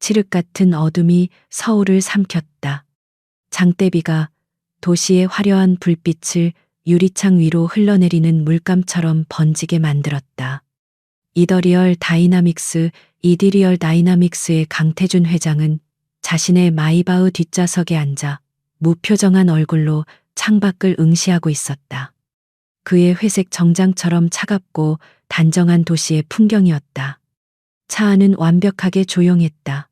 칠흑 같은 어둠이 서울을 삼켰다. 장대비가 도시의 화려한 불빛을 유리창 위로 흘러내리는 물감처럼 번지게 만들었다. 이더리얼 다이나믹스의 강태준 회장은 자신의 마이바흐 뒷좌석에 앉아 무표정한 얼굴로 창밖을 응시하고 있었다. 그의 회색 정장처럼 차갑고 단정한 도시의 풍경이었다. 차 안은 완벽하게 조용했다.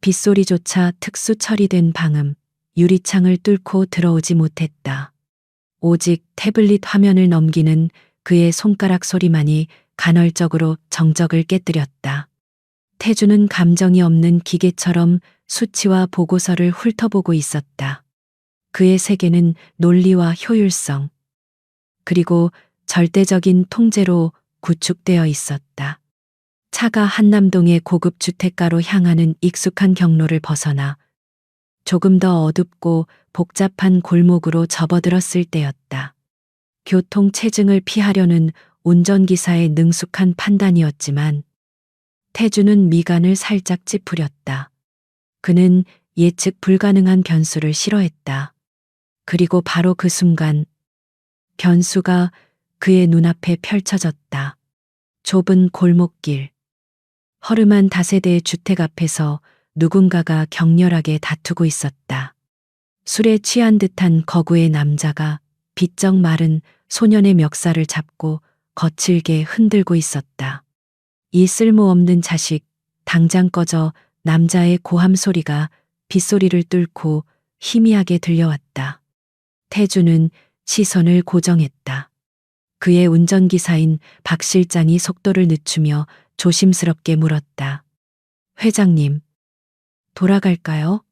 빗소리조차 특수 처리된 방음, 유리창을 뚫고 들어오지 못했다. 오직 태블릿 화면을 넘기는 그의 손가락 소리만이 간헐적으로 정적을 깨뜨렸다. 태주는 감정이 없는 기계처럼 수치와 보고서를 훑어보고 있었다. 그의 세계는 논리와 효율성, 그리고 절대적인 통제로 구축되어 있었다. 차가 한남동의 고급 주택가로 향하는 익숙한 경로를 벗어나 조금 더 어둡고 복잡한 골목으로 접어들었을 때였다. 교통 체증을 피하려는 운전기사의 능숙한 판단이었지만 태주는 미간을 살짝 찌푸렸다. 그는 예측 불가능한 변수를 싫어했다. 그리고 바로 그 순간 변수가 그의 눈앞에 펼쳐졌다. 좁은 골목길. 허름한 다세대의 주택 앞에서 누군가가 격렬하게 다투고 있었다. 술에 취한 듯한 거구의 남자가 비쩍 마른 소년의 멱살을 잡고 거칠게 흔들고 있었다. 이 쓸모없는 자식, 당장 꺼져. 남자의 고함 소리가 빗소리를 뚫고 희미하게 들려왔다. 태주는 시선을 고정했다. 그의 운전기사인 박 실장이 속도를 늦추며 조심스럽게 물었다. 회장님, 돌아갈까요?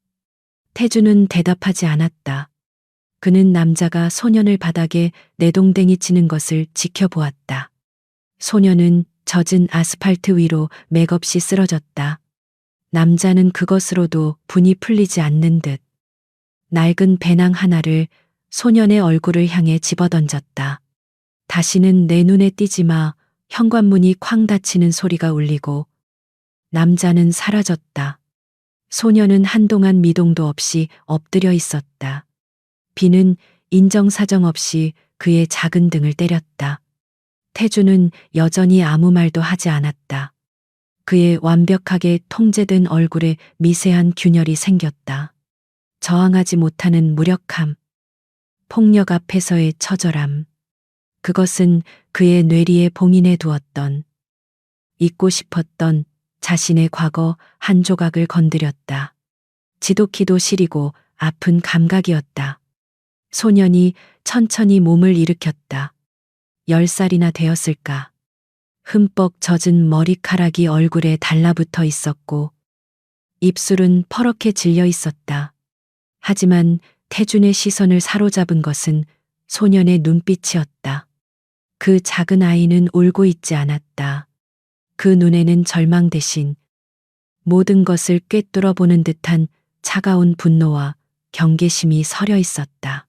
태주는 대답하지 않았다. 그는 남자가 소년을 바닥에 내동댕이 치는 것을 지켜보았다. 소년은 젖은 아스팔트 위로 맥없이 쓰러졌다. 남자는 그것으로도 분이 풀리지 않는 듯 낡은 배낭 하나를 소년의 얼굴을 향해 집어던졌다. 다시는 내 눈에 띄지 마. 현관문이 쾅 닫히는 소리가 울리고 남자는 사라졌다. 소년은 한동안 미동도 없이 엎드려 있었다. 비는 인정사정 없이 그의 작은 등을 때렸다. 태주는 여전히 아무 말도 하지 않았다. 그의 완벽하게 통제된 얼굴에 미세한 균열이 생겼다. 저항하지 못하는 무력함, 폭력 앞에서의 처절함. 그것은 그의 뇌리에 봉인해 두었던, 잊고 싶었던 자신의 과거 한 조각을 건드렸다. 지독히도 시리고 아픈 감각이었다. 소년이 천천히 몸을 일으켰다. 10살이나 되었을까. 흠뻑 젖은 머리카락이 얼굴에 달라붙어 있었고 입술은 퍼렇게 질려 있었다. 하지만 태준의 시선을 사로잡은 것은 소년의 눈빛이었다. 그 작은 아이는 울고 있지 않았다. 그 눈에는 절망 대신 모든 것을 꿰뚫어 보는 듯한 차가운 분노와 경계심이 서려 있었다.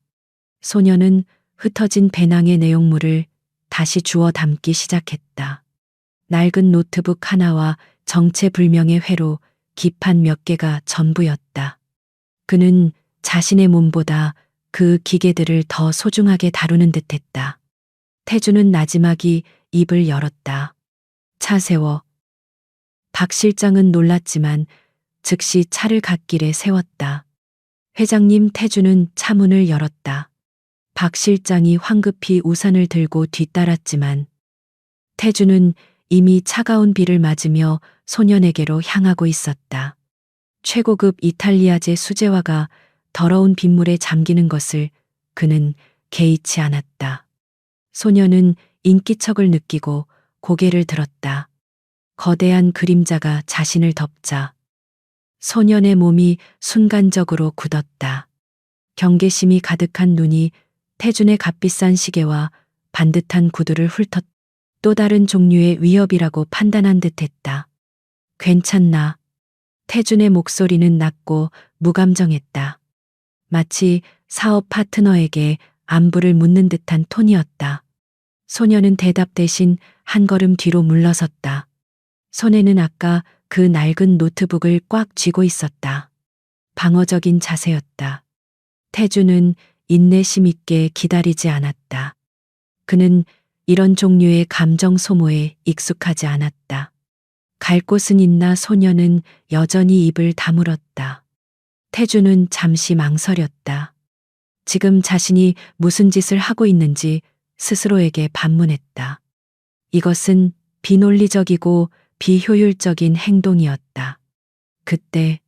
소년은 흩어진 배낭의 내용물을 다시 주워 담기 시작했다. 낡은 노트북 하나와 정체불명의 회로, 기판 몇 개가 전부였다. 그는 자신의 몸보다 그 기계들을 더 소중하게 다루는 듯했다. 태주는 나지막이 입을 열었다. 차 세워. 박 실장은 놀랐지만 즉시 차를 갓길에 세웠다. 회장님. 태주는 차 문을 열었다. 박 실장이 황급히 우산을 들고 뒤따랐지만 태주는 이미 차가운 비를 맞으며 소년에게로 향하고 있었다. 최고급 이탈리아제 수제화가 더러운 빗물에 잠기는 것을 그는 개의치 않았다. 소년은 인기척을 느끼고 고개를 들었다. 거대한 그림자가 자신을 덮자 소년의 몸이 순간적으로 굳었다. 경계심이 가득한 눈이 태준의 값비싼 시계와 반듯한 구두를 훑었다. 또 다른 종류의 위협이라고 판단한 듯했다. 괜찮나? 태준의 목소리는 낮고 무감정했다. 마치 사업 파트너에게 안부를 묻는 듯한 톤이었다. 소년은 대답 대신 한 걸음 뒤로 물러섰다. 손에는 아까 그 낡은 노트북을 꽉 쥐고 있었다. 방어적인 자세였다. 태주는 인내심 있게 기다리지 않았다. 그는 이런 종류의 감정 소모에 익숙하지 않았다. 갈 곳은 있나 소녀는 여전히 입을 다물었다. 태주는 잠시 망설였다. 지금 자신이 무슨 짓을 하고 있는지 스스로에게 반문했다. 이것은 비논리적이고 비효율적인 행동이었다. 그때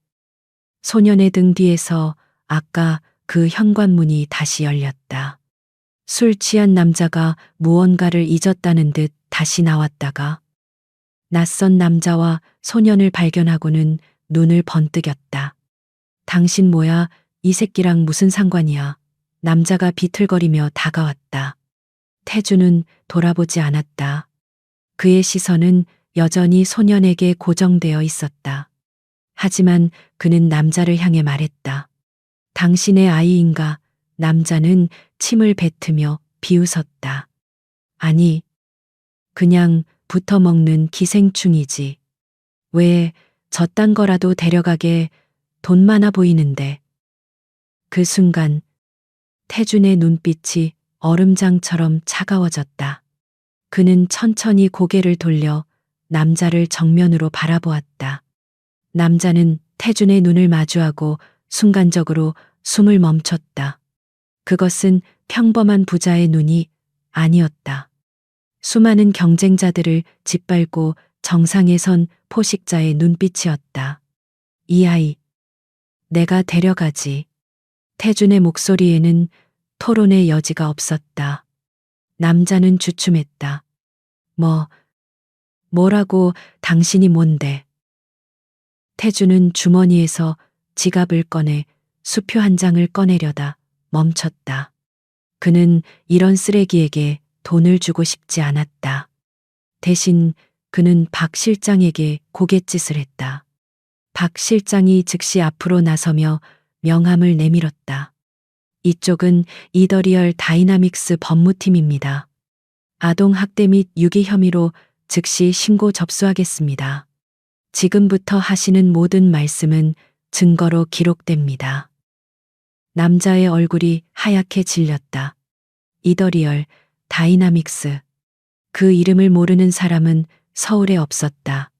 소년의 등 뒤에서 아까 그 현관문이 다시 열렸다. 술 취한 남자가 무언가를 잊었다는 듯 다시 나왔다가 낯선 남자와 소년을 발견하고는 눈을 번뜩였다. 당신 뭐야? 이 새끼랑 무슨 상관이야? 남자가 비틀거리며 다가왔다. 태주는 돌아보지 않았다. 그의 시선은 여전히 소년에게 고정되어 있었다. 하지만 그는 남자를 향해 말했다. 당신의 아이인가? 남자는 침을 뱉으며 비웃었다. 아니, 그냥 붙어먹는 기생충이지. 왜 저딴 거라도 데려가게 돈 많아 보이는데. 그 순간 태준의 눈빛이 얼음장처럼 차가워졌다. 그는 천천히 고개를 돌려 남자를 정면으로 바라보았다. 남자는 태준의 눈을 마주하고 순간적으로 숨을 멈췄다. 그것은 평범한 부자의 눈이 아니었다. 수많은 경쟁자들을 짓밟고 정상에 선 포식자의 눈빛이었다. 이 아이, 내가 데려가지. 태준의 목소리에는 토론의 여지가 없었다. 남자는 주춤했다. 뭐라고 당신이 뭔데? 태준은 주머니에서 지갑을 꺼내 수표 한 장을 꺼내려다 멈췄다. 그는 이런 쓰레기에게 돈을 주고 싶지 않았다. 대신 그는 박 실장에게 고갯짓을 했다. 박 실장이 즉시 앞으로 나서며 명함을 내밀었다. 이쪽은 이더리얼 다이나믹스 법무팀입니다. 아동학대 및 유기 혐의로 즉시 신고 접수하겠습니다. 지금부터 하시는 모든 말씀은 증거로 기록됩니다. 남자의 얼굴이 하얗게 질렸다. 이더리얼 다이나믹스. 그 이름을 모르는 사람은 서울에 없었다.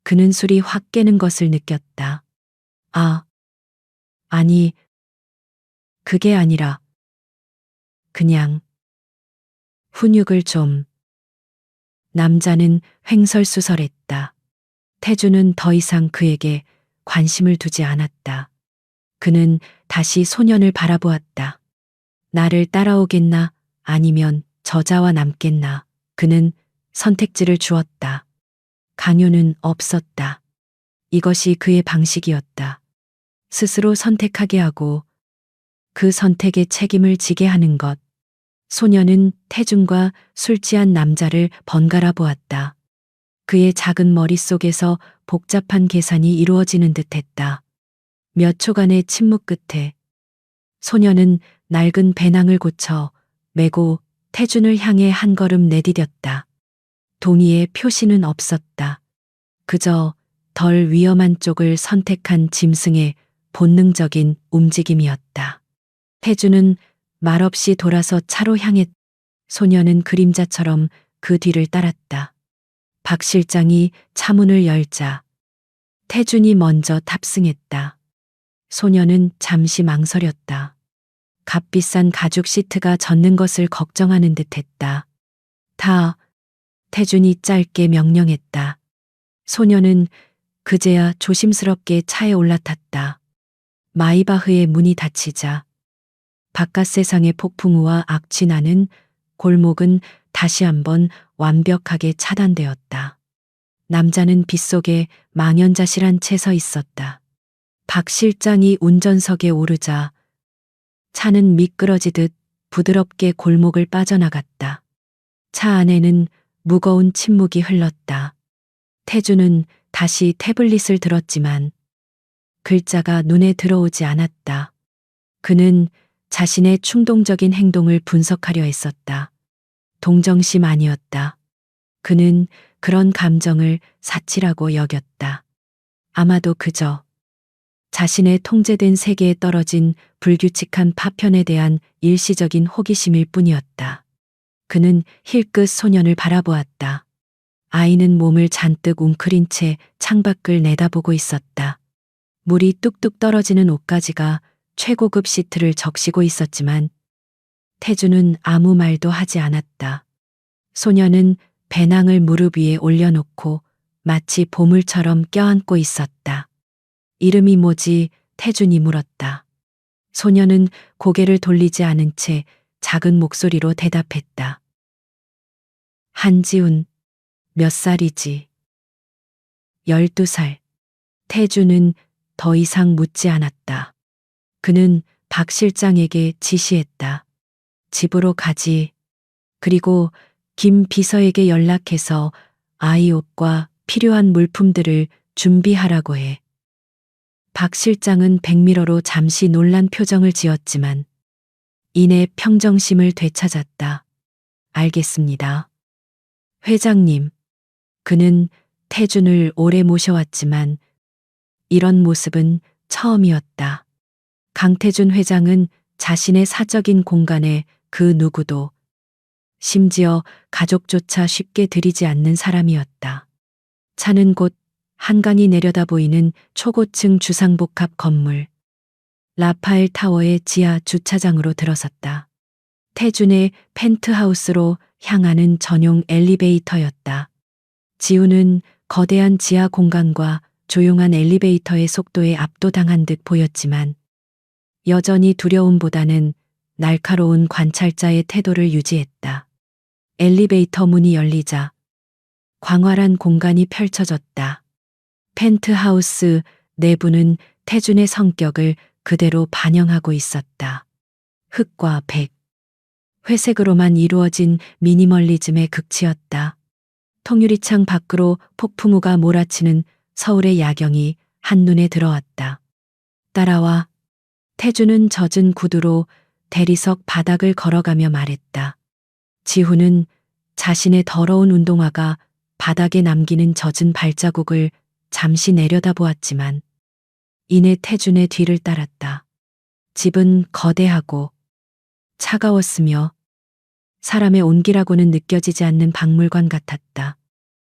그는 술이 확 깨는 것을 느꼈다. 아니, 그게 아니라 그냥 훈육을 좀. 남자는 횡설수설했다. 태주는 더 이상 그에게 관심을 두지 않았다. 그는 다시 소년을 바라보았다. 나를 따라오겠나 아니면 저자와 남겠나. 그는 선택지를 주었다. 강요는 없었다. 이것이 그의 방식이었다. 스스로 선택하게 하고 그 선택의 책임을 지게 하는 것. 소년은 태준과 술 취한 남자를 번갈아 보았다. 그의 작은 머릿속에서 복잡한 계산이 이루어지는 듯했다. 몇 초간의 침묵 끝에 소년은 낡은 배낭을 고쳐 메고 태준을 향해 한 걸음 내디뎠다. 동의의 표시는 없었다. 그저 덜 위험한 쪽을 선택한 짐승의 본능적인 움직임이었다. 태준은 말없이 돌아서 차로 향했. 소년은 그림자처럼 그 뒤를 따랐다. 박 실장이 차문을 열자 태준이 먼저 탑승했다. 소년은 잠시 망설였다. 값비싼 가죽 시트가 젖는 것을 걱정하는 듯했다. 태준이 짧게 명령했다. 소년은 그제야 조심스럽게 차에 올라탔다. 마이바흐의 문이 닫히자 바깥 세상의 폭풍우와 악취나는 골목은 다시 한번 완벽하게 차단되었다. 남자는 빗속에 망연자실한 채 서 있었다. 박 실장이 운전석에 오르자 차는 미끄러지듯 부드럽게 골목을 빠져나갔다. 차 안에는 무거운 침묵이 흘렀다. 태주는 다시 태블릿을 들었지만 글자가 눈에 들어오지 않았다. 그는 자신의 충동적인 행동을 분석하려 했었다. 동정심 아니었다. 그는 그런 감정을 사치라고 여겼다. 아마도 그저 자신의 통제된 세계에 떨어진 불규칙한 파편에 대한 일시적인 호기심일 뿐이었다. 그는 힐끗 소년을 바라보았다. 아이는 몸을 잔뜩 웅크린 채 창밖을 내다보고 있었다. 물이 뚝뚝 떨어지는 옷가지가 최고급 시트를 적시고 있었지만 태주는 아무 말도 하지 않았다. 소녀는 배낭을 무릎 위에 올려놓고 마치 보물처럼 껴안고 있었다. 이름이 뭐지? 태준이 물었다. 소녀는 고개를 돌리지 않은 채 작은 목소리로 대답했다. 한지훈, 몇 살이지? 12살. 태주는 더 이상 묻지 않았다. 그는 박 실장에게 지시했다. 집으로 가지. 그리고 김 비서에게 연락해서 아이 옷과 필요한 물품들을 준비하라고 해. 박 실장은 백미러로 잠시 놀란 표정을 지었지만 이내 평정심을 되찾았다. 알겠습니다. 회장님. 그는 태준을 오래 모셔왔지만 이런 모습은 처음이었다. 강태준 회장은 자신의 사적인 공간에 그 누구도, 심지어 가족조차 쉽게 들이지 않는 사람이었다. 차는 곧 한강이 내려다 보이는 초고층 주상복합 건물 라파엘 타워의 지하 주차장으로 들어섰다. 태준의 펜트하우스로 향하는 전용 엘리베이터였다. 지우는 거대한 지하 공간과 조용한 엘리베이터의 속도에 압도당한 듯 보였지만 여전히 두려움보다는 날카로운 관찰자의 태도를 유지했다. 엘리베이터 문이 열리자 광활한 공간이 펼쳐졌다. 펜트하우스 내부는 태준의 성격을 그대로 반영하고 있었다. 흑과 백, 회색으로만 이루어진 미니멀리즘의 극치였다. 통유리창 밖으로 폭풍우가 몰아치는 서울의 야경이 한눈에 들어왔다. 따라와. 태준은 젖은 구두로 대리석 바닥을 걸어가며 말했다. 지훈은 자신의 더러운 운동화가 바닥에 남기는 젖은 발자국을 잠시 내려다보았지만 이내 태준의 뒤를 따랐다. 집은 거대하고 차가웠으며 사람의 온기라고는 느껴지지 않는 박물관 같았다.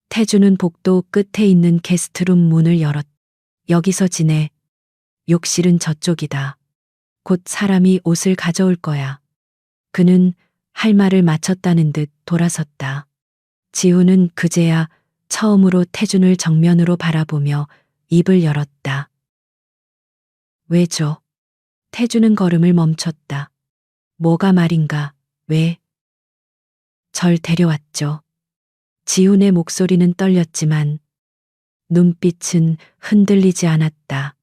태준은 복도 끝에 있는 게스트룸 문을 열었다. 여기서 지내. 욕실은 저쪽이다. 곧 사람이 옷을 가져올 거야. 그는 할 말을 마쳤다는 듯 돌아섰다. 지훈은 그제야 처음으로 태준을 정면으로 바라보며 입을 열었다. 왜죠? 태준은 걸음을 멈췄다. 뭐가 말인가? 왜? 절 데려왔죠. 지훈의 목소리는 떨렸지만 눈빛은 흔들리지 않았다.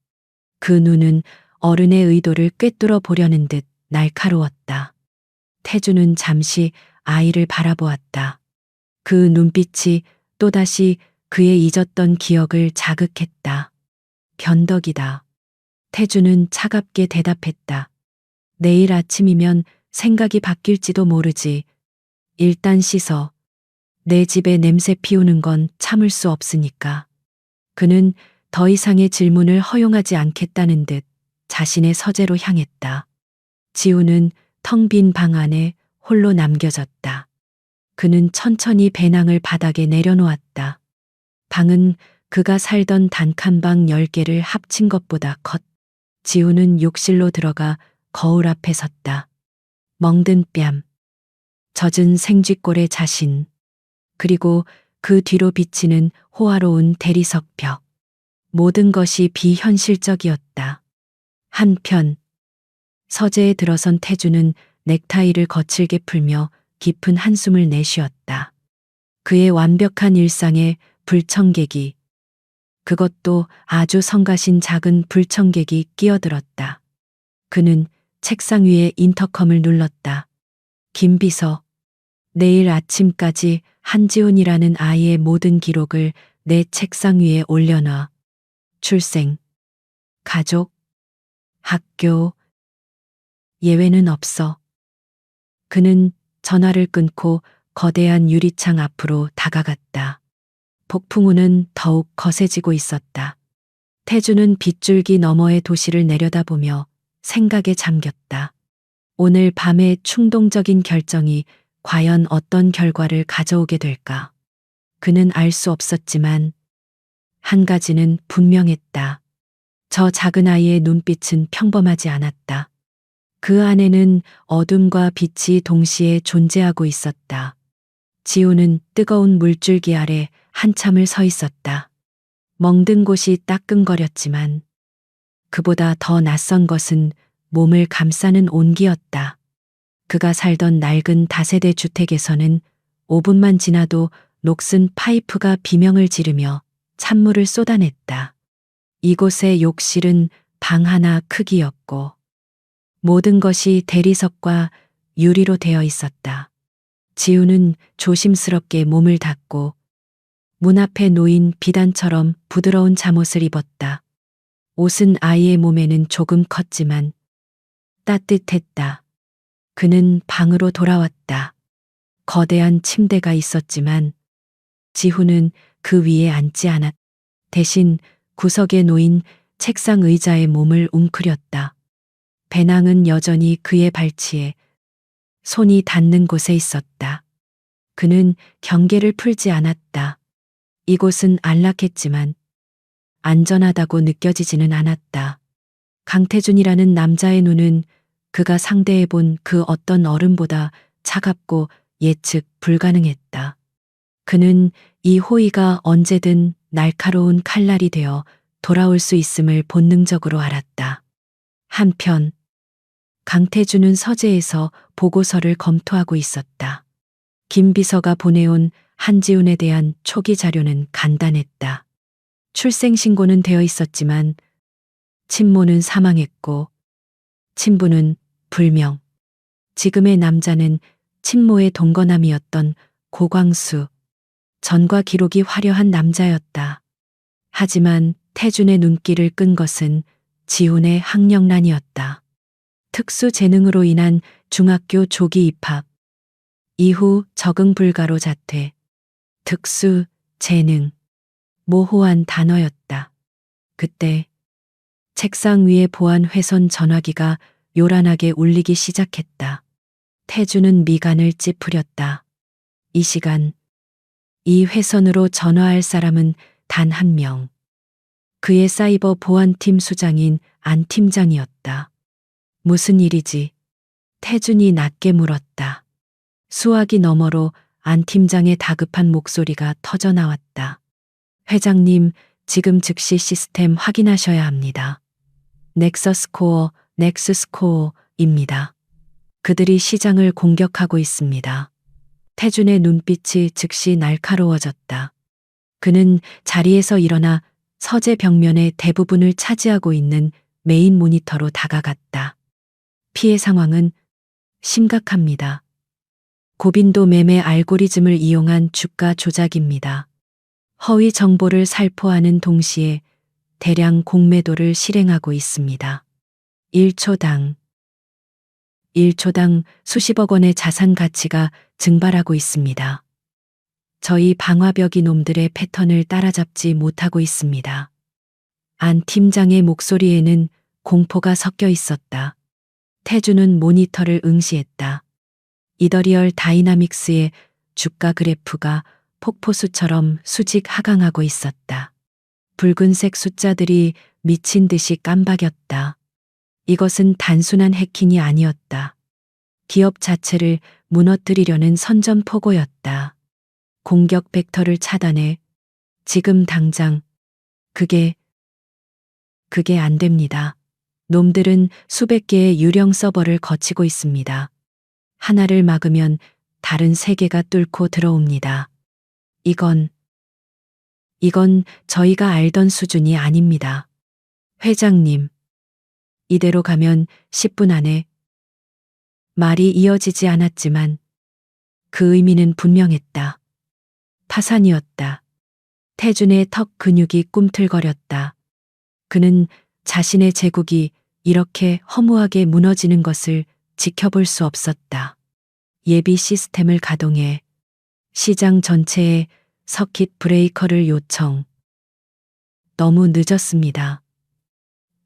그 눈은 어른의 의도를 꿰뚫어 보려는 듯 날카로웠다. 태준은 잠시 아이를 바라보았다. 그 눈빛이 또다시 그의 잊었던 기억을 자극했다. 변덕이다. 태준은 차갑게 대답했다. 내일 아침이면 생각이 바뀔지도 모르지. 일단 씻어. 내 집에 냄새 피우는 건 참을 수 없으니까. 그는 더 이상의 질문을 허용하지 않겠다는 듯 자신의 서재로 향했다. 지우는 텅 빈 방 안에 홀로 남겨졌다. 그는 천천히 배낭을 바닥에 내려놓았다. 방은 그가 살던 단칸방 10개를 합친 것보다 컸. 지우는 욕실로 들어가 거울 앞에 섰다. 멍든 뺨, 젖은 생쥐꼴의 자신, 그리고 그 뒤로 비치는 호화로운 대리석 벽. 모든 것이 비현실적이었다. 한편 서재에 들어선 태주는 넥타이를 거칠게 풀며 깊은 한숨을 내쉬었다. 그의 완벽한 일상에 불청객이, 그것도 아주 성가신 작은 불청객이 끼어들었다. 그는 책상 위에 인터컴을 눌렀다. 김 비서, 내일 아침까지 한지훈이라는 아이의 모든 기록을 내 책상 위에 올려놔. 출생, 가족, 학교, 예외는 없어. 그는 전화를 끊고 거대한 유리창 앞으로 다가갔다. 폭풍우는 더욱 거세지고 있었다. 태주는 빗줄기 너머의 도시를 내려다보며 생각에 잠겼다. 오늘 밤의 충동적인 결정이 과연 어떤 결과를 가져오게 될까? 그는 알 수 없었지만 한 가지는 분명했다. 저 작은 아이의 눈빛은 평범하지 않았다. 그 안에는 어둠과 빛이 동시에 존재하고 있었다. 지우는 뜨거운 물줄기 아래 한참을 서 있었다. 멍든 곳이 따끔거렸지만 그보다 더 낯선 것은 몸을 감싸는 온기였다. 그가 살던 낡은 다세대 주택에서는 5분만 지나도 녹슨 파이프가 비명을 지르며 찬물을 쏟아냈다. 이곳의 욕실은 방 하나 크기였고 모든 것이 대리석과 유리로 되어 있었다. 지우는 조심스럽게 몸을 닫고 문 앞에 놓인 비단처럼 부드러운 잠옷을 입었다. 옷은 아이의 몸에는 조금 컸지만 따뜻했다. 그는 방으로 돌아왔다. 거대한 침대가 있었지만 지후는 그 위에 앉지 않았다. 대신 구석에 놓인 책상 의자에 몸을 웅크렸다. 배낭은 여전히 그의 발치에 손이 닿는 곳에 있었다. 그는 경계를 풀지 않았다. 이곳은 안락했지만 안전하다고 느껴지지는 않았다. 강태준이라는 남자의 눈은 그가 상대해 본 그 어떤 어른보다 차갑고 예측 불가능했다. 그는 이 호의가 언제든 날카로운 칼날이 되어 돌아올 수 있음을 본능적으로 알았다. 한편 강태준은 서재에서 보고서를 검토하고 있었다. 김 비서가 보내온 한지훈에 대한 초기 자료는 간단했다. 출생신고는 되어 있었지만 친모는 사망했고 친부는 불명. 지금의 남자는 친모의 동거남이었던 고광수. 전과 기록이 화려한 남자였다. 하지만 태준의 눈길을 끈 것은 지훈의 학력란이었다. 특수 재능으로 인한 중학교 조기 입학. 이후 적응 불가로 자퇴. 특수 재능. 모호한 단어였다. 그때 책상 위에 보안 회선 전화기가 요란하게 울리기 시작했다. 태주는 미간을 찌푸렸다. 이 시간 이 회선으로 전화할 사람은 단 한 명. 그의 사이버 보안팀 수장인 안 팀장이었다. 무슨 일이지? 태준이 낮게 물었다. 수화기 너머로 안 팀장의 다급한 목소리가 터져 나왔다. 회장님, 지금 즉시 시스템 확인하셔야 합니다. 넥스스코어입니다. 그들이 시장을 공격하고 있습니다. 태준의 눈빛이 즉시 날카로워졌다. 그는 자리에서 일어나 서재 벽면의 대부분을 차지하고 있는 메인 모니터로 다가갔다. 피해 상황은 심각합니다. 고빈도 매매 알고리즘을 이용한 주가 조작입니다. 허위 정보를 살포하는 동시에 대량 공매도를 실행하고 있습니다. 1초당 수십억 원의 자산 가치가 증발하고 있습니다. 저희 방화벽이 놈들의 패턴을 따라잡지 못하고 있습니다. 안 팀장의 목소리에는 공포가 섞여 있었다. 태주는 모니터를 응시했다. 이더리얼 다이나믹스의 주가 그래프가 폭포수처럼 수직 하강하고 있었다. 붉은색 숫자들이 미친 듯이 깜박였다. 이것은 단순한 해킹이 아니었다. 기업 자체를 무너뜨리려는 선전포고였다. 공격 벡터를 차단해 지금 당장 그게 안 됩니다. 놈들은 수백 개의 유령 서버를 거치고 있습니다. 하나를 막으면 다른 세 개가 뚫고 들어옵니다. 이건 저희가 알던 수준이 아닙니다. 회장님, 이대로 가면 10분 안에 말이 이어지지 않았지만 그 의미는 분명했다. 파산이었다. 태준의 턱 근육이 꿈틀거렸다. 그는 자신의 제국이 이렇게 허무하게 무너지는 것을 지켜볼 수 없었다. 예비 시스템을 가동해 시장 전체에 서킷 브레이커를 요청. 너무 늦었습니다.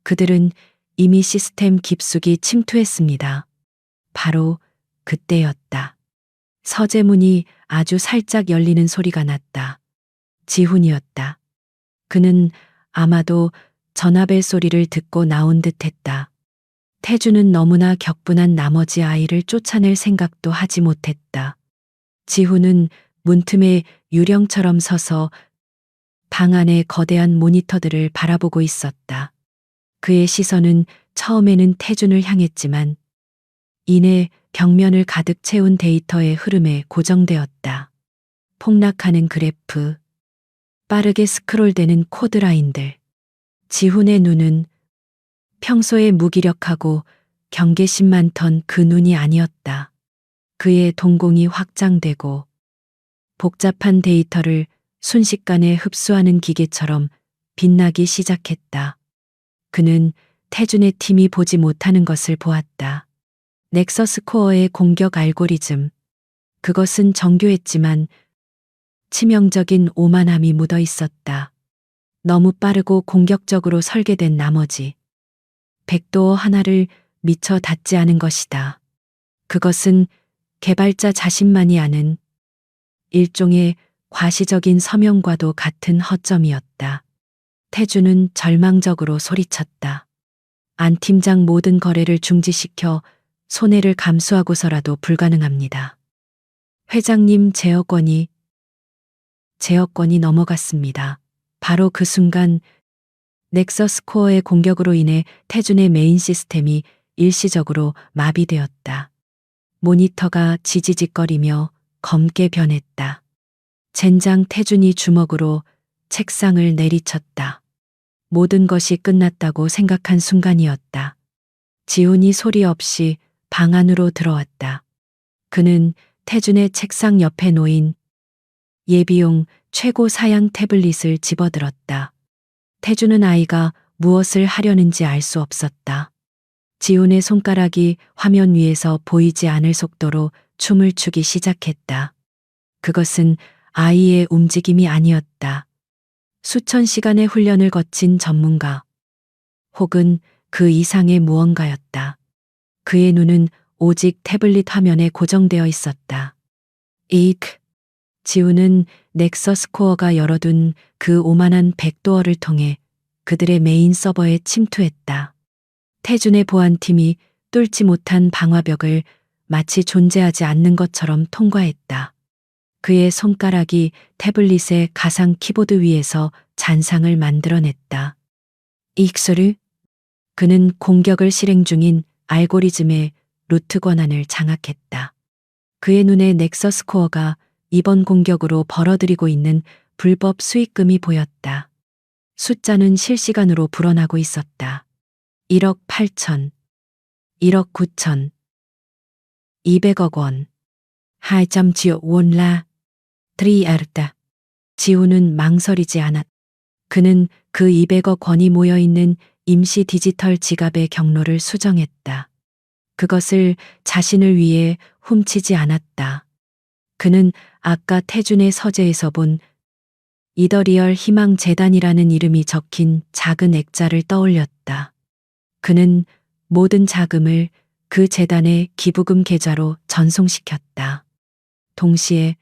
그들은 이미 시스템 깊숙이 침투했습니다. 바로 그때였다. 서재문이 아주 살짝 열리는 소리가 났다. 지훈이었다. 그는 아마도 전화벨 소리를 듣고 나온 듯 했다. 태주는 너무나 격분한 나머지 아이를 쫓아낼 생각도 하지 못했다. 지훈은 문틈에 유령처럼 서서 방 안의 거대한 모니터들을 바라보고 있었다. 그의 시선은 처음에는 태준을 향했지만 이내 벽면을 가득 채운 데이터의 흐름에 고정되었다. 폭락하는 그래프, 빠르게 스크롤되는 코드라인들. 지훈의 눈은 평소에 무기력하고 경계심 많던 그 눈이 아니었다. 그의 동공이 확장되고 복잡한 데이터를 순식간에 흡수하는 기계처럼 빛나기 시작했다. 그는 태준의 팀이 보지 못하는 것을 보았다. 넥서스 코어의 공격 알고리즘. 그것은 정교했지만 치명적인 오만함이 묻어 있었다. 너무 빠르고 공격적으로 설계된 나머지 백도어 하나를 미처 닿지 않은 것이다. 그것은 개발자 자신만이 아는 일종의 과시적인 서명과도 같은 허점이었다. 태주는 절망적으로 소리쳤다. 안 팀장 모든 거래를 중지시켜 손해를 감수하고서라도 불가능합니다. 회장님 제어권이 넘어갔습니다. 바로 그 순간 넥서스 코어의 공격으로 인해 태준의 메인 시스템이 일시적으로 마비되었다. 모니터가 지지직거리며 검게 변했다. 젠장 태준이 주먹으로 책상을 내리쳤다. 모든 것이 끝났다고 생각한 순간이었다. 지훈이 소리 없이 방 안으로 들어왔다. 그는 태준의 책상 옆에 놓인 예비용 최고 사양 태블릿을 집어들었다. 태준은 아이가 무엇을 하려는지 알 수 없었다. 지훈의 손가락이 화면 위에서 보이지 않을 속도로 춤을 추기 시작했다. 그것은 아이의 움직임이 아니었다. 수천 시간의 훈련을 거친 전문가, 혹은 그 이상의 무언가였다. 그의 눈은 오직 태블릿 화면에 고정되어 있었다. 이크. 지훈은 넥서스 코어가 열어둔 그 오만한 백도어를 통해 그들의 메인 서버에 침투했다. 태준의 보안팀이 뚫지 못한 방화벽을 마치 존재하지 않는 것처럼 통과했다. 그의 손가락이 태블릿의 가상 키보드 위에서 잔상을 만들어냈다. 익소르. 그는 공격을 실행 중인 알고리즘의 루트 권한을 장악했다. 그의 눈에 넥서스 코어가 이번 공격으로 벌어들이고 있는 불법 수익금이 보였다. 숫자는 실시간으로 불어나고 있었다. 1억 8천, 1억 9천, 200억 원. 200 triệu won la. 트리아르다. 지훈은 망설이지 않았다. 그는 그 200억 원이 모여있는 임시 디지털 지갑의 경로를 수정했다. 그것을 자신을 위해 훔치지 않았다. 그는 아까 태준의 서재에서 본 이더리얼 희망재단이라는 이름이 적힌 작은 액자를 떠올렸다. 그는 모든 자금을 그 재단의 기부금 계좌로 전송시켰다. 동시에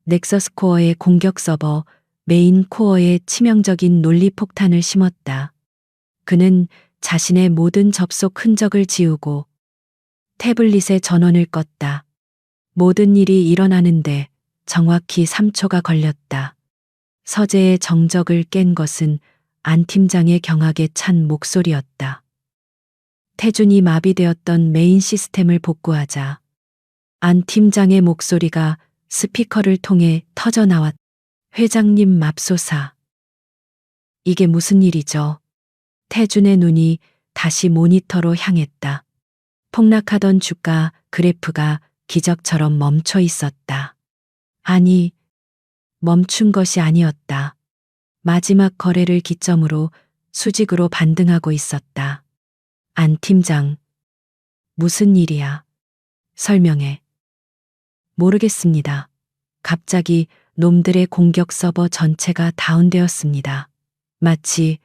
넥서스 코어의 공격 서버 메인 코어에 치명적인 논리 폭탄을 심었다. 그는 자신의 모든 접속 흔적을 지우고 태블릿의 전원을 껐다. 모든 일이 일어나는데 정확히 3초가 걸렸다. 서재의 정적을 깬 것은 안 팀장의 경악에 찬 목소리였다. 태준이 마비되었던 메인 시스템을 복구하자 안 팀장의 목소리가 스피커를 통해 터져 나왔다. 회장님 맙소사. 이게 무슨 일이죠? 태준의 눈이 다시 모니터로 향했다. 폭락하던 주가 그래프가 기적처럼 멈춰 있었다. 아니, 멈춘 것이 아니었다. 마지막 거래를 기점으로 수직으로 반등하고 있었다. 안 팀장, 무슨 일이야? 설명해. 모르겠습니다. 갑자기 놈들의 공격 서버 전체가 다운되었습니다. 마치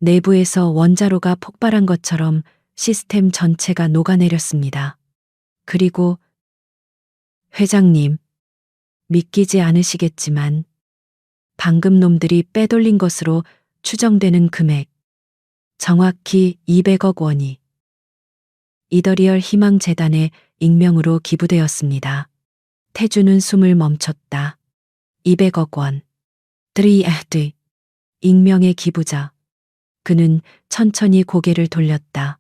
내부에서 원자로가 폭발한 것처럼 시스템 전체가 녹아내렸습니다. 그리고 회장님, 믿기지 않으시겠지만 방금 놈들이 빼돌린 것으로 추정되는 금액, 정확히 200억 원이 이더리얼 희망재단의 익명으로 기부되었습니다. 태주는 숨을 멈췄다. 200억 원. 드리에드. 익명의 기부자. 그는 천천히 고개를 돌렸다.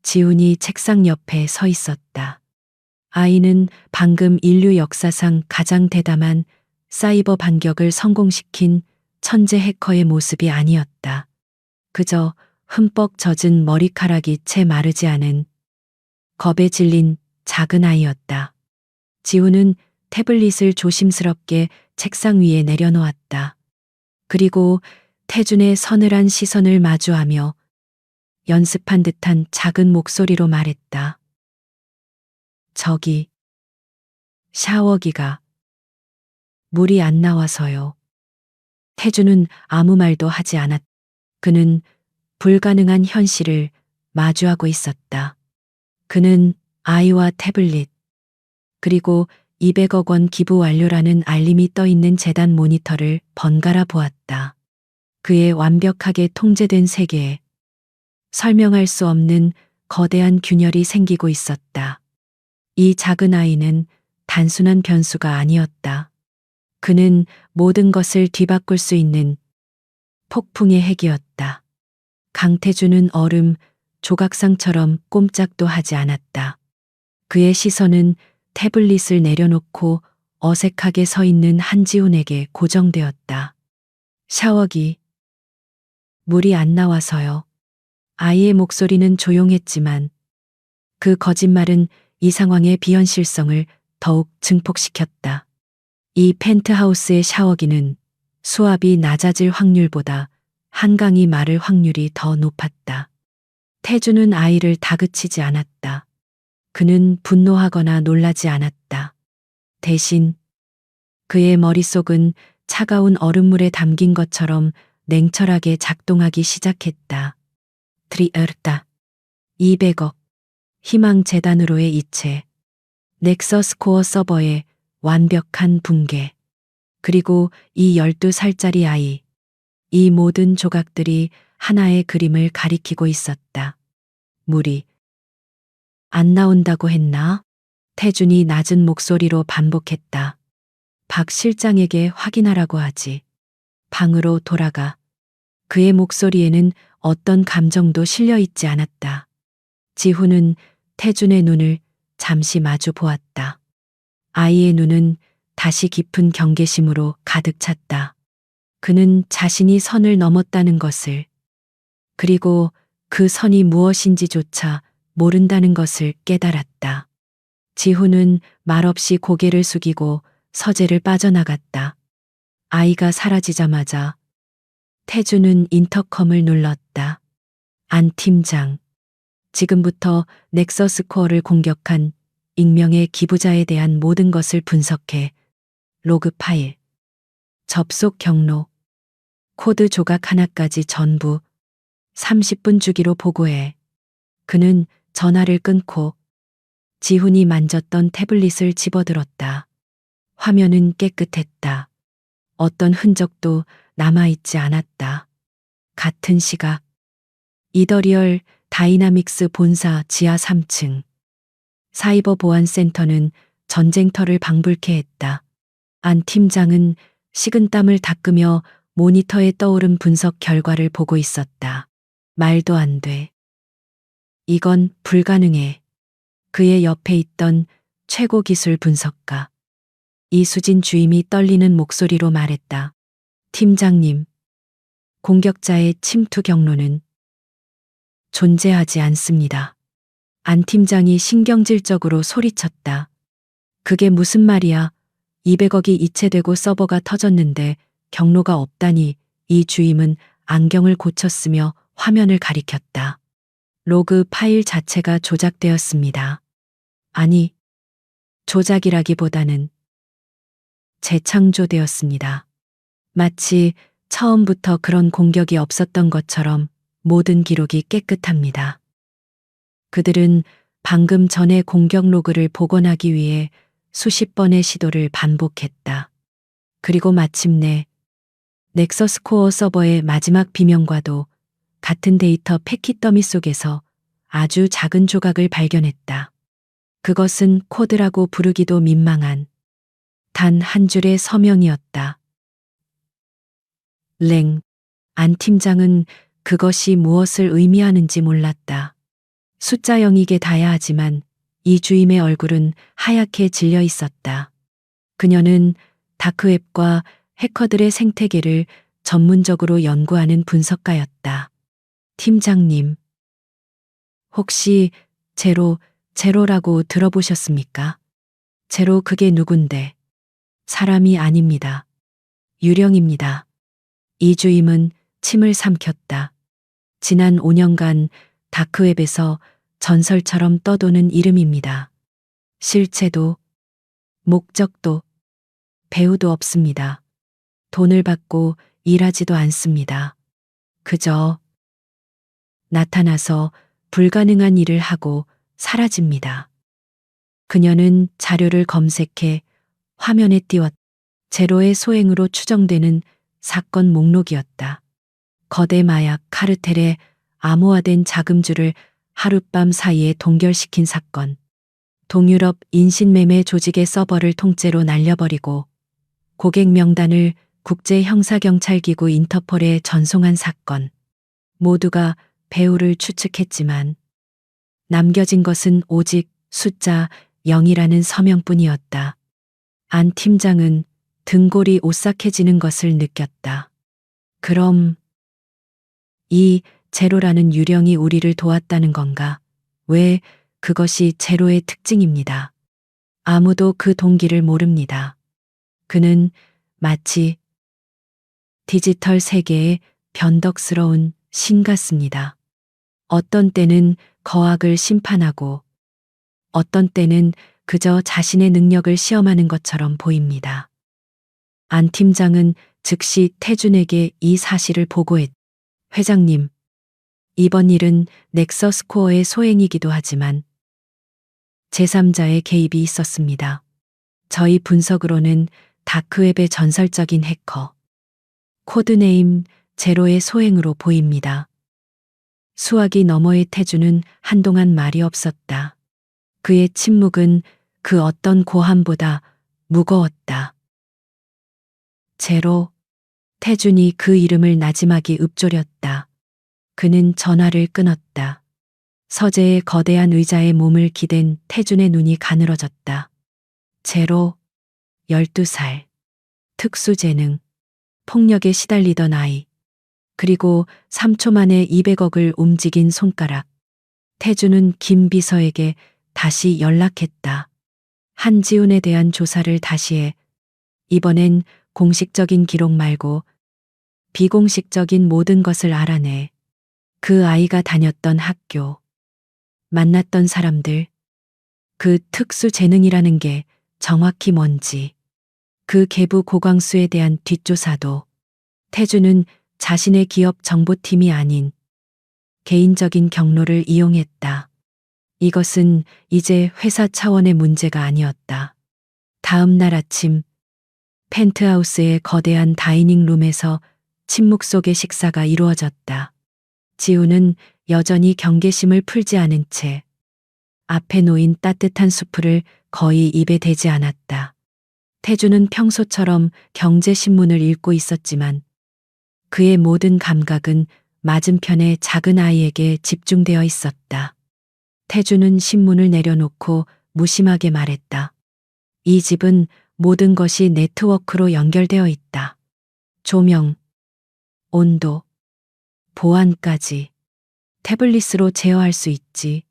지훈이 책상 옆에 서 있었다. 아이는 방금 인류 역사상 가장 대담한 사이버 반격을 성공시킨 천재 해커의 모습이 아니었다. 그저 흠뻑 젖은 머리카락이 채 마르지 않은 겁에 질린 작은 아이였다. 지훈은 태블릿을 조심스럽게 책상 위에 내려놓았다. 그리고 태준의 서늘한 시선을 마주하며 연습한 듯한 작은 목소리로 말했다. 저기, 샤워기가 물이 안 나와서요. 태준은 아무 말도 하지 않았다. 그는 불가능한 현실을 마주하고 있었다. 그는 아이와 태블릿, 그리고 200억 원 기부 완료라는 알림이 떠 있는 재단 모니터를 번갈아 보았다. 그의 완벽하게 통제된 세계에 설명할 수 없는 거대한 균열이 생기고 있었다. 이 작은 아이는 단순한 변수가 아니었다. 그는 모든 것을 뒤바꿀 수 있는 폭풍의 핵이었다. 강태주는 얼음, 조각상처럼 꼼짝도 하지 않았다. 그의 시선은 태블릿을 내려놓고 어색하게 서 있는 한지훈에게 고정되었다. 샤워기. 물이 안 나와서요. 아이의 목소리는 조용했지만 그 거짓말은 이 상황의 비현실성을 더욱 증폭시켰다. 이 펜트하우스의 샤워기는 수압이 낮아질 확률보다 한강이 마를 확률이 더 높았다. 태주는 아이를 다그치지 않았다. 그는 분노하거나 놀라지 않았다. 대신 그의 머릿속은 차가운 얼음물에 담긴 것처럼 냉철하게 작동하기 시작했다. 드리얼다. 200억. 희망재단으로의 이체. 넥서스 코어 서버의 완벽한 붕괴. 그리고 이 12살짜리 아이. 이 모든 조각들이 하나의 그림을 가리키고 있었다. 물이 안 나온다고 했나? 태준이 낮은 목소리로 반복했다. 박 실장에게 확인하라고 하지. 방으로 돌아가. 그의 목소리에는 어떤 감정도 실려 있지 않았다. 지훈은 태준의 눈을 잠시 마주 보았다. 아이의 눈은 다시 깊은 경계심으로 가득 찼다. 그는 자신이 선을 넘었다는 것을, 그리고 그 선이 무엇인지조차 모른다는 것을 깨달았다. 지훈은 말없이 고개를 숙이고 서재를 빠져나갔다. 아이가 사라지자마자 태주는 인터컴을 눌렀다. 안 팀장. 지금부터 넥서스 코어를 공격한 익명의 기부자에 대한 모든 것을 분석해. 로그 파일, 접속 경로, 코드 조각 하나까지 전부 30분 주기로 보고해. 그는 전화를 끊고 지훈이 만졌던 태블릿을 집어들었다. 화면은 깨끗했다. 어떤 흔적도 남아있지 않았다. 같은 시각, 이더리얼 다이나믹스 본사 지하 3층. 사이버 보안센터는 전쟁터를 방불케 했다. 안 팀장은 식은땀을 닦으며 모니터에 떠오른 분석 결과를 보고 있었다. 말도 안 돼. 이건 불가능해. 그의 옆에 있던 최고 기술 분석가 이수진 주임이 떨리는 목소리로 말했다. 팀장님, 공격자의 침투 경로는 존재하지 않습니다. 안 팀장이 신경질적으로 소리쳤다. 그게 무슨 말이야? 200억이 이체되고 서버가 터졌는데 경로가 없다니. 이 주임은 안경을 고쳤으며 화면을 가리켰다. 로그 파일 자체가 조작되었습니다. 아니, 조작이라기보다는 재창조되었습니다. 마치 처음부터 그런 공격이 없었던 것처럼. 모든 기록이 깨끗합니다. 그들은 방금 전에 공격 로그를 복원하기 위해 수십 번의 시도를 반복했다. 그리고 마침내 넥서스 코어 서버의 마지막 비명과도 같은 데이터 패킷 더미 속에서 아주 작은 조각을 발견했다. 그것은 코드라고 부르기도 민망한 단 한 줄의 서명이었다. 랭, 안 팀장은 그것이 무엇을 의미하는지 몰랐다. 숫자 0이게 닿아야 하지만 이 주임의 얼굴은 하얗게 질려 있었다. 그녀는 다크웹과 해커들의 생태계를 전문적으로 연구하는 분석가였다. 팀장님, 혹시 제로라고 들어보셨습니까? 제로 그게 누군데? 사람이 아닙니다. 유령입니다. 이 주임은 침을 삼켰다. 지난 5년간 다크웹에서 전설처럼 떠도는 이름입니다. 실체도, 목적도, 배우도 없습니다. 돈을 받고 일하지도 않습니다. 그저 나타나서 불가능한 일을 하고 사라집니다. 그녀는 자료를 검색해 화면에 띄웠다. 제로의 소행으로 추정되는 사건 목록이었다. 거대 마약 카르텔의 암호화된 자금줄을 하룻밤 사이에 동결시킨 사건. 동유럽 인신매매 조직의 서버를 통째로 날려버리고 고객 명단을 국제형사경찰기구 인터폴에 전송한 사건. 모두가 배우를 추측했지만 남겨진 것은 오직 숫자 0이라는 서명뿐이었다. 안 팀장은 등골이 오싹해지는 것을 느꼈다. 그럼 이 제로라는 유령이 우리를 도왔다는 건가? 왜 그것이 제로의 특징입니다. 아무도 그 동기를 모릅니다. 그는 마치 디지털 세계의 변덕스러운 신 같습니다. 어떤 때는 거악을 심판하고 어떤 때는 그저 자신의 능력을 시험하는 것처럼 보입니다. 안 팀장은 즉시 태준에게 이 사실을 보고했다. 회장님, 이번 일은 넥서스 코어의 소행이기도 하지만 제3자의 개입이 있었습니다. 저희 분석으로는 다크웹의 전설적인 해커, 코드네임 제로의 소행으로 보입니다. 수화기 너머의 태주는 한동안 말이 없었다. 그의 침묵은 그 어떤 고함보다 무거웠다. 제로, 태준이 그 이름을 나지막이 읊조렸다. 그는 전화를 끊었다. 서재의 거대한 의자에 몸을 기댄 태준의 눈이 가늘어졌다. 제로, 12살. 특수재능. 폭력에 시달리던 아이. 그리고 3초 만에 200억을 움직인 손가락. 태준은 김 비서에게 다시 연락했다. 한지훈에 대한 조사를 다시 해. 이번엔 공식적인 기록 말고 비공식적인 모든 것을 알아내. 그 아이가 다녔던 학교, 만났던 사람들, 그 특수 재능이라는 게 정확히 뭔지, 그 계부 고광수에 대한 뒷조사도. 태주는 자신의 기업 정보팀이 아닌 개인적인 경로를 이용했다. 이것은 이제 회사 차원의 문제가 아니었다. 다음 날 아침 펜트하우스의 거대한 다이닝 룸에서 침묵 속의 식사가 이루어졌다. 지우는 여전히 경계심을 풀지 않은 채 앞에 놓인 따뜻한 수프를 거의 입에 대지 않았다. 태주는 평소처럼 경제신문을 읽고 있었지만 그의 모든 감각은 맞은편의 작은 아이에게 집중되어 있었다. 태주는 신문을 내려놓고 무심하게 말했다. 이 집은 모든 것이 네트워크로 연결되어 있다. 조명, 온도, 보안까지 태블릿으로 제어할 수 있지.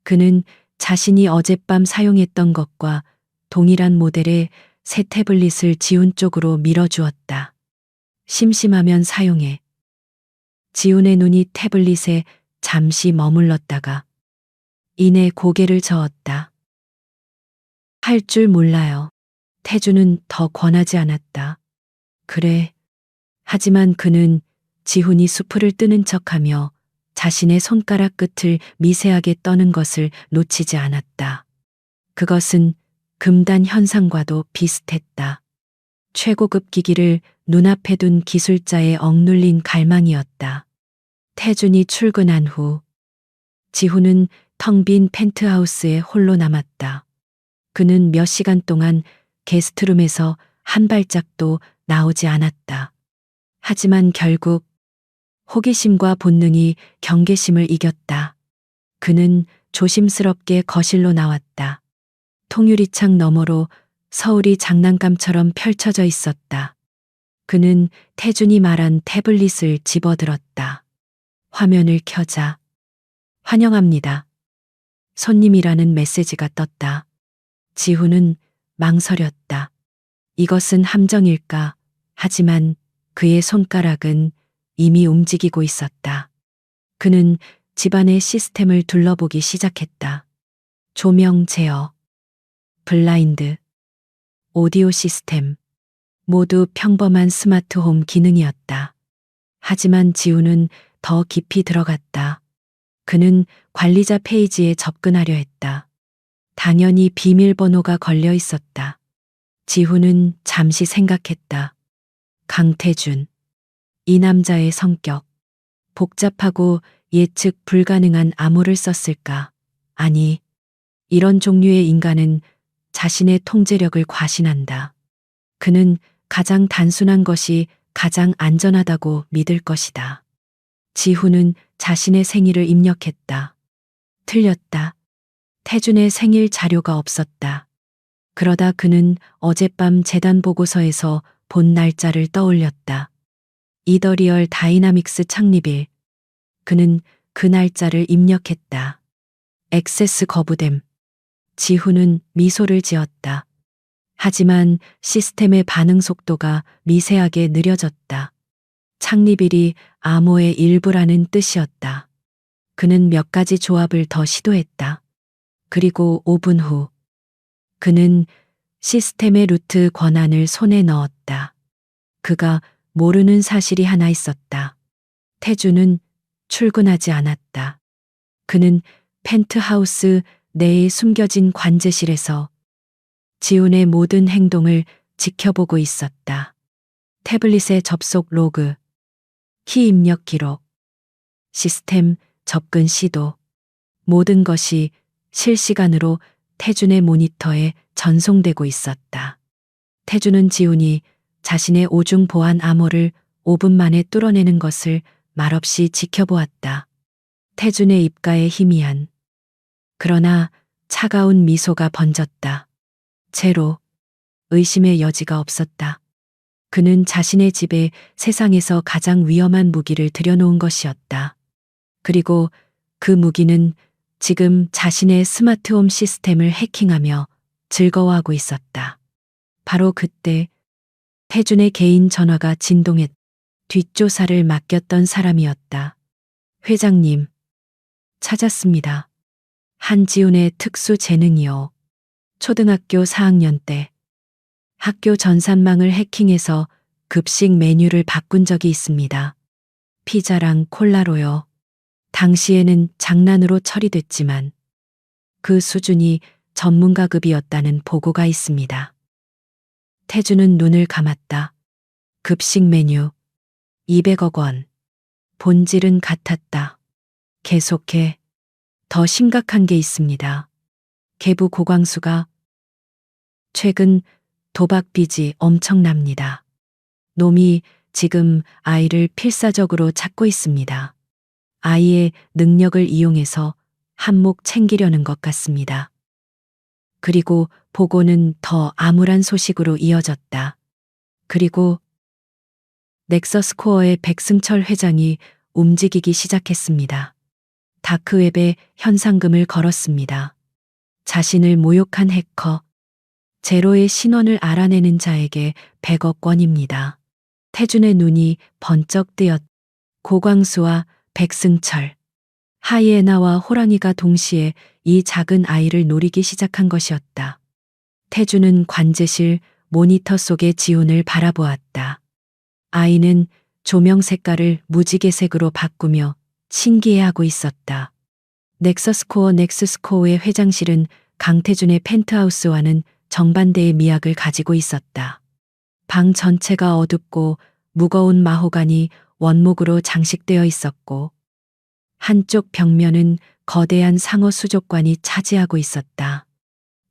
그는 자신이 어젯밤 사용했던 것과 동일한 모델의 새 태블릿을 지훈 쪽으로 밀어주었다. 심심하면 사용해. 지훈의 눈이 태블릿에 잠시 머물렀다가 이내 고개를 저었다. 할 줄 몰라요. 태주는 더 권하지 않았다. 그래. 하지만 그는 지훈이 수프를 뜨는 척하며 자신의 손가락 끝을 미세하게 떠는 것을 놓치지 않았다. 그것은 금단 현상과도 비슷했다. 최고급 기기를 눈앞에 둔 기술자의 억눌린 갈망이었다. 태준이 출근한 후 지훈은 텅 빈 펜트하우스에 홀로 남았다. 그는 몇 시간 동안 게스트룸에서 한 발짝도 나오지 않았다. 하지만 결국 호기심과 본능이 경계심을 이겼다. 그는 조심스럽게 거실로 나왔다. 통유리창 너머로 서울이 장난감처럼 펼쳐져 있었다. 그는 태준이 말한 태블릿을 집어들었다. 화면을 켜자 환영합니다. 손님이라는 메시지가 떴다. 지훈은 망설였다. 이것은 함정일까? 하지만 그의 손가락은 이미 움직이고 있었다. 그는 집안의 시스템을 둘러보기 시작했다. 조명 제어, 블라인드, 오디오 시스템, 모두 평범한 스마트홈 기능이었다. 하지만 지훈은 더 깊이 들어갔다. 그는 관리자 페이지에 접근하려 했다. 당연히 비밀번호가 걸려 있었다. 지훈은 잠시 생각했다. 강태준. 이 남자의 성격. 복잡하고 예측 불가능한 암호를 썼을까? 아니, 이런 종류의 인간은 자신의 통제력을 과신한다. 그는 가장 단순한 것이 가장 안전하다고 믿을 것이다. 지훈은 자신의 생일을 입력했다. 틀렸다. 태준의 생일 자료가 없었다. 그러다 그는 어젯밤 재단 보고서에서 본 날짜를 떠올렸다. 이더리얼 다이나믹스 창립일. 그는 그 날짜를 입력했다. 액세스 거부됨. 지훈은 미소를 지었다. 하지만 시스템의 반응 속도가 미세하게 느려졌다. 창립일이 암호의 일부라는 뜻이었다. 그는 몇 가지 조합을 더 시도했다. 그리고 5분 후 그는 시스템의 루트 권한을 손에 넣었다. 그가 모르는 사실이 하나 있었다. 태준은 출근하지 않았다. 그는 펜트하우스 내에 숨겨진 관제실에서 지훈의 모든 행동을 지켜보고 있었다. 태블릿의 접속 로그, 키 입력 기록, 시스템 접근 시도, 모든 것이 실시간으로 태준의 모니터에 전송되고 있었다. 태준은 지훈이 자신의 오중 보안 암호를 5분 만에 뚫어내는 것을 말없이 지켜보았다. 태준의 입가에 희미한 그러나 차가운 미소가 번졌다. 제로, 의심의 여지가 없었다. 그는 자신의 집에 세상에서 가장 위험한 무기를 들여놓은 것이었다. 그리고 그 무기는 지금 자신의 스마트홈 시스템을 해킹하며 즐거워하고 있었다. 바로 그때 태준의 개인 전화가 진동했. 뒷조사를 맡겼던 사람이었다. 회장님, 찾았습니다. 한지훈의 특수 재능이요. 초등학교 4학년 때 학교 전산망을 해킹해서 급식 메뉴를 바꾼 적이 있습니다. 피자랑 콜라로요. 당시에는 장난으로 처리됐지만 그 수준이 전문가급이었다는 보고가 있습니다. 태준은 눈을 감았다. 급식 메뉴 200억 원. 본질은 같았다. 계속해. 더 심각한 게 있습니다. 계부 고광수가 최근 도박 빚이 엄청납니다. 놈이 지금 아이를 필사적으로 찾고 있습니다. 아이의 능력을 이용해서 한몫 챙기려는 것 같습니다. 그리고 보고는 더 암울한 소식으로 이어졌다. 그리고 넥서스코어의 백승철 회장이 움직이기 시작했습니다. 다크웹에 현상금을 걸었습니다. 자신을 모욕한 해커, 제로의 신원을 알아내는 자에게 100억 원입니다. 태준의 눈이 번쩍 뜨였. 고광수와 백승철, 하이에나와 호랑이가 동시에 이 작은 아이를 노리기 시작한 것이었다. 태준은 관제실 모니터 속의 지훈을 바라보았다. 아이는 조명 색깔을 무지개색으로 바꾸며 신기해하고 있었다. 넥서스코어 넥스스코어의 회장실은 강태준의 펜트하우스와는 정반대의 미학을 가지고 있었다. 방 전체가 어둡고 무거운 마호가니 원목으로 장식되어 있었고 한쪽 벽면은 거대한 상어 수족관이 차지하고 있었다.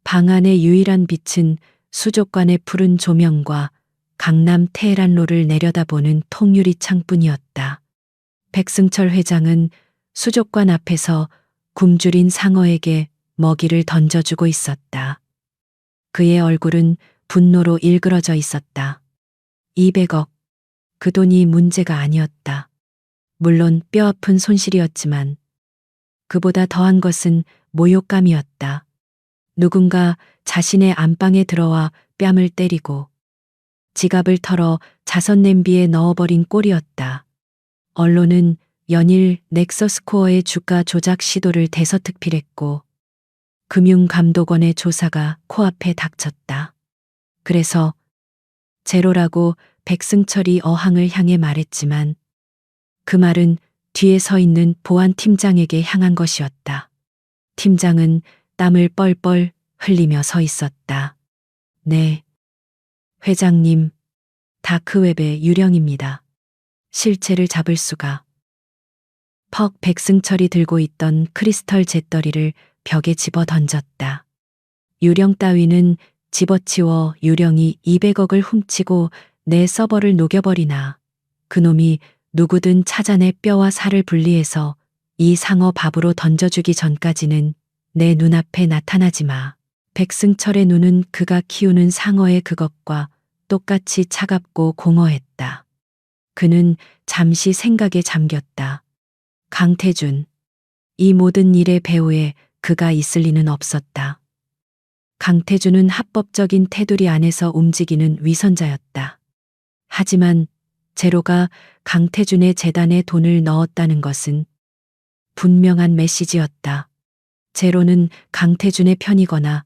방 안의 유일한 빛은 수족관의 푸른 조명과 강남 테헤란로를 내려다보는 통유리 창뿐이었다. 백승철 회장은 수족관 앞에서 굶주린 상어에게 먹이를 던져주고 있었다. 그의 얼굴은 분노로 일그러져 있었다. 200억. 그 돈이 문제가 아니었다. 물론 뼈아픈 손실이었지만 그보다 더한 것은 모욕감이었다. 누군가 자신의 안방에 들어와 뺨을 때리고 지갑을 털어 자선 냄비에 넣어버린 꼴이었다. 언론은 연일 넥서스코어의 주가 조작 시도를 대서특필했고 금융감독원의 조사가 코앞에 닥쳤다. 그래서 제로라고 백승철이 어항을 향해 말했지만 그 말은 뒤에 서 있는 보안팀장에게 향한 것이었다. 팀장은 땀을 뻘뻘 흘리며 서 있었다. 네, 회장님, 다크웹의 유령입니다. 실체를 잡을 수가. 퍽 백승철이 들고 있던 크리스털 잿더리를 벽에 집어 던졌다. 유령 따위는 집어치워 유령이 200억을 훔치고 내 서버를 녹여버리나 그놈이 누구든 찾아내 뼈와 살을 분리해서 이 상어 밥으로 던져주기 전까지는 내 눈앞에 나타나지 마. 백승철의 눈은 그가 키우는 상어의 그것과 똑같이 차갑고 공허했다. 그는 잠시 생각에 잠겼다. 강태준. 이 모든 일의 배후에 그가 있을 리는 없었다. 강태준은 합법적인 테두리 안에서 움직이는 위선자였다. 하지만 제로가 강태준의 재단에 돈을 넣었다는 것은 분명한 메시지였다. 제로는 강태준의 편이거나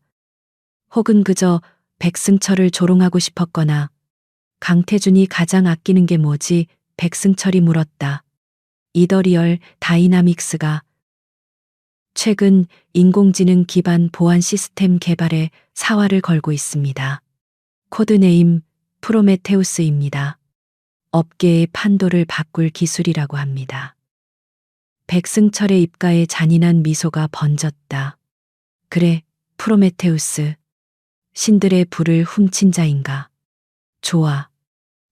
혹은 그저 백승철을 조롱하고 싶었거나 강태준이 가장 아끼는 게 뭐지? 백승철이 물었다. 이더리얼 다이나믹스가 최근 인공지능 기반 보안 시스템 개발에 사활을 걸고 있습니다. 코드네임 프로메테우스입니다. 업계의 판도를 바꿀 기술이라고 합니다. 백승철의 입가에 잔인한 미소가 번졌다. 그래, 프로메테우스. 신들의 불을 훔친 자인가. 좋아.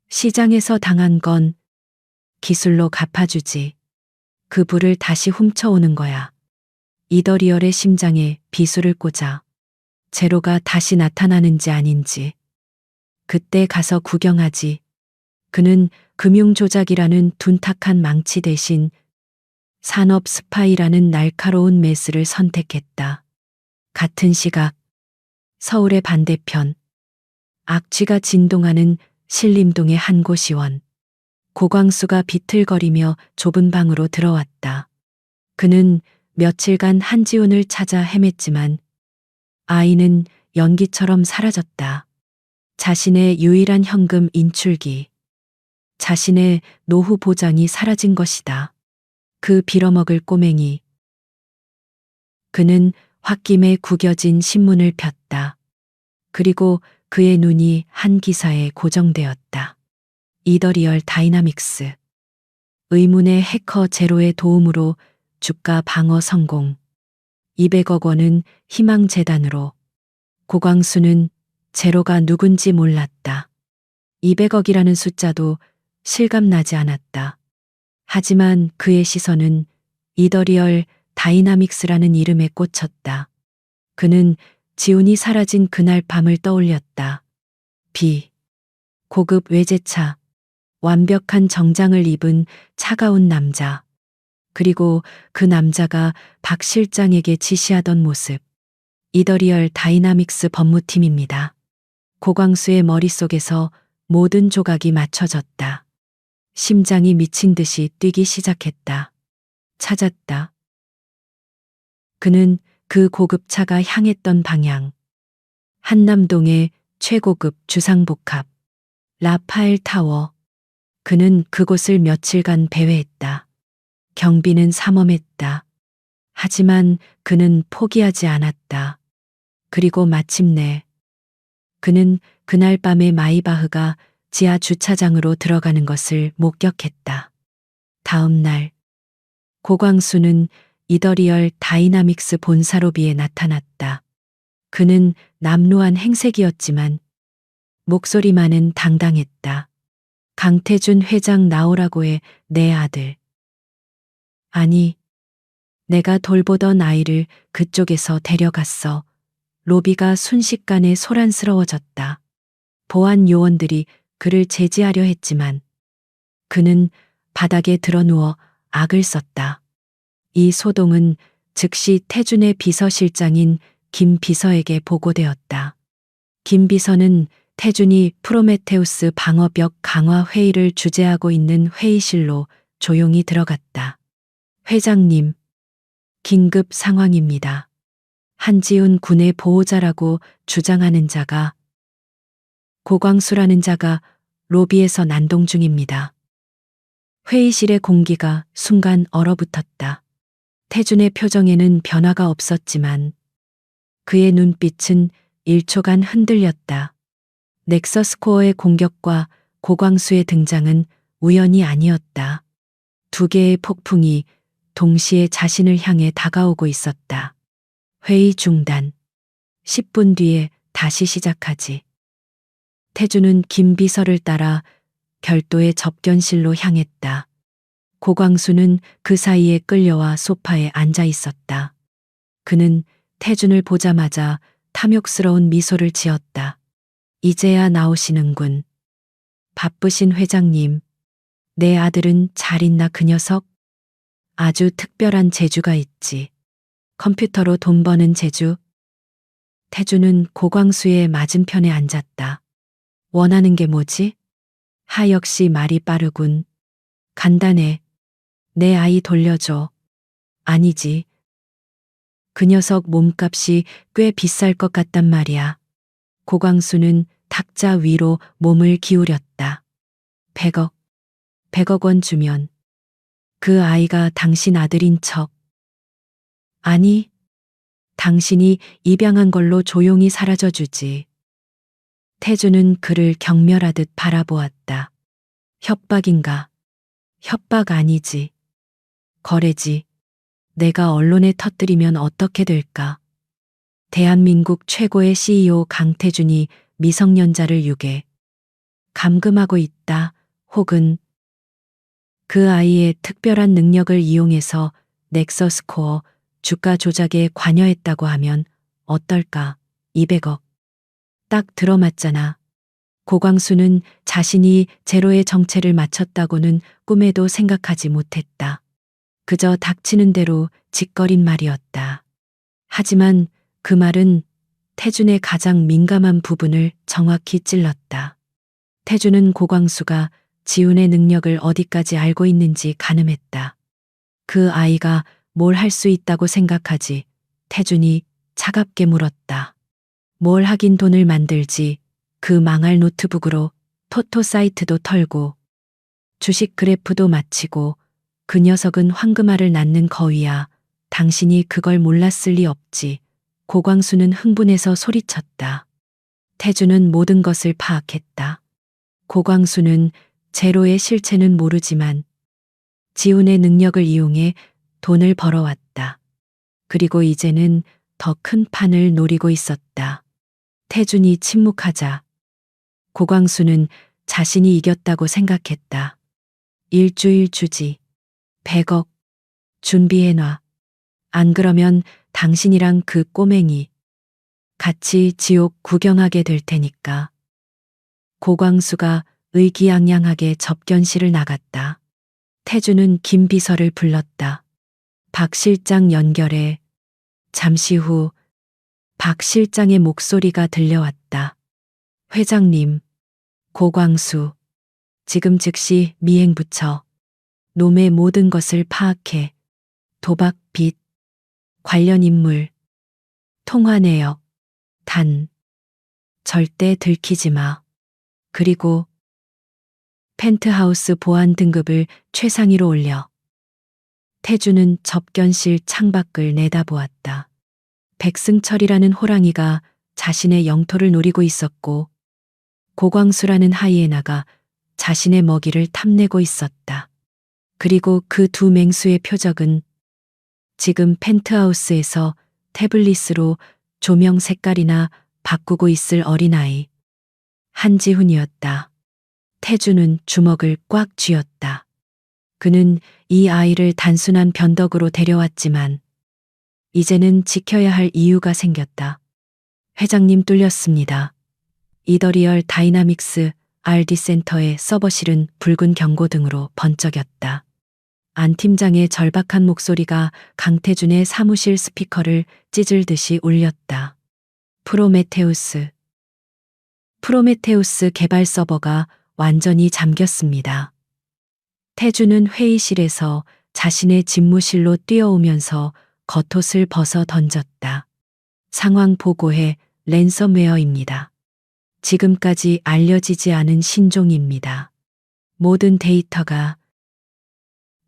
시장에서 당한 건 기술로 갚아주지. 그 불을 다시 훔쳐오는 거야. 이더리얼의 심장에 비수를 꽂아 제로가 다시 나타나는지 아닌지 그때 가서 구경하지. 그는 금융조작이라는 둔탁한 망치 대신 산업 스파이라는 날카로운 메스를 선택했다. 같은 시각 서울의 반대편 악취가 진동하는 신림동의 한 고시원. 고광수가 비틀거리며 좁은 방으로 들어왔다. 그는 며칠간 한지훈을 찾아 헤맸지만 아이는 연기처럼 사라졌다. 자신의 유일한 현금 인출기, 자신의 노후 보장이 사라진 것이다. 그 빌어먹을 꼬맹이. 그는 홧김에 구겨진 신문을 폈다. 그리고 그의 눈이 한 기사에 고정되었다. 이더리얼 다이나믹스. 의문의 해커 제로의 도움으로 주가 방어 성공. 200억 원은 희망재단으로. 고광수는 제로가 누군지 몰랐다. 200억이라는 숫자도 실감나지 않았다. 하지만 그의 시선은 이더리얼 다이나믹스라는 이름에 꽂혔다. 그는 지훈이 사라진 그날 밤을 떠올렸다. 고급 외제차, 완벽한 정장을 입은 차가운 남자, 그리고 그 남자가 박 실장에게 지시하던 모습. 이더리얼 다이나믹스 법무팀입니다. 고광수의 머릿속에서 모든 조각이 맞춰졌다. 심장이 미친 듯이 뛰기 시작했다. 찾았다. 그는 그 고급차가 향했던 방향. 한남동의 최고급 주상복합. 라파엘 타워. 그는 그곳을 며칠간 배회했다. 경비는 삼엄했다. 하지만 그는 포기하지 않았다. 그리고 마침내 그는 그날 밤에 마이바흐가 지하 주차장으로 들어가는 것을 목격했다. 다음 날 고광수는 이더리얼 다이나믹스 본사 로비에 나타났다. 그는 남루한 행색이었지만 목소리만은 당당했다. 강태준 회장 나오라고 해, 내 아들. 아니, 내가 돌보던 아이를 그쪽에서 데려갔어. 로비가 순식간에 소란스러워졌다. 보안 요원들이 그를 제지하려 했지만 그는 바닥에 드러누워 악을 썼다. 이 소동은 즉시 태준의 비서실장인 김 비서에게 보고되었다. 김 비서는 태준이 프로메테우스 방어벽 강화 회의를 주재하고 있는 회의실로 조용히 들어갔다. 회장님, 긴급 상황입니다. 한지훈 군의 보호자라고 주장하는 자가 고광수라는 자가 로비에서 난동 중입니다. 회의실의 공기가 순간 얼어붙었다. 태준의 표정에는 변화가 없었지만 그의 눈빛은 1초간 흔들렸다. 넥서스 코어의 공격과 고광수의 등장은 우연이 아니었다. 두 개의 폭풍이 동시에 자신을 향해 다가오고 있었다. 회의 중단. 10분 뒤에 다시 시작하지. 태준은 김 비서를 따라 별도의 접견실로 향했다. 고광수는 그 사이에 끌려와 소파에 앉아 있었다. 그는 태준을 보자마자 탐욕스러운 미소를 지었다. 이제야 나오시는군. 바쁘신 회장님, 내 아들은 잘 있나 그 녀석? 아주 특별한 재주가 있지. 컴퓨터로 돈 버는 재주. 태준은 고광수의 맞은편에 앉았다. 원하는 게 뭐지? 하 역시 말이 빠르군. 간단해. 내 아이 돌려줘. 아니지. 그 녀석 몸값이 꽤 비쌀 것 같단 말이야. 고광수는 탁자 위로 몸을 기울였다. 100억 원 주면 그 아이가 당신 아들인 척. 아니, 당신이 입양한 걸로 조용히 사라져 주지. 태준은 그를 경멸하듯 바라보았다. 협박인가? 협박 아니지. 거래지. 내가 언론에 터뜨리면 어떻게 될까? 대한민국 최고의 CEO 강태준이 미성년자를 유괴, 감금하고 있다. 혹은 그 아이의 특별한 능력을 이용해서 넥서스 코어 주가 조작에 관여했다고 하면 어떨까? 200억. 딱 들어맞잖아. 고광수는 자신이 제로의 정체를 맞췄다고는 꿈에도 생각하지 못했다. 그저 닥치는 대로 짓거린 말이었다. 하지만 그 말은 태준의 가장 민감한 부분을 정확히 찔렀다. 태준은 고광수가 지훈의 능력을 어디까지 알고 있는지 가늠했다. 그 아이가 뭘 할 수 있다고 생각하지? 태준이 차갑게 물었다. 뭘 하긴 돈을 만들지. 그 망할 노트북으로 토토 사이트도 털고 주식 그래프도 마치고 그 녀석은 황금알을 낳는 거위야. 당신이 그걸 몰랐을 리 없지. 고광수는 흥분해서 소리쳤다. 태준은 모든 것을 파악했다. 고광수는 제로의 실체는 모르지만 지훈의 능력을 이용해 돈을 벌어왔다. 그리고 이제는 더 큰 판을 노리고 있었다. 태준이 침묵하자 고광수는 자신이 이겼다고 생각했다. 일주일 주지. 100억. 준비해놔. 안 그러면 당신이랑 그 꼬맹이 같이 지옥 구경하게 될 테니까. 고광수가 의기양양하게 접견실을 나갔다. 태준은 김 비서를 불렀다. 박 실장 연결해. 잠시 후 박 실장의 목소리가 들려왔다. 회장님, 고광수. 지금 즉시 미행 붙여. 놈의 모든 것을 파악해. 도박, 빚, 관련 인물, 통화 내역. 단, 절대 들키지 마. 그리고 펜트하우스 보안 등급을 최상위로 올려. 태주는 접견실 창밖을 내다보았다. 백승철이라는 호랑이가 자신의 영토를 노리고 있었고 고광수라는 하이에나가 자신의 먹이를 탐내고 있었다. 그리고 그 두 맹수의 표적은 지금 펜트하우스에서 태블릿으로 조명 색깔이나 바꾸고 있을 어린아이 한지훈이었다. 태주는 주먹을 꽉 쥐었다. 그는 이 아이를 단순한 변덕으로 데려왔지만 이제는 지켜야 할 이유가 생겼다. 회장님 뚫렸습니다. 이더리얼 다이나믹스 RD 센터의 서버실은 붉은 경고등으로 번쩍였다. 안 팀장의 절박한 목소리가 강태준의 사무실 스피커를 찢을듯이 울렸다. 프로메테우스 개발 서버가 완전히 잠겼습니다. 태준은 회의실에서 자신의 집무실로 뛰어오면서 겉옷을 벗어 던졌다. 상황 보고해. 랜섬웨어입니다. 지금까지 알려지지 않은 신종입니다. 모든 데이터가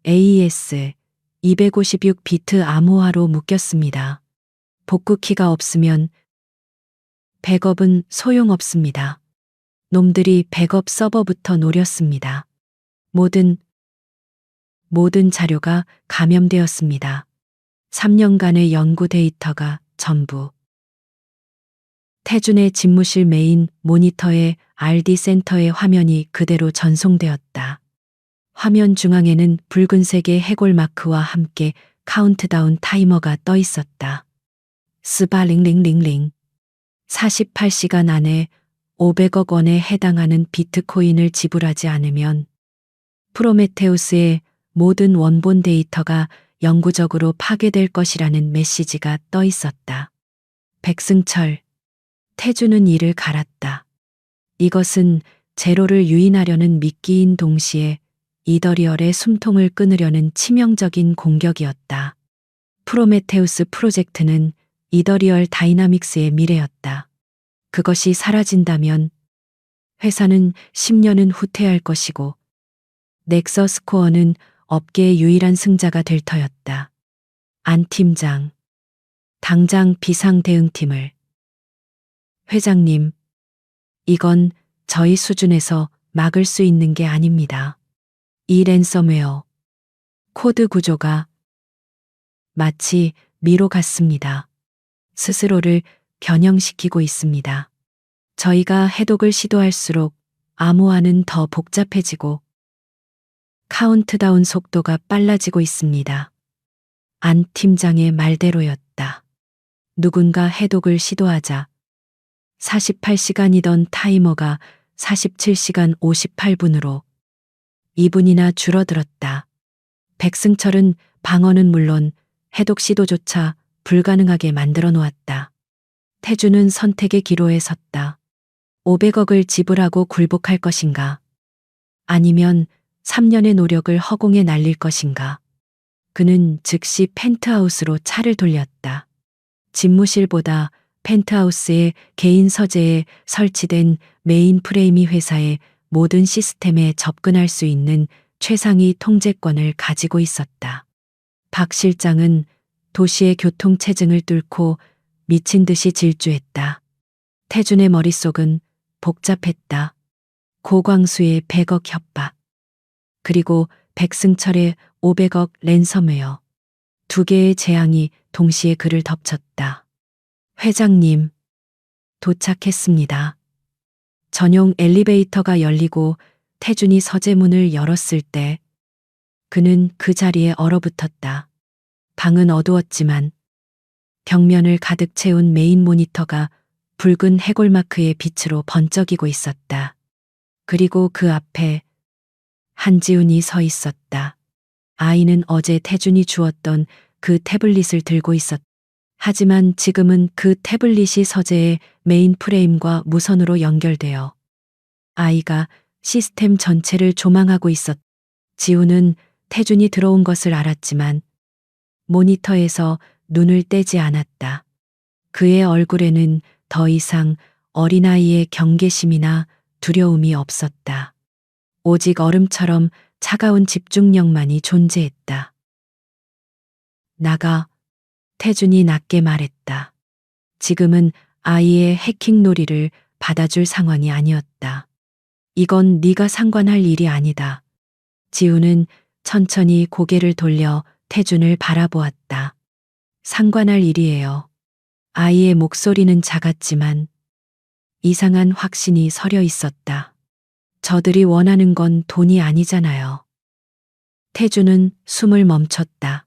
AES 256비트 암호화로 묶였습니다. 복구키가 없으면 백업은 소용없습니다. 놈들이 백업 서버부터 노렸습니다. 모든 자료가 감염되었습니다. 3년간의 연구 데이터가 전부. 태준의 집무실 메인 모니터에 RD 센터의 화면이 그대로 전송되었다. 화면 중앙에는 붉은색의 해골 마크와 함께 카운트다운 타이머가 떠 있었다. 스바링링링링. 48시간 안에 500억 원에 해당하는 비트코인을 지불하지 않으면 프로메테우스의 모든 원본 데이터가 영구적으로 파괴될 것이라는 메시지가 떠 있었다. 백승철. 태주는 이를 갈았다. 이것은 제로를 유인하려는 미끼인 동시에 이더리얼의 숨통을 끊으려는 치명적인 공격이었다. 프로메테우스 프로젝트는 이더리얼 다이나믹스의 미래였다. 그것이 사라진다면 회사는 10년은 후퇴할 것이고 넥서스 코어는 업계의 유일한 승자가 될 터였다. 안 팀장. 당장 비상대응팀을. 회장님, 이건 저희 수준에서 막을 수 있는 게 아닙니다. 이 랜섬웨어 코드 구조가 마치 미로 같습니다. 스스로를 변형시키고 있습니다. 저희가 해독을 시도할수록 암호화는 더 복잡해지고 카운트다운 속도가 빨라지고 있습니다. 안 팀장의 말대로였다. 누군가 해독을 시도하자 48시간이던 타이머가 47시간 58분으로 2분이나 줄어들었다. 백승철은 방어는 물론 해독 시도조차 불가능하게 만들어 놓았다. 태주는 선택의 기로에 섰다. 500억을 지불하고 굴복할 것인가? 아니면 3년의 노력을 허공에 날릴 것인가? 그는 즉시 펜트하우스로 차를 돌렸다. 집무실보다 펜트하우스의 개인 서재에 설치된 메인 프레임이 회사의 모든 시스템에 접근할 수 있는 최상위 통제권을 가지고 있었다. 박 실장은 도시의 교통체증을 뚫고 미친 듯이 질주했다. 태준의 머릿속은 복잡했다. 고광수의 100억 협박. 그리고 백승철의 500억 랜섬웨어. 두 개의 재앙이 동시에 그를 덮쳤다. 회장님, 도착했습니다. 전용 엘리베이터가 열리고 태준이 서재문을 열었을 때 그는 그 자리에 얼어붙었다. 방은 어두웠지만 벽면을 가득 채운 메인 모니터가 붉은 해골마크의 빛으로 번쩍이고 있었다. 그리고 그 앞에 한지훈이 서 있었다. 아이는 어제 태준이 주었던 그 태블릿을 들고 있었다. 하지만 지금은 그 태블릿이 서재의 메인 프레임과 무선으로 연결되어 아이가 시스템 전체를 조망하고 있었다. 지훈은 태준이 들어온 것을 알았지만 모니터에서 눈을 떼지 않았다. 그의 얼굴에는 더 이상 어린아이의 경계심이나 두려움이 없었다. 오직 얼음처럼 차가운 집중력만이 존재했다. 나가. 태준이 낮게 말했다. 지금은 아이의 해킹 놀이를 받아줄 상황이 아니었다. 이건 네가 상관할 일이 아니다. 지우는 천천히 고개를 돌려 태준을 바라보았다. 상관할 일이에요. 아이의 목소리는 작았지만 이상한 확신이 서려 있었다. 저들이 원하는 건 돈이 아니잖아요. 태준은 숨을 멈췄다.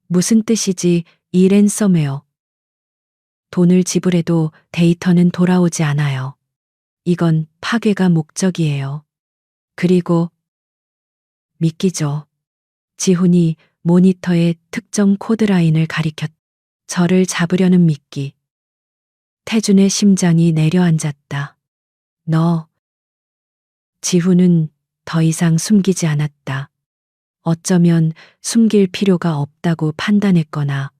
무슨 뜻이지, 이 랜섬웨어. 돈을 지불해도 데이터는 돌아오지 않아요. 이건 파괴가 목적이에요. 그리고 믿기죠. 지훈이 모니터에 특정 코드라인을 가리켰. 저를 잡으려는 미끼. 태준의 심장이 내려앉았다. 너. 지훈은 더 이상 숨기지 않았다. 어쩌면 숨길 필요가 없다고 판단했거나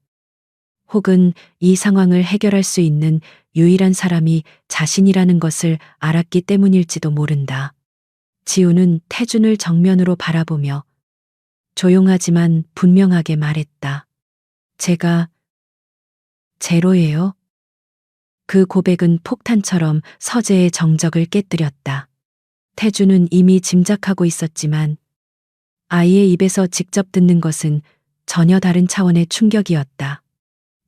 혹은 이 상황을 해결할 수 있는 유일한 사람이 자신이라는 것을 알았기 때문일지도 모른다. 지우는 태준을 정면으로 바라보며 조용하지만 분명하게 말했다. 제가 제로예요? 그 고백은 폭탄처럼 서재의 정적을 깨뜨렸다. 태준은 이미 짐작하고 있었지만 아이의 입에서 직접 듣는 것은 전혀 다른 차원의 충격이었다.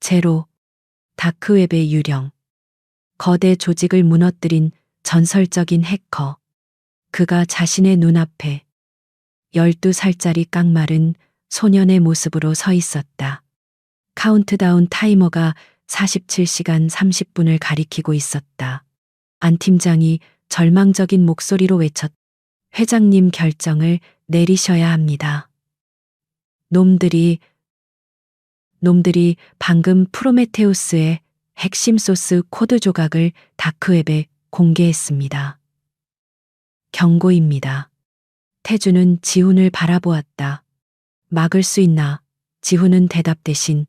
제로, 다크웹의 유령, 거대 조직을 무너뜨린 전설적인 해커. 그가 자신의 눈앞에 12살짜리 깡마른 소년의 모습으로 서 있었다. 카운트다운 타이머가 47시간 30분을 가리키고 있었다. 안 팀장이 절망적인 목소리로 외쳤다. 회장님 결정을 내리셔야 합니다. 놈들이 방금 프로메테우스의 핵심 소스 코드 조각을 다크웹에 공개했습니다. 경고입니다. 태준은 지훈을 바라보았다. 막을 수 있나? 지훈은 대답 대신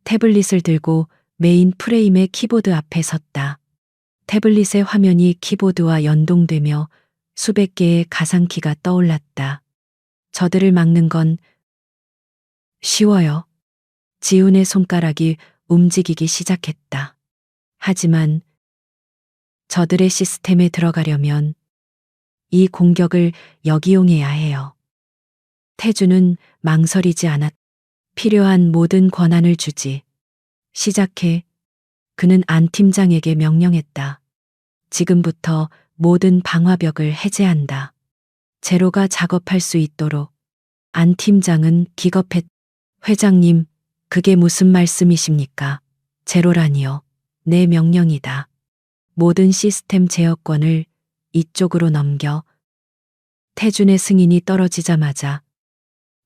태블릿을 들고 메인 프레임의 키보드 앞에 섰다. 태블릿의 화면이 키보드와 연동되며 수백 개의 가상키가 떠올랐다. 저들을 막는 건 쉬워요. 지훈의 손가락이 움직이기 시작했다. 하지만 저들의 시스템에 들어가려면 이 공격을 역이용해야 해요. 태준은 망설이지 않았다. 필요한 모든 권한을 주지. 시작해. 그는 안 팀장에게 명령했다. 지금부터 모든 방화벽을 해제한다. 제로가 작업할 수 있도록. 안 팀장은 기겁했. 회장님, 그게 무슨 말씀이십니까? 제로라니요. 내 명령이다. 모든 시스템 제어권을 이쪽으로 넘겨. 태준의 승인이 떨어지자마자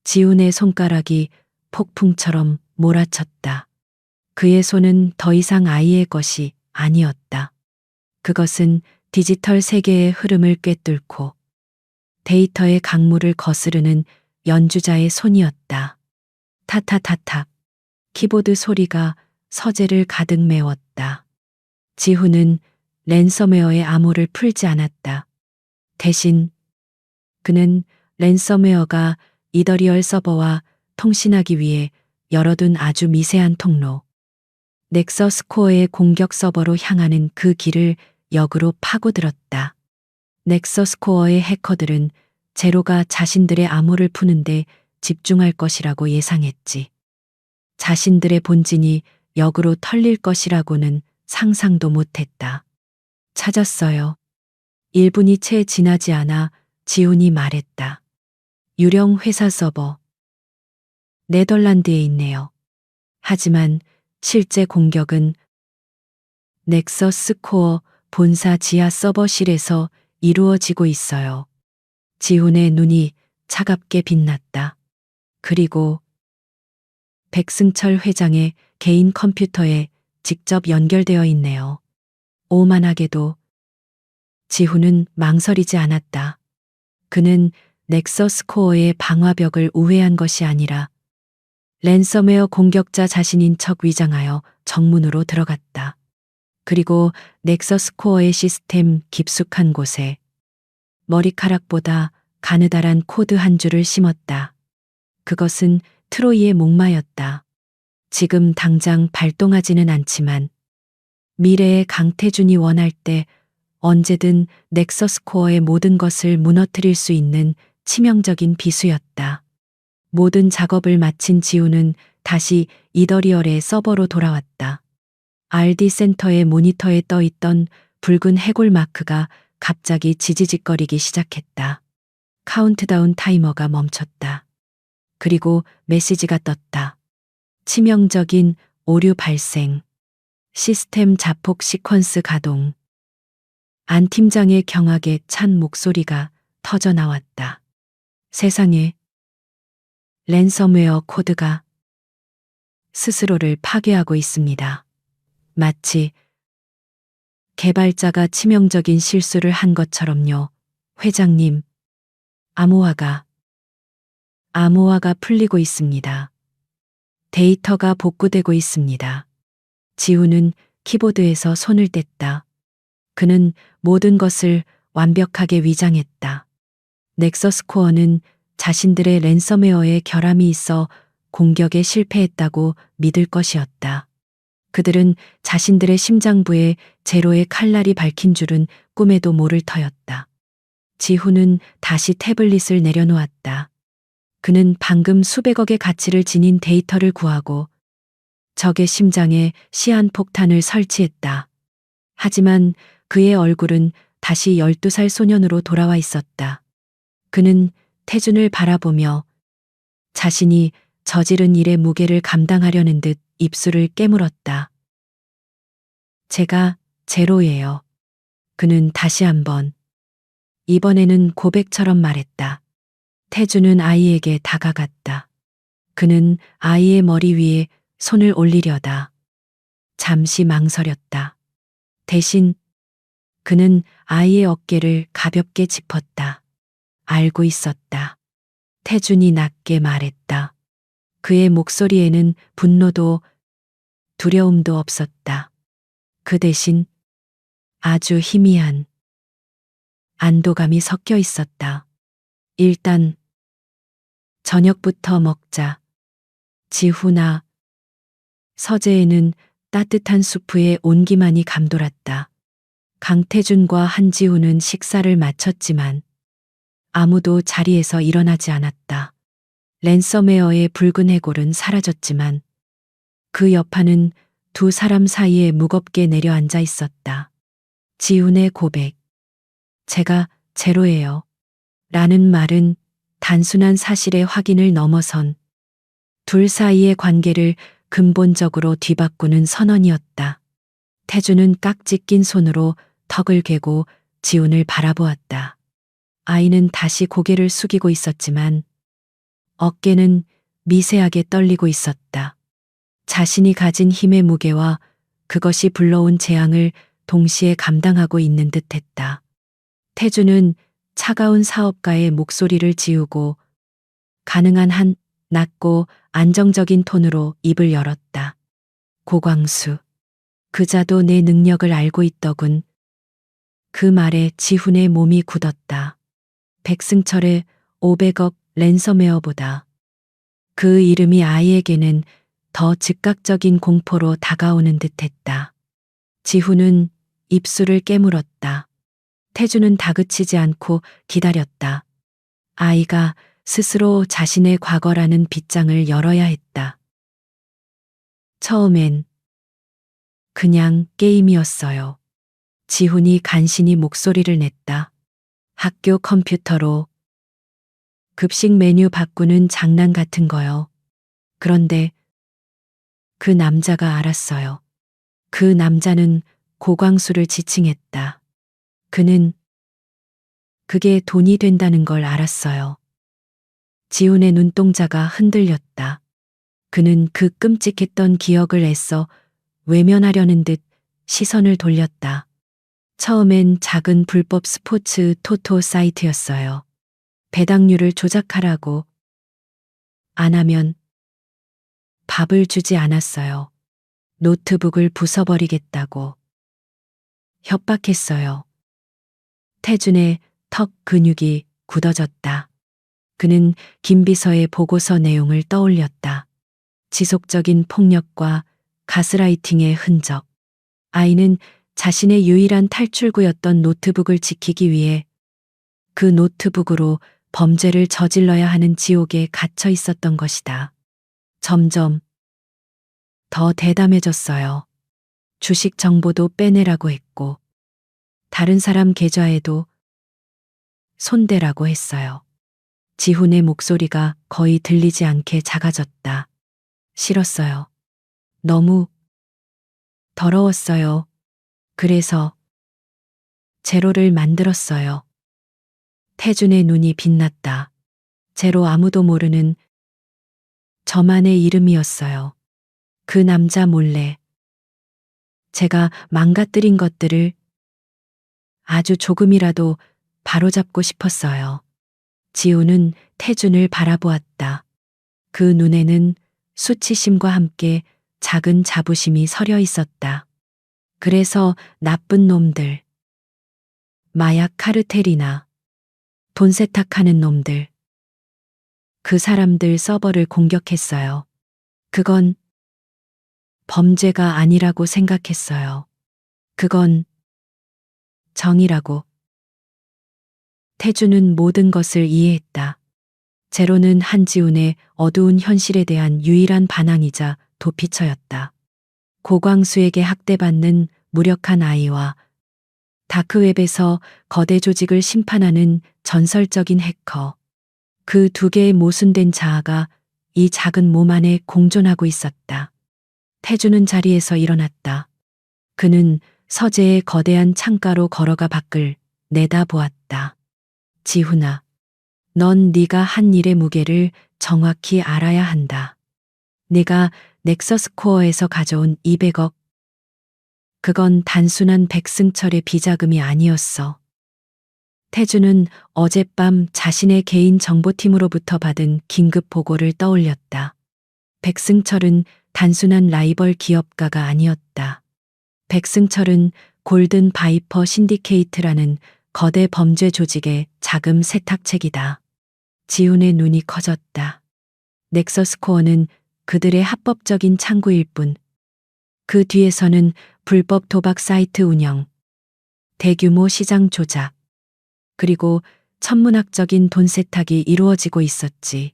지훈의 손가락이 폭풍처럼 몰아쳤다. 그의 손은 더 이상 아이의 것이 아니었다. 그것은 디지털 세계의 흐름을 꿰뚫고 데이터의 강물을 거스르는 연주자의 손이었다. 타타타탁. 키보드 소리가 서재를 가득 메웠다. 지훈은 랜섬웨어의 암호를 풀지 않았다. 대신 그는 랜섬웨어가 이더리얼 서버와 통신하기 위해 열어둔 아주 미세한 통로, 넥서스 코어의 공격 서버로 향하는 그 길을 역으로 파고들었다. 넥서스 코어의 해커들은 제로가 자신들의 암호를 푸는데 집중할 것이라고 예상했지. 자신들의 본진이 역으로 털릴 것이라고는 상상도 못했다. 찾았어요. 1분이 채 지나지 않아 지훈이 말했다. 유령 회사 서버. 네덜란드에 있네요. 하지만 실제 공격은 넥서스 코어 본사 지하 서버실에서 이루어지고 있어요. 지훈의 눈이 차갑게 빛났다. 그리고 백승철 회장의 개인 컴퓨터에 직접 연결되어 있네요. 오만하게도 지훈은 망설이지 않았다. 그는 넥서스 코어의 방화벽을 우회한 것이 아니라 랜섬웨어 공격자 자신인 척 위장하여 정문으로 들어갔다. 그리고 넥서스 코어의 시스템 깊숙한 곳에 머리카락보다 가느다란 코드 한 줄을 심었다. 그것은 트로이에 목마였다. 지금 당장 발동하지는 않지만 미래의 강태준이 원할 때 언제든 넥서스 코어의 모든 것을 무너뜨릴 수 있는 치명적인 비수였다. 모든 작업을 마친 지우는 다시 이더리얼의 서버로 돌아왔다. RD 센터의 모니터에 떠 있던 붉은 해골 마크가 갑자기 지지직거리기 시작했다. 카운트다운 타이머가 멈췄다. 그리고 메시지가 떴다. 치명적인 오류 발생. 시스템 자폭 시퀀스 가동. 안 팀장의 경악에 찬 목소리가 터져 나왔다. 세상에, 랜섬웨어 코드가 스스로를 파괴하고 있습니다. 마치 개발자가 치명적인 실수를 한 것처럼요. 회장님, 암호화가 풀리고 있습니다. 데이터가 복구되고 있습니다. 지우는 키보드에서 손을 뗐다. 그는 모든 것을 완벽하게 위장했다. 넥서스 코어는 자신들의 랜섬웨어에 결함이 있어 공격에 실패했다고 믿을 것이었다. 그들은 자신들의 심장부에 제로의 칼날이 밝힌 줄은 꿈에도 모를 터였다. 지후는 다시 태블릿을 내려놓았다. 그는 방금 수백억의 가치를 지닌 데이터를 구하고 적의 심장에 시한폭탄을 설치했다. 하지만 그의 얼굴은 다시 12살 소년으로 돌아와 있었다. 그는 태준을 바라보며 자신이 저지른 일의 무게를 감당하려는 듯 입술을 깨물었다. 제가 제로예요. 그는 다시 한번, 이번에는 고백처럼 말했다. 태준은 아이에게 다가갔다. 그는 아이의 머리 위에 손을 올리려다 잠시 망설였다. 대신 그는 아이의 어깨를 가볍게 짚었다. 알고 있었다. 태준이 낮게 말했다. 그의 목소리에는 분노도 두려움도 없었다. 그 대신 아주 희미한 안도감이 섞여 있었다. 일단 저녁부터 먹자. 지후나 서재에는 따뜻한 수프에 온기만이 감돌았다. 강태준과 한지우는 식사를 마쳤지만 아무도 자리에서 일어나지 않았다. 랜섬웨어의 붉은 해골은 사라졌지만 그 여파는 두 사람 사이에 무겁게 내려앉아 있었다. 지훈의 고백. 제가 제로예요. 라는 말은 단순한 사실의 확인을 넘어선 둘 사이의 관계를 근본적으로 뒤바꾸는 선언이었다. 태주는 깍지 낀 손으로 턱을 괴고 지훈을 바라보았다. 아이는 다시 고개를 숙이고 있었지만 어깨는 미세하게 떨리고 있었다. 자신이 가진 힘의 무게와 그것이 불러온 재앙을 동시에 감당하고 있는 듯했다. 태주는 차가운 사업가의 목소리를 지우고 가능한 한 낮고 안정적인 톤으로 입을 열었다. 고광수. 그자도 내 능력을 알고 있더군. 그 말에 지훈의 몸이 굳었다. 백승철의 500억 랜섬웨어보다 그 이름이 아이에게는 더 즉각적인 공포로 다가오는 듯했다. 지훈은 입술을 깨물었다. 태주는 다그치지 않고 기다렸다. 아이가 스스로 자신의 과거라는 빗장을 열어야 했다. 처음엔 그냥 게임이었어요. 지훈이 간신히 목소리를 냈다. 학교 컴퓨터로 급식 메뉴 바꾸는 장난 같은 거요. 그런데 그 남자가 알았어요. 그 남자는 고광수를 지칭했다. 그는 그게 돈이 된다는 걸 알았어요. 지훈의 눈동자가 흔들렸다. 그는 그 끔찍했던 기억을 애써 외면하려는 듯 시선을 돌렸다. 처음엔 작은 불법 스포츠 토토 사이트였어요. 배당률을 조작하라고. 안 하면 밥을 주지 않았어요. 노트북을 부숴버리겠다고. 협박했어요. 태준의 턱 근육이 굳어졌다. 그는 김비서의 보고서 내용을 떠올렸다. 지속적인 폭력과 가스라이팅의 흔적. 아이는 자신의 유일한 탈출구였던 노트북을 지키기 위해 그 노트북으로 범죄를 저질러야 하는 지옥에 갇혀 있었던 것이다. 점점 더 대담해졌어요. 주식 정보도 빼내라고 했고, 다른 사람 계좌에도 손대라고 했어요. 지훈의 목소리가 거의 들리지 않게 작아졌다. 싫었어요. 너무 더러웠어요. 그래서 제로를 만들었어요. 태준의 눈이 빛났다. 제로 아무도 모르는 저만의 이름이었어요. 그 남자 몰래 제가 망가뜨린 것들을 아주 조금이라도 바로잡고 싶었어요. 지우는 태준을 바라보았다. 그 눈에는 수치심과 함께 작은 자부심이 서려 있었다. 그래서 나쁜 놈들, 마약 카르텔이나 돈 세탁하는 놈들, 그 사람들 서버를 공격했어요. 그건 범죄가 아니라고 생각했어요. 그건 정의라고. 태주는 모든 것을 이해했다. 제로는 한지훈의 어두운 현실에 대한 유일한 반항이자 도피처였다. 고광수에게 학대받는 무력한 아이와 다크웹에서 거대 조직을 심판하는 전설적인 해커. 그 두 개의 모순된 자아가 이 작은 몸 안에 공존하고 있었다. 태주는 자리에서 일어났다. 그는 서재의 거대한 창가로 걸어가 밖을 내다보았다. 지훈아, 넌 네가 한 일의 무게를 정확히 알아야 한다. 네가 넥서스 코어에서 가져온 200억. 그건 단순한 백승철의 비자금이 아니었어. 태주는 어젯밤 자신의 개인 정보팀으로부터 받은 긴급 보고를 떠올렸다. 백승철은 단순한 라이벌 기업가가 아니었다. 백승철은 골든 바이퍼 신디케이트라는 거대 범죄 조직의 자금 세탁책이다. 지훈의 눈이 커졌다. 넥서스 코어는 그들의 합법적인 창구일 뿐, 그 뒤에서는 불법 도박 사이트 운영, 대규모 시장 조작, 그리고 천문학적인 돈 세탁이 이루어지고 있었지.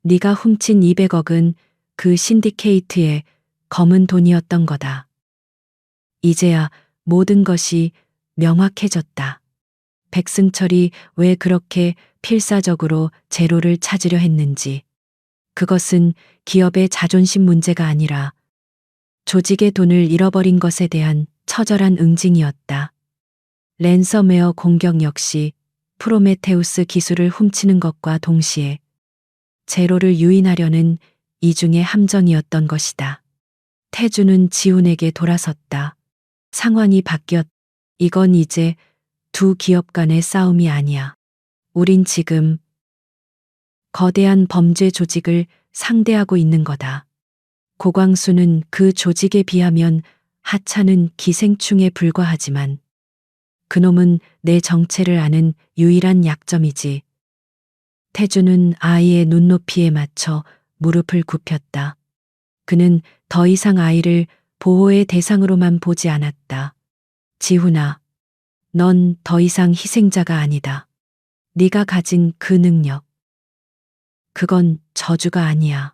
네가 훔친 200억은 그 신디케이트의 검은 돈이었던 거다. 이제야 모든 것이 명확해졌다. 백승철이 왜 그렇게 필사적으로 제로를 찾으려 했는지. 그것은 기업의 자존심 문제가 아니라 조직의 돈을 잃어버린 것에 대한 처절한 응징이었다. 랜섬웨어 공격 역시 프로메테우스 기술을 훔치는 것과 동시에 제로를 유인하려는 이중의 함정이었던 것이다. 태주는 지훈에게 돌아섰다. 상황이 바뀌었. 이건 이제 두 기업 간의 싸움이 아니야. 우린 지금 거대한 범죄 조직을 상대하고 있는 거다. 고광수는 그 조직에 비하면 하찮은 기생충에 불과하지만 그놈은 내 정체를 아는 유일한 약점이지. 태주는 아이의 눈높이에 맞춰 무릎을 굽혔다. 그는 더 이상 아이를 보호의 대상으로만 보지 않았다. 지훈아, 넌 더 이상 희생자가 아니다. 네가 가진 그 능력. 그건 저주가 아니야.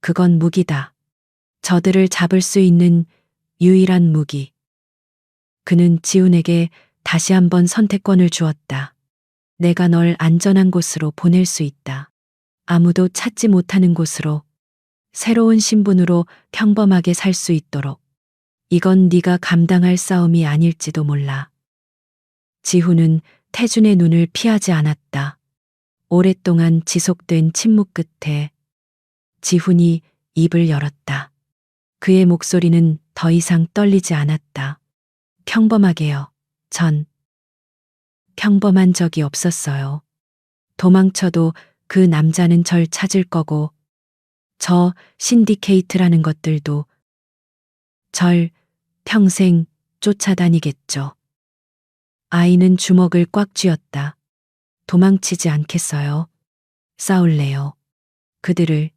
그건 무기다. 저들을 잡을 수 있는 유일한 무기. 그는 지훈에게 다시 한번 선택권을 주었다. 내가 널 안전한 곳으로 보낼 수 있다. 아무도 찾지 못하는 곳으로, 새로운 신분으로 평범하게 살 수 있도록. 이건 네가 감당할 싸움이 아닐지도 몰라. 지훈은 태준의 눈을 피하지 않았다. 오랫동안 지속된 침묵 끝에 지훈이 입을 열었다. 그의 목소리는 더 이상 떨리지 않았다. 평범하게요. 전 평범한 적이 없었어요. 도망쳐도 그 남자는 절 찾을 거고, 저 신디케이트라는 것들도 절 평생 쫓아다니겠죠. 아이는 주먹을 꽉 쥐었다. 도망치지 않겠어요. 싸울래요. 그들을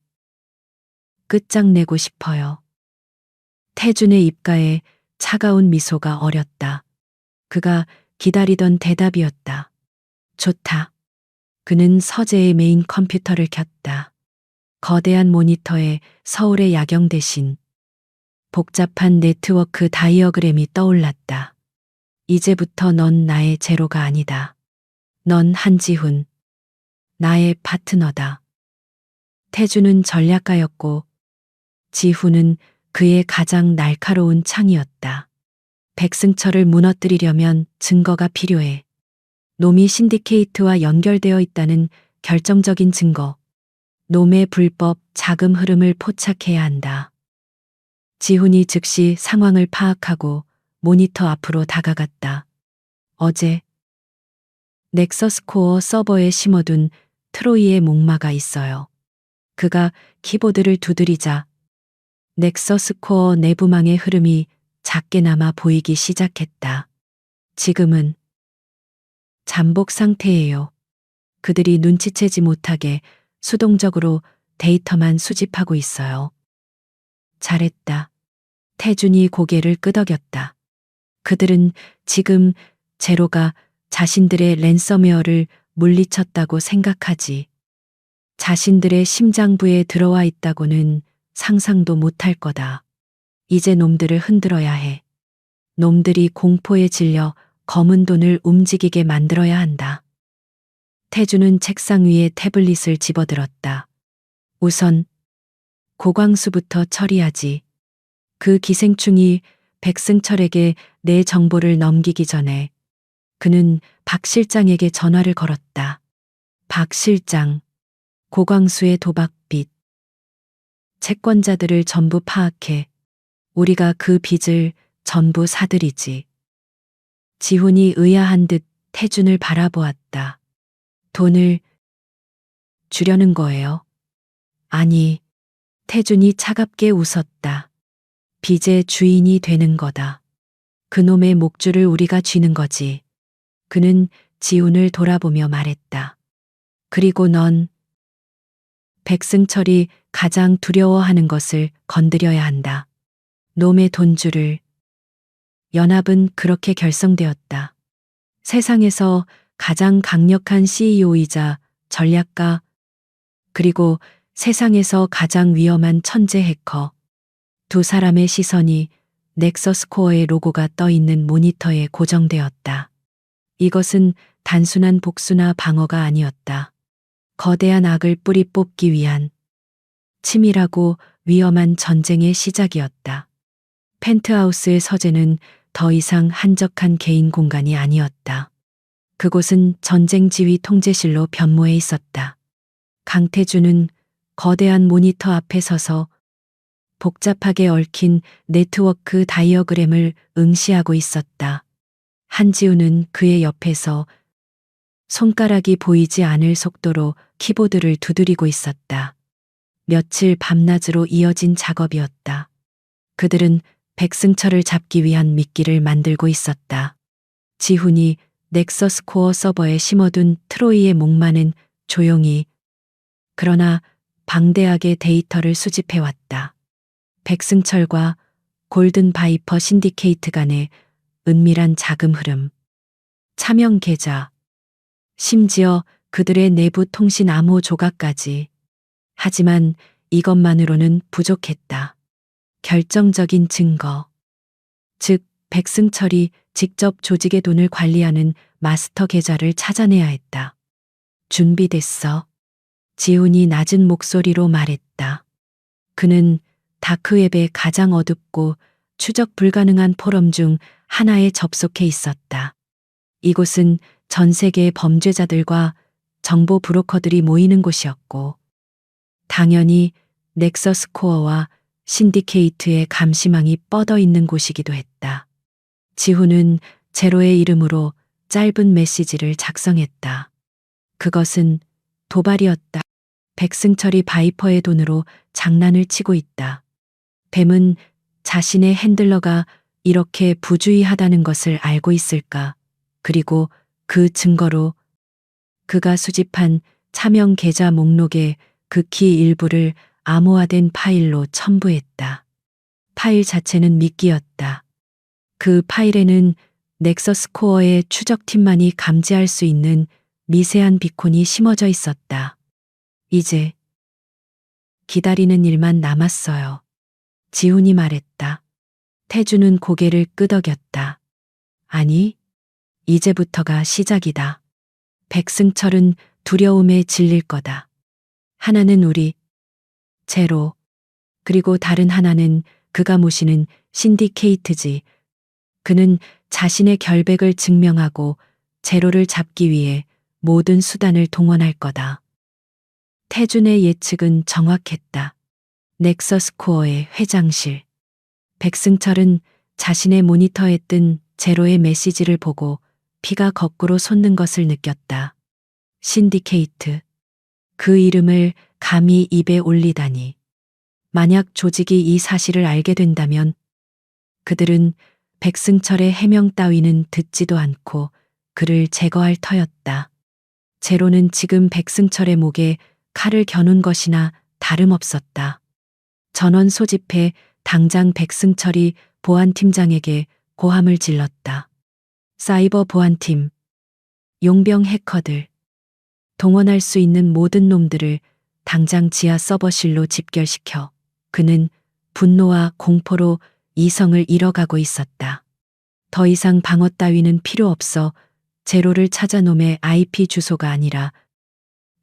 끝장내고 싶어요. 태준의 입가에 차가운 미소가 어렸다. 그가 기다리던 대답이었다. 좋다. 그는 서재의 메인 컴퓨터를 켰다. 거대한 모니터에 서울의 야경 대신 복잡한 네트워크 다이어그램이 떠올랐다. 이제부터 넌 나의 제로가 아니다. 넌 한지훈, 나의 파트너다. 태주는 전략가였고 지훈은 그의 가장 날카로운 창이었다. 백승철을 무너뜨리려면 증거가 필요해. 놈이 신디케이트와 연결되어 있다는 결정적인 증거. 놈의 불법 자금 흐름을 포착해야 한다. 지훈이 즉시 상황을 파악하고 모니터 앞으로 다가갔다. 어제 넥서스 코어 서버에 심어둔 트로이의 목마가 있어요. 그가 키보드를 두드리자 넥서스 코어 내부망의 흐름이 작게나마 보이기 시작했다. 지금은 잠복 상태예요. 그들이 눈치채지 못하게 수동적으로 데이터만 수집하고 있어요. 잘했다. 태준이 고개를 끄덕였다. 그들은 지금 제로가 자신들의 랜섬웨어를 물리쳤다고 생각하지. 자신들의 심장부에 들어와 있다고는 상상도 못할 거다. 이제 놈들을 흔들어야 해. 놈들이 공포에 질려 검은 돈을 움직이게 만들어야 한다. 태주는 책상 위에 태블릿을 집어들었다. 우선 고광수부터 처리하지. 그 기생충이 백승철에게 내 정보를 넘기기 전에 그는 박 실장에게 전화를 걸었다. 박 실장, 고광수의 도박빚. 채권자들을 전부 파악해. 우리가 그 빚을 전부 사들이지. 지훈이 의아한 듯 태준을 바라보았다. 돈을 주려는 거예요? 아니, 태준이 차갑게 웃었다. 빚의 주인이 되는 거다. 그놈의 목줄을 우리가 쥐는 거지. 그는 지훈을 돌아보며 말했다. 그리고 넌 백승철이 가장 두려워하는 것을 건드려야 한다. 놈의 돈줄을. 연합은 그렇게 결성되었다. 세상에서 가장 강력한 CEO이자 전략가, 그리고 세상에서 가장 위험한 천재 해커. 두 사람의 시선이 넥서스 코어의 로고가 떠 있는 모니터에 고정되었다. 이것은 단순한 복수나 방어가 아니었다. 거대한 악을 뿌리 뽑기 위한 치밀하고 위험한 전쟁의 시작이었다. 펜트하우스의 서재는 더 이상 한적한 개인 공간이 아니었다. 그곳은 전쟁 지휘 통제실로 변모해 있었다. 강태준은 거대한 모니터 앞에 서서 복잡하게 얽힌 네트워크 다이어그램을 응시하고 있었다. 한지우는 그의 옆에서 손가락이 보이지 않을 속도로 키보드를 두드리고 있었다. 며칠 밤낮으로 이어진 작업이었다. 그들은 백승철을 잡기 위한 미끼를 만들고 있었다. 지훈이 넥서스 코어 서버에 심어둔 트로이의 목마는 조용히 그러나 방대하게 데이터를 수집해왔다. 백승철과 골든 바이퍼 신디케이트 간의 은밀한 자금 흐름, 차명 계좌, 심지어 그들의 내부 통신 암호 조각까지. 하지만 이것만으로는 부족했다. 결정적인 증거. 즉, 백승철이 직접 조직의 돈을 관리하는 마스터 계좌를 찾아내야 했다. 준비됐어. 지훈이 낮은 목소리로 말했다. 그는 다크웹의 가장 어둡고 추적 불가능한 포럼 중 하나에 접속해 있었다. 이곳은 전 세계의 범죄자들과 정보 브로커들이 모이는 곳이었고, 당연히 넥서스 코어와 신디케이트의 감시망이 뻗어 있는 곳이기도 했다. 지훈은 제로의 이름으로 짧은 메시지를 작성했다. 그것은 도발이었다. 백승철이 바이퍼의 돈으로 장난을 치고 있다. 뱀은 자신의 핸들러가 이렇게 부주의하다는 것을 알고 있을까? 그리고 그 증거로 그가 수집한 차명 계좌 목록에 극히 일부를 암호화된 파일로 첨부했다. 파일 자체는 미끼였다. 그 파일에는 넥서스 코어의 추적팀만이 감지할 수 있는 미세한 비콘이 심어져 있었다. 이제 기다리는 일만 남았어요. 지훈이 말했다. 태주는 고개를 끄덕였다. 아니, 이제부터가 시작이다. 백승철은 두려움에 질릴 거다. 하나는 우리, 제로, 그리고 다른 하나는 그가 모시는 신디케이트지. 그는 자신의 결백을 증명하고 제로를 잡기 위해 모든 수단을 동원할 거다. 태준의 예측은 정확했다. 넥서스 코어의 회장실. 백승철은 자신의 모니터에 뜬 제로의 메시지를 보고 피가 거꾸로 솟는 것을 느꼈다. 신디케이트. 그 이름을 감히 입에 올리다니. 만약 조직이 이 사실을 알게 된다면 그들은 백승철의 해명 따위는 듣지도 않고 그를 제거할 터였다. 제로는 지금 백승철의 목에 칼을 겨눈 것이나 다름없었다. 전원 소집해 당장 백승철이 보안팀장에게 고함을 질렀다. 사이버 보안팀, 용병 해커들, 동원할 수 있는 모든 놈들을 당장 지하 서버실로 집결시켜. 그는 분노와 공포로 이성을 잃어가고 있었다. 더 이상 방어 따위는 필요 없어. 제로를 찾아 놈의 IP 주소가 아니라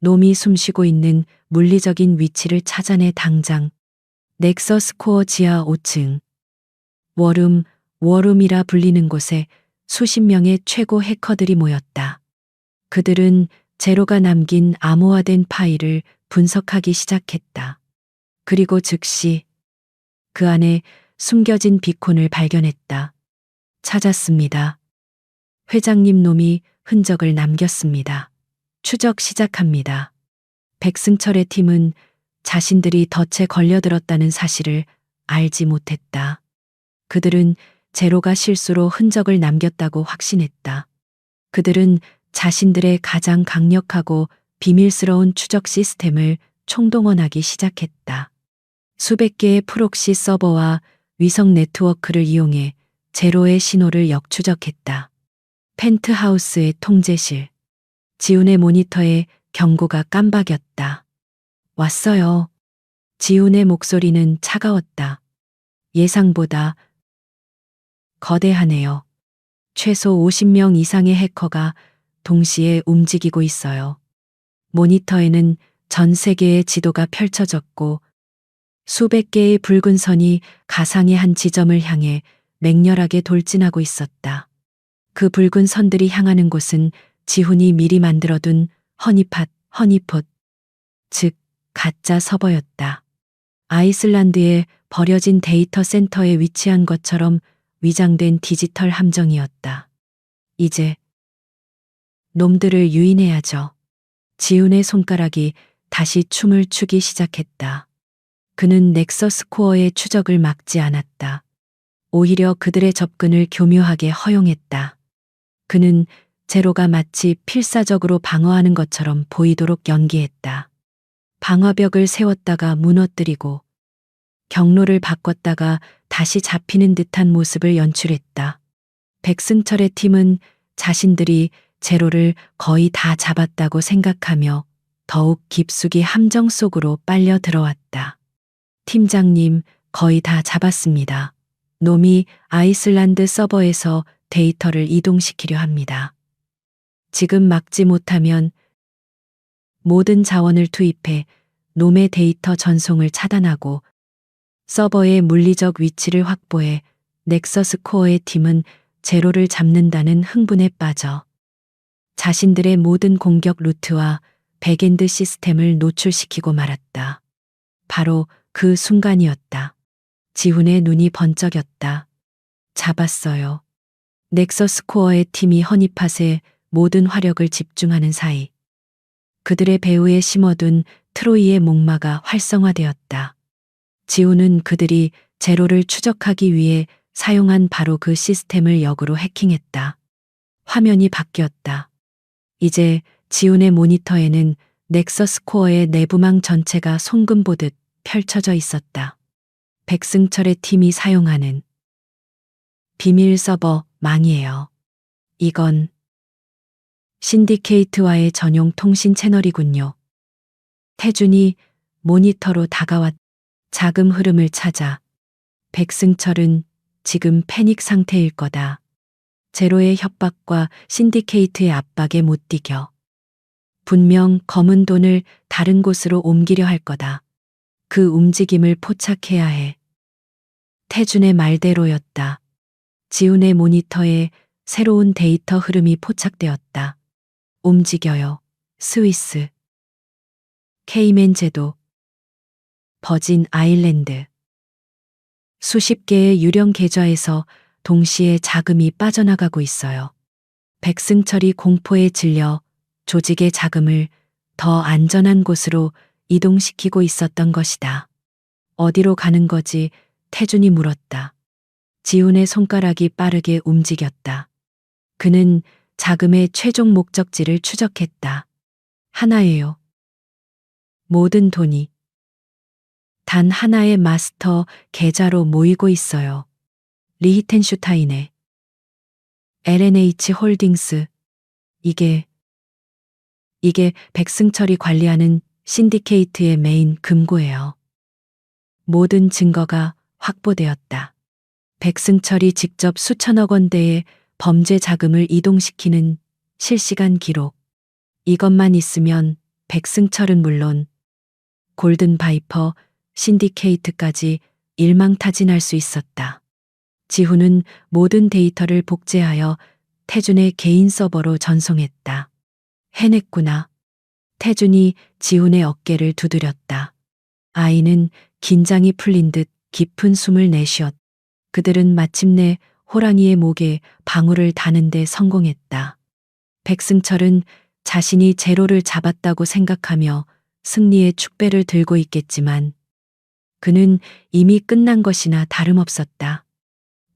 놈이 숨쉬고 있는 물리적인 위치를 찾아내 당장. 넥서스 코어 지하 5층. 워룸이라 불리는 곳에 수십 명의 최고 해커들이 모였다. 그들은 제로가 남긴 암호화된 파일을 분석하기 시작했다. 그리고 즉시 그 안에 숨겨진 비콘을 발견했다. 찾았습니다. 회장님 놈이 흔적을 남겼습니다. 추적 시작합니다. 백승철의 팀은 자신들이 덫에 걸려들었다는 사실을 알지 못했다. 그들은 제로가 실수로 흔적을 남겼다고 확신했다. 그들은 자신들의 가장 강력하고 비밀스러운 추적 시스템을 총동원하기 시작했다. 수백 개의 프록시 서버와 위성 네트워크를 이용해 제로의 신호를 역추적했다. 펜트하우스의 통제실. 지훈의 모니터에 경고가 깜박였다. 왔어요. 지훈의 목소리는 차가웠다. 예상보다 거대하네요. 최소 50명 이상의 해커가 동시에 움직이고 있어요. 모니터에는 전 세계의 지도가 펼쳐졌고 수백 개의 붉은 선이 가상의 한 지점을 향해 맹렬하게 돌진하고 있었다. 그 붉은 선들이 향하는 곳은 지훈이 미리 만들어둔 허니폿, 즉 가짜 서버였다. 아이슬란드의 버려진 데이터 센터에 위치한 것처럼 위장된 디지털 함정이었다. 이제 놈들을 유인해야죠. 지훈의 손가락이 다시 춤을 추기 시작했다. 그는 넥서스 코어의 추적을 막지 않았다. 오히려 그들의 접근을 교묘하게 허용했다. 그는 제로가 마치 필사적으로 방어하는 것처럼 보이도록 연기했다. 방화벽을 세웠다가 무너뜨리고 경로를 바꿨다가 다시 잡히는 듯한 모습을 연출했다. 백승철의 팀은 자신들이 제로를 거의 다 잡았다고 생각하며 더욱 깊숙이 함정 속으로 빨려 들어왔다. 팀장님, 거의 다 잡았습니다. 놈이 아이슬란드 서버에서 데이터를 이동시키려 합니다. 지금 막지 못하면 모든 자원을 투입해 놈의 데이터 전송을 차단하고 서버의 물리적 위치를 확보해 넥서스 코어의 팀은 제로를 잡는다는 흥분에 빠져 자신들의 모든 공격 루트와 백엔드 시스템을 노출시키고 말았다. 바로 그 순간이었다. 지훈의 눈이 번쩍였다. 잡았어요. 넥서스 코어의 팀이 허니폿에 모든 화력을 집중하는 사이 그들의 배후에 심어둔 트로이의 목마가 활성화되었다. 지훈은 그들이 제로를 추적하기 위해 사용한 바로 그 시스템을 역으로 해킹했다. 화면이 바뀌었다. 이제 지훈의 모니터에는 넥서스 코어의 내부망 전체가 송금 보듯 펼쳐져 있었다. 백승철의 팀이 사용하는 비밀 서버 망이에요. 이건 신디케이트와의 전용 통신 채널이군요. 태준이 모니터로 다가왔 자금 흐름을 찾아 백승철은 지금 패닉 상태일 거다. 제로의 협박과 신디케이트의 압박에 못 이겨. 분명 검은 돈을 다른 곳으로 옮기려 할 거다. 그 움직임을 포착해야 해. 태준의 말대로였다. 지훈의 모니터에 새로운 데이터 흐름이 포착되었다. 움직여요. 스위스. 케이맨 제도. 버진 아일랜드. 수십 개의 유령 계좌에서 동시에 자금이 빠져나가고 있어요. 백승철이 공포에 질려 조직의 자금을 더 안전한 곳으로 이동시키고 있었던 것이다. 어디로 가는 거지? 태준이 물었다. 지훈의 손가락이 빠르게 움직였다. 그는 자금의 최종 목적지를 추적했다. 하나예요. 모든 돈이 단 하나의 마스터 계좌로 모이고 있어요. 리히텐슈타인의 LNH 홀딩스. 이게 백승철이 관리하는 신디케이트의 메인 금고예요. 모든 증거가 확보되었다. 백승철이 직접 수천억 원대의 범죄 자금을 이동시키는 실시간 기록. 이것만 있으면 백승철은 물론 골든 바이퍼, 신디케이트까지 일망타진할 수 있었다. 지훈은 모든 데이터를 복제하여 태준의 개인 서버로 전송했다. 해냈구나. 태준이 지훈의 어깨를 두드렸다. 아이는 긴장이 풀린 듯 깊은 숨을 내쉬었다. 그들은 마침내 호랑이의 목에 방울을 다는 데 성공했다. 백승철은 자신이 제로를 잡았다고 생각하며 승리의 축배를 들고 있겠지만 그는 이미 끝난 것이나 다름없었다.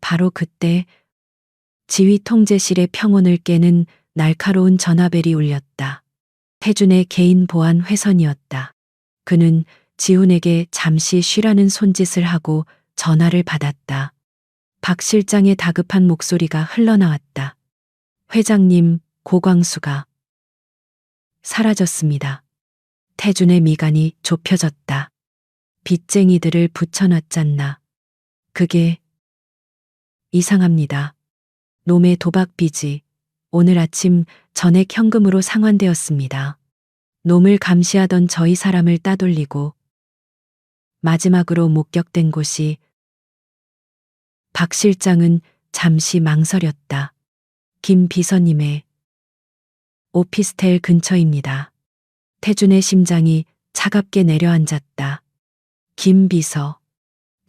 바로 그때 지휘 통제실의 평온을 깨는 날카로운 전화벨이 울렸다. 태준의 개인 보안 회선이었다. 그는 지훈에게 잠시 쉬라는 손짓을 하고 전화를 받았다. 박 실장의 다급한 목소리가 흘러나왔다. 회장님, 고광수가 사라졌습니다. 태준의 미간이 좁혀졌다. 빚쟁이들을 붙여놨잖나. 그게 이상합니다. 놈의 도박 빚이 오늘 아침 전액 현금으로 상환되었습니다. 놈을 감시하던 저희 사람을 따돌리고 마지막으로 목격된 곳이 박 실장은 잠시 망설였다. 김 비서님의 오피스텔 근처입니다. 태준의 심장이 차갑게 내려앉았다. 김 비서.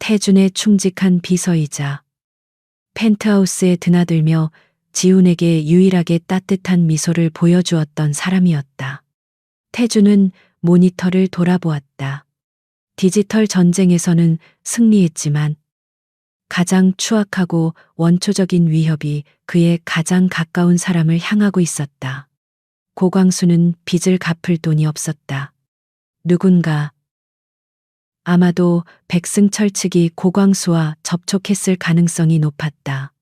태준의 충직한 비서이자 펜트하우스에 드나들며 지훈에게 유일하게 따뜻한 미소를 보여주었던 사람이었다. 태준은 모니터를 돌아보았다. 디지털 전쟁에서는 승리했지만 가장 추악하고 원초적인 위협이 그의 가장 가까운 사람을 향하고 있었다. 고광수는 빚을 갚을 돈이 없었다. 누군가, 아마도 백승철 측이 고광수와 접촉했을 가능성이 높았다.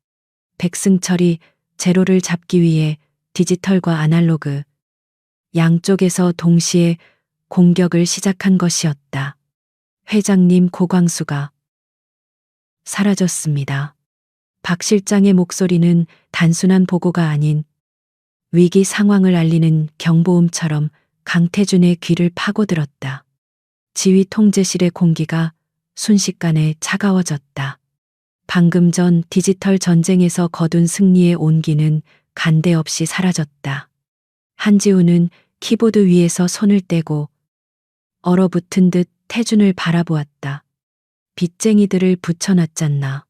백승철이 제로를 잡기 위해 디지털과 아날로그 양쪽에서 동시에 공격을 시작한 것이었다. 회장님, 고광수가 사라졌습니다. 박 실장의 목소리는 단순한 보고가 아닌 위기 상황을 알리는 경보음처럼 강태준의 귀를 파고들었다. 지휘 통제실의 공기가 순식간에 차가워졌다. 방금 전 디지털 전쟁에서 거둔 승리의 온기는 간데 없이 사라졌다. 한지훈은 키보드 위에서 손을 떼고 얼어붙은 듯 태준을 바라보았다. 빚쟁이들을 붙여놨잖나.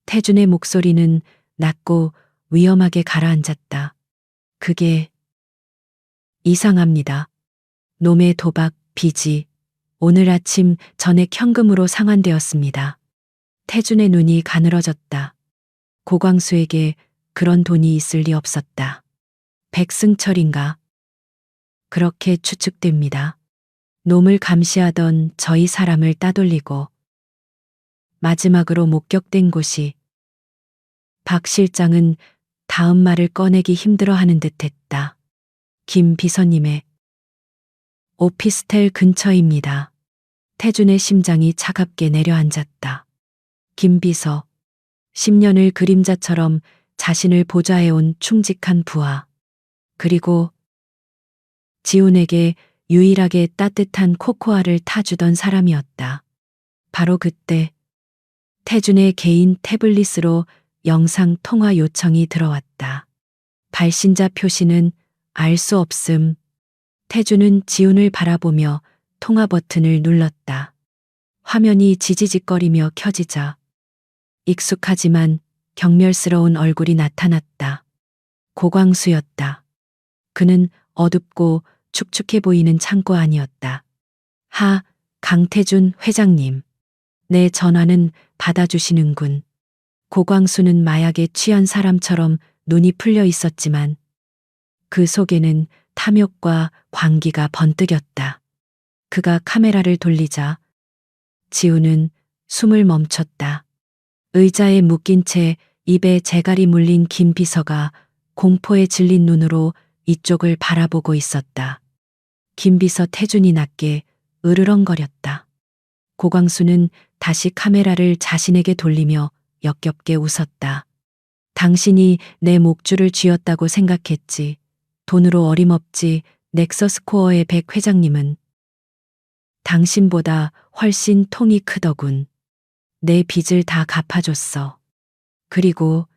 태준의 목소리는 낮고 위험하게 가라앉았다. 그게 이상합니다. 놈의 도박 빚이 오늘 아침 전액 현금으로 상환되었습니다. 태준의 눈이 가늘어졌다. 고광수에게 그런 돈이 있을 리 없었다. 백승철인가? 그렇게 추측됩니다. 놈을 감시하던 저희 사람을 따돌리고 마지막으로 목격된 곳이 박 실장은 다음 말을 꺼내기 힘들어하는 듯했다. 김 비서님의 오피스텔 근처입니다. 태준의 심장이 차갑게 내려앉았다. 김 비서, 10년을 그림자처럼 자신을 보좌해온 충직한 부하. 그리고 지훈에게 유일하게 따뜻한 코코아를 타주던 사람이었다. 바로 그때 태준의 개인 태블릿으로 영상 통화 요청이 들어왔다. 발신자 표시는 알 수 없음. 태준은 지훈을 바라보며 통화 버튼을 눌렀다. 화면이 지지직거리며 켜지자 익숙하지만 경멸스러운 얼굴이 나타났다. 고광수였다. 그는 어둡고 축축해 보이는 창고 안이었다. 강태준 회장님. 내 전화는 받아주시는군. 고광수는 마약에 취한 사람처럼 눈이 풀려 있었지만 그 속에는 탐욕과 광기가 번뜩였다. 그가 카메라를 돌리자 지훈은 숨을 멈췄다. 의자에 묶인 채 입에 재갈이 물린 김 비서가 공포에 질린 눈으로 이쪽을 바라보고 있었다. 김 비서 태준이 낮게 으르렁거렸다. 고광수는 다시 카메라를 자신에게 돌리며 역겹게 웃었다. 당신이 내 목줄을 쥐었다고 생각했지. 돈으로 어림없지. 넥서스코어의 백 회장님은 당신보다 훨씬 통이 크더군. 내 빚을 다 갚아줬어. 그리고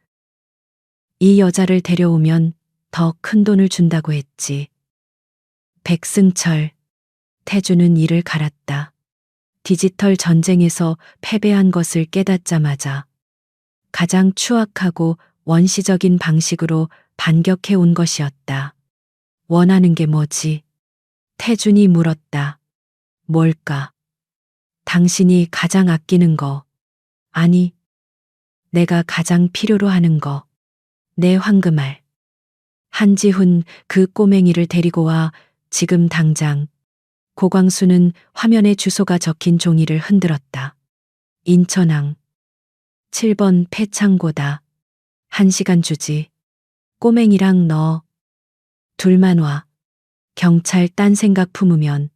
이 여자를 데려오면 더 큰 돈을 준다고 했지. 백승철. 태준은 이를 갈았다. 디지털 전쟁에서 패배한 것을 깨닫자마자 가장 추악하고 원시적인 방식으로 반격해 온 것이었다. 원하는 게 뭐지? 태준이 물었다. 뭘까? 당신이 가장 아끼는 거. 아니, 내가 가장 필요로 하는 거. 내 황금알. 한지훈 그 꼬맹이를 데리고 와. 지금 당장. 고광수는 화면에 주소가 적힌 종이를 흔들었다. 인천항 7번 폐창고다. 1시간 주지. 꼬맹이랑 너 둘만 와. 경찰 딴 생각 품으면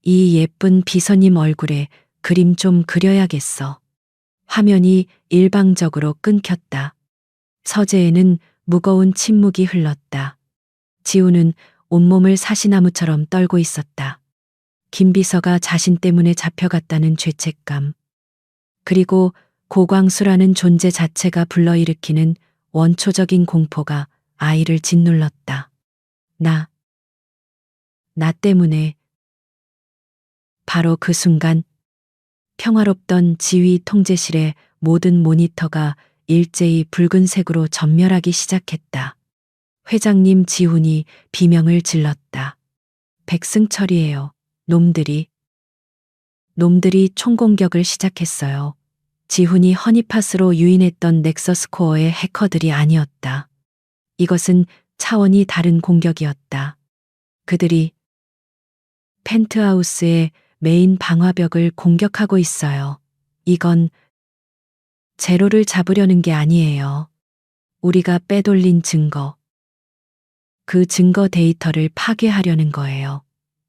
이 예쁜 비서님 얼굴에 그림 좀 그려야겠어. 화면이 일방적으로 끊겼다. 서재에는 무거운 침묵이 흘렀다. 지훈은 온몸을 사시나무처럼 떨고 있었다. 김 비서가 자신 때문에 잡혀갔다는 죄책감. 그리고 고광수라는 존재 자체가 불러일으키는 원초적인 공포가 아이를 짓눌렀다. 나 때문에. 바로 그 순간 평화롭던 지휘 통제실의 모든 모니터가 일제히 붉은색으로 전멸하기 시작했다. 회장님 지훈이 비명을 질렀다. 백승철이에요. 놈들이 총공격을 시작했어요. 지훈이 허니팟으로 유인했던 넥서스코어의 해커들이 아니었다. 이것은 차원이 다른 공격이었다. 그들이 펜트하우스의 메인 방화벽을 공격하고 있어요. 이건 제로를 잡으려는 게 아니에요. 우리가 빼돌린 증거. 그 증거 데이터를 파괴하려는 거예요.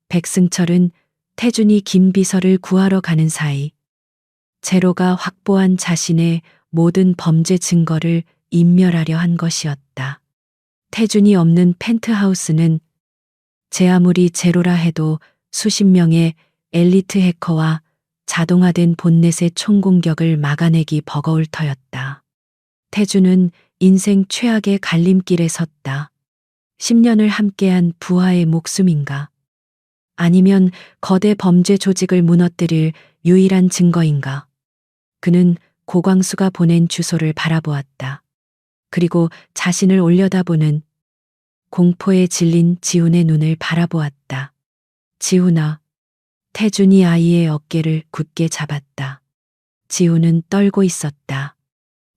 백승철은 태준이 김 비서를 구하러 가는 사이 제로가 확보한 자신의 모든 범죄 증거를 인멸하려 한 것이었다. 태준이 없는 펜트하우스는 제 아무리 제로라 해도 수십 명의 엘리트 해커와 자동화된 본넷의 총공격을 막아내기 버거울 터였다. 태준은 인생 최악의 갈림길에 섰다. 10년을 함께한 부하의 목숨인가? 아니면 거대 범죄 조직을 무너뜨릴 유일한 증거인가? 그는 고광수가 보낸 주소를 바라보았다. 그리고 자신을 올려다보는 공포에 질린 지훈의 눈을 바라보았다. 지훈아. 태준이 아이의 어깨를 굳게 잡았다. 지훈은 떨고 있었다.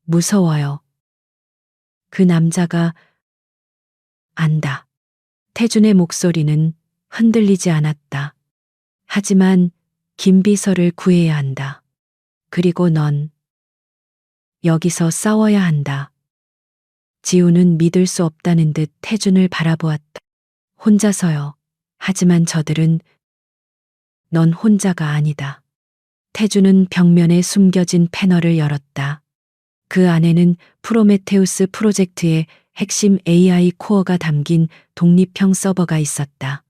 무서워요. 그 남자가 안다. 태준의 목소리는 흔들리지 않았다. 하지만 김비서를 구해야 한다. 그리고 넌 여기서 싸워야 한다. 지우는 믿을 수 없다는 듯 태준을 바라보았다. 혼자서요. 하지만 저들은 넌 혼자가 아니다. 태준은 벽면에 숨겨진 패널을 열었다. 그 안에는 프로메테우스 프로젝트의 핵심 AI 코어가 담긴 독립형 서버가 있었다.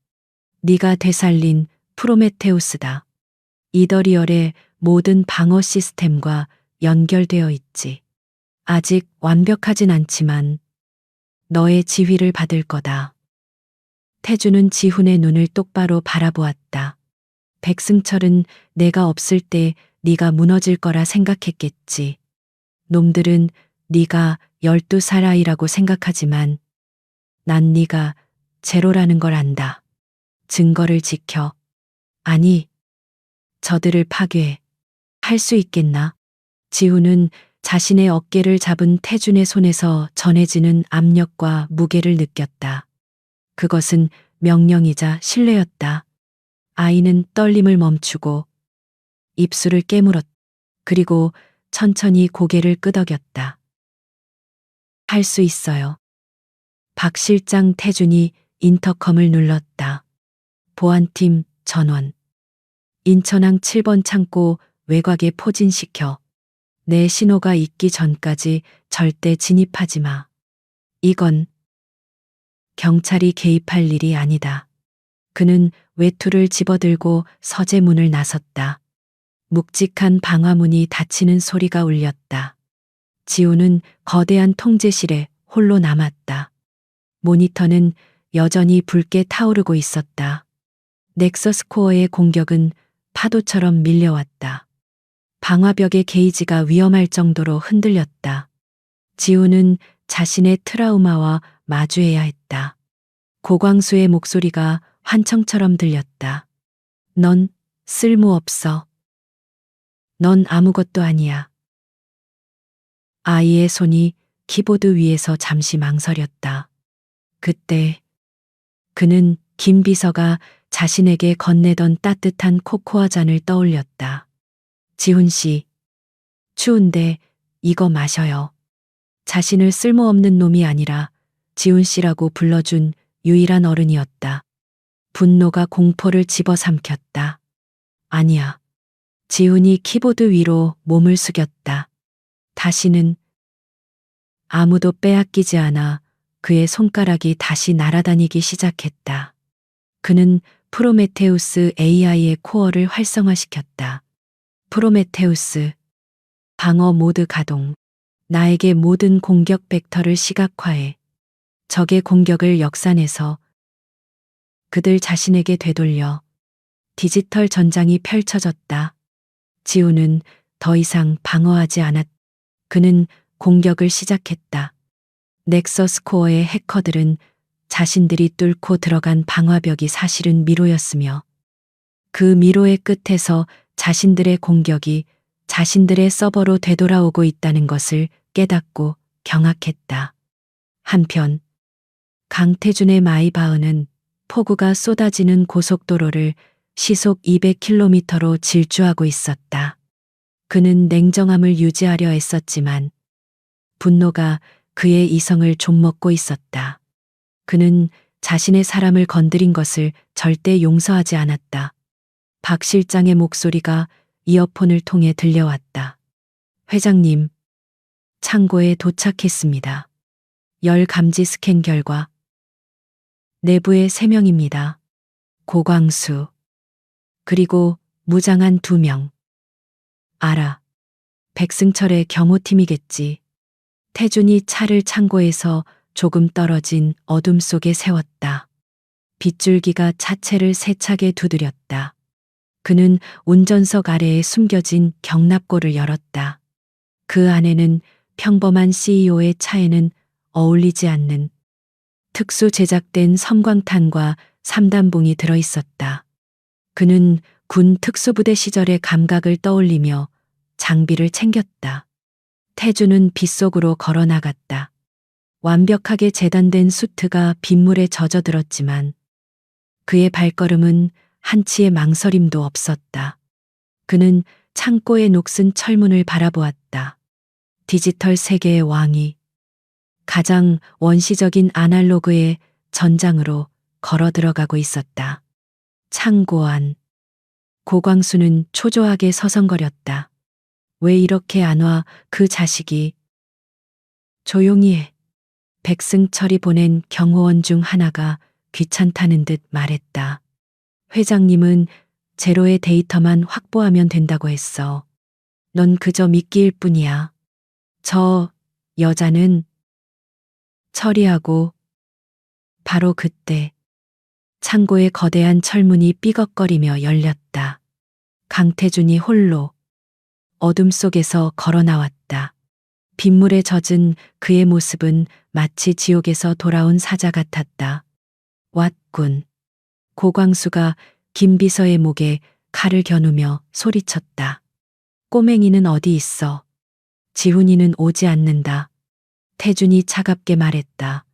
네가 되살린 프로메테우스다. 이더리얼의 모든 방어 시스템과 연결되어 있지. 아직 완벽하진 않지만 너의 지휘를 받을 거다. 태준은 지훈의 눈을 똑바로 바라보았다. 백승철은 내가 없을 때 네가 무너질 거라 생각했겠지. 놈들은 네가 12살 아이라고 생각하지만 난 네가 제로라는 걸 안다. 증거를 지켜. 아니, 저들을 파괴. 할 수 있겠나? 지훈은 자신의 어깨를 잡은 태준의 손에서 전해지는 압력과 무게를 느꼈다. 그것은 명령이자 신뢰였다. 아이는 떨림을 멈추고 입술을 깨물었다. 그리고 천천히 고개를 끄덕였다. 할 수 있어요. 박 실장 태준이 인터컴을 눌렀다. 보안팀 전원. 인천항 7번 창고 외곽에 포진시켜. 내 신호가 있기 전까지 절대 진입하지 마. 이건 경찰이 개입할 일이 아니다. 그는 외투를 집어들고 서재문을 나섰다. 묵직한 방화문이 닫히는 소리가 울렸다. 지우는 거대한 통제실에 홀로 남았다. 모니터는 여전히 붉게 타오르고 있었다. 넥서스 코어의 공격은 파도처럼 밀려왔다. 방화벽의 게이지가 위험할 정도로 흔들렸다. 지우는 자신의 트라우마와 마주해야 했다. 고광수의 목소리가 환청처럼 들렸다. 넌 쓸모없어. 넌 아무것도 아니야. 아이의 손이 키보드 위에서 잠시 망설였다. 그때 그는 김 비서가 자신에게 건네던 따뜻한 코코아 잔을 떠올렸다. 지훈 씨, 추운데 이거 마셔요. 자신을 쓸모없는 놈이 아니라 지훈 씨라고 불러준 유일한 어른이었다. 분노가 공포를 집어삼켰다. 아니야. 지훈이 키보드 위로 몸을 숙였다. 다시는 아무도 빼앗기지 않아 그의 손가락이 다시 날아다니기 시작했다. 그는 프로메테우스 AI의 코어를 활성화시켰다. 프로메테우스, 방어 모드 가동. 나에게 모든 공격 벡터를 시각화해. 적의 공격을 역산해서 그들 자신에게 되돌려. 디지털 전장이 펼쳐졌다. 지우는 더 이상 방어하지 않았다. 그는 공격을 시작했다. 넥서스 코어의 해커들은 자신들이 뚫고 들어간 방화벽이 사실은 미로였으며 그 미로의 끝에서 자신들의 공격이 자신들의 서버로 되돌아오고 있다는 것을 깨닫고 경악했다. 한편 강태준의 마이바흐는 폭우가 쏟아지는 고속도로를 시속 200km로 질주하고 있었다. 그는 냉정함을 유지하려 애썼지만 분노가 그의 이성을 좀먹고 있었다. 그는 자신의 사람을 건드린 것을 절대 용서하지 않았다. 박 실장의 목소리가 이어폰을 통해 들려왔다. 회장님, 창고에 도착했습니다. 열 감지 스캔 결과 내부에 3명입니다. 고광수, 그리고 무장한 2명. 알아. 백승철의 경호팀이겠지. 태준이 차를 창고에서 조금 떨어진 어둠 속에 세웠다. 빗줄기가 차체를 세차게 두드렸다. 그는 운전석 아래에 숨겨진 경납고를 열었다. 그 안에는 평범한 CEO의 차에는 어울리지 않는 특수 제작된 섬광탄과 3단봉이 들어있었다. 그는 군 특수부대 시절의 감각을 떠올리며 장비를 챙겼다. 태준은 빗속으로 걸어 나갔다. 완벽하게 재단된 수트가 빗물에 젖어들었지만 그의 발걸음은 한치의 망설임도 없었다. 그는 창고의 녹슨 철문을 바라보았다. 디지털 세계의 왕이 가장 원시적인 아날로그의 전장으로 걸어 들어가고 있었다. 창고 안. 고광수는 초조하게 서성거렸다. 왜 이렇게 안 와, 그 자식이. 조용히 해. 백승철이 보낸 경호원 중 하나가 귀찮다는 듯 말했다. 회장님은 제로의 데이터만 확보하면 된다고 했어. 넌 그저 미끼일 뿐이야. 저 여자는 처리하고. 바로 그때 창고의 거대한 철문이 삐걱거리며 열렸다. 강태준이 홀로 어둠 속에서 걸어 나왔다. 빗물에 젖은 그의 모습은 마치 지옥에서 돌아온 사자 같았다. 왔군. 고광수가 김비서의 목에 칼을 겨누며 소리쳤다. 꼬맹이는 어디 있어? 지훈이는 오지 않는다. 태준이 차갑게 말했다.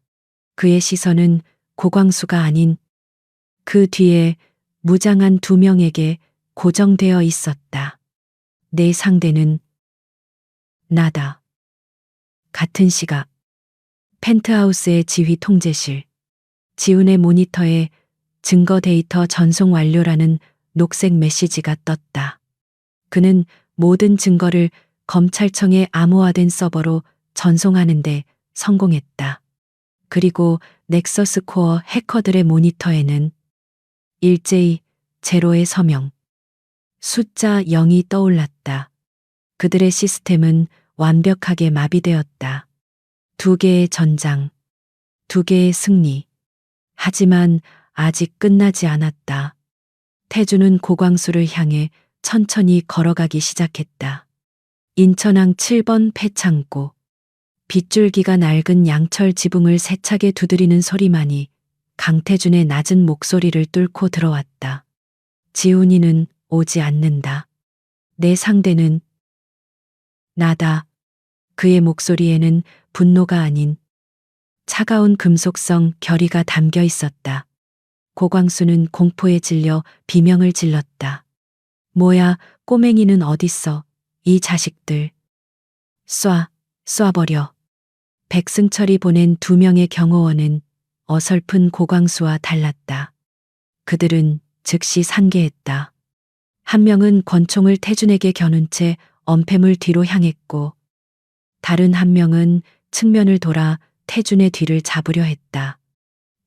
그의 시선은 고광수가 아닌 그 뒤에 무장한 두 명에게 고정되어 있었다. 내 상대는 나다. 같은 시각 펜트하우스의 지휘 통제실. 지훈의 모니터에 증거 데이터 전송 완료라는 녹색 메시지가 떴다. 그는 모든 증거를 검찰청의 암호화된 서버로 전송하는데 성공했다. 그리고 넥서스 코어 해커들의 모니터에는 일제히 제로의 서명, 숫자 0이 떠올랐다. 그들의 시스템은 완벽하게 마비되었다. 두 개의 전장, 두 개의 승리. 하지만 아직 끝나지 않았다. 태주는 고광수를 향해 천천히 걸어가기 시작했다. 인천항 7번 폐창고. 빗줄기가 낡은 양철 지붕을 세차게 두드리는 소리만이 강태준의 낮은 목소리를 뚫고 들어왔다. 지훈이는 오지 않는다. 내 상대는 나다. 그의 목소리에는 분노가 아닌 차가운 금속성 결의가 담겨 있었다. 고광수는 공포에 질려 비명을 질렀다. 뭐야, 꼬맹이는 어딨어? 이 자식들. 쏴버려. 백승철이 보낸 두 명의 경호원은 어설픈 고광수와 달랐다. 그들은 즉시 산계했다. 한 명은 권총을 태준에게 겨눈 채 엄폐물 뒤로 향했고, 다른 한 명은 측면을 돌아 태준의 뒤를 잡으려 했다.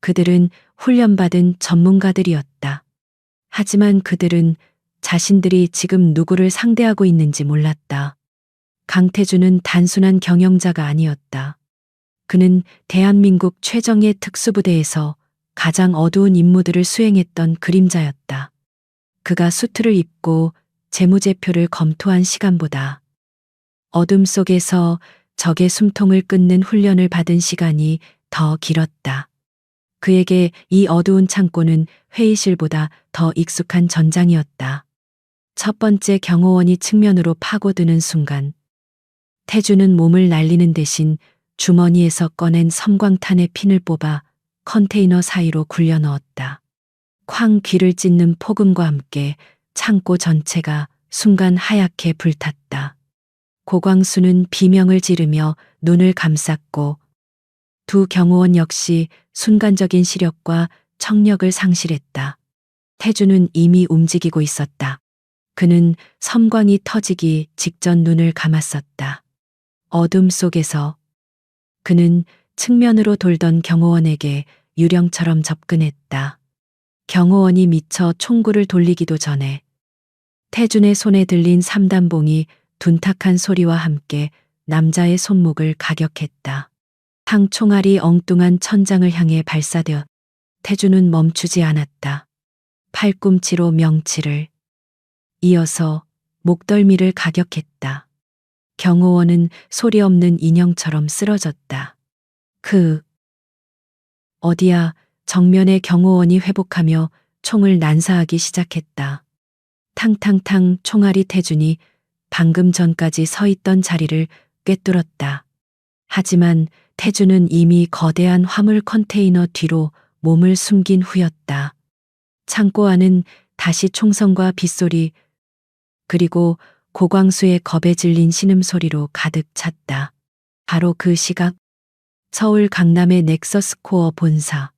그들은 훈련받은 전문가들이었다. 하지만 그들은 자신들이 지금 누구를 상대하고 있는지 몰랐다. 강태준은 단순한 경영자가 아니었다. 그는 대한민국 최정예 특수부대에서 가장 어두운 임무들을 수행했던 그림자였다. 그가 수트를 입고 재무제표를 검토한 시간보다 어둠 속에서 적의 숨통을 끊는 훈련을 받은 시간이 더 길었다. 그에게 이 어두운 창고는 회의실보다 더 익숙한 전장이었다. 첫 번째 경호원이 측면으로 파고드는 순간 태주는 몸을 날리는 대신 주머니에서 꺼낸 섬광탄의 핀을 뽑아 컨테이너 사이로 굴려 넣었다. 쾅 귀를 찢는 폭음과 함께 창고 전체가 순간 하얗게 불탔다. 고광수는 비명을 지르며 눈을 감쌌고 두 경호원 역시 순간적인 시력과 청력을 상실했다. 태주는 이미 움직이고 있었다. 그는 섬광이 터지기 직전 눈을 감았었다. 어둠 속에서 그는 측면으로 돌던 경호원에게 유령처럼 접근했다. 경호원이 미처 총구를 돌리기도 전에 태준의 손에 들린 삼단봉이 둔탁한 소리와 함께 남자의 손목을 가격했다. 상총알이 엉뚱한 천장을 향해 발사되어 태준은 멈추지 않았다. 팔꿈치로 명치를 이어서 목덜미를 가격했다. 경호원은 소리 없는 인형처럼 쓰러졌다. 어디야? 정면의 경호원이 회복하며 총을 난사하기 시작했다. 탕탕탕 총알이 태준이 방금 전까지 서 있던 자리를 꿰뚫었다. 하지만 태주는 이미 거대한 화물 컨테이너 뒤로 몸을 숨긴 후였다. 창고 안은 다시 총성과 빗소리 그리고 고광수의 겁에 질린 신음소리로 가득 찼다. 바로 그 시각 서울 강남의 넥서스 코어 본사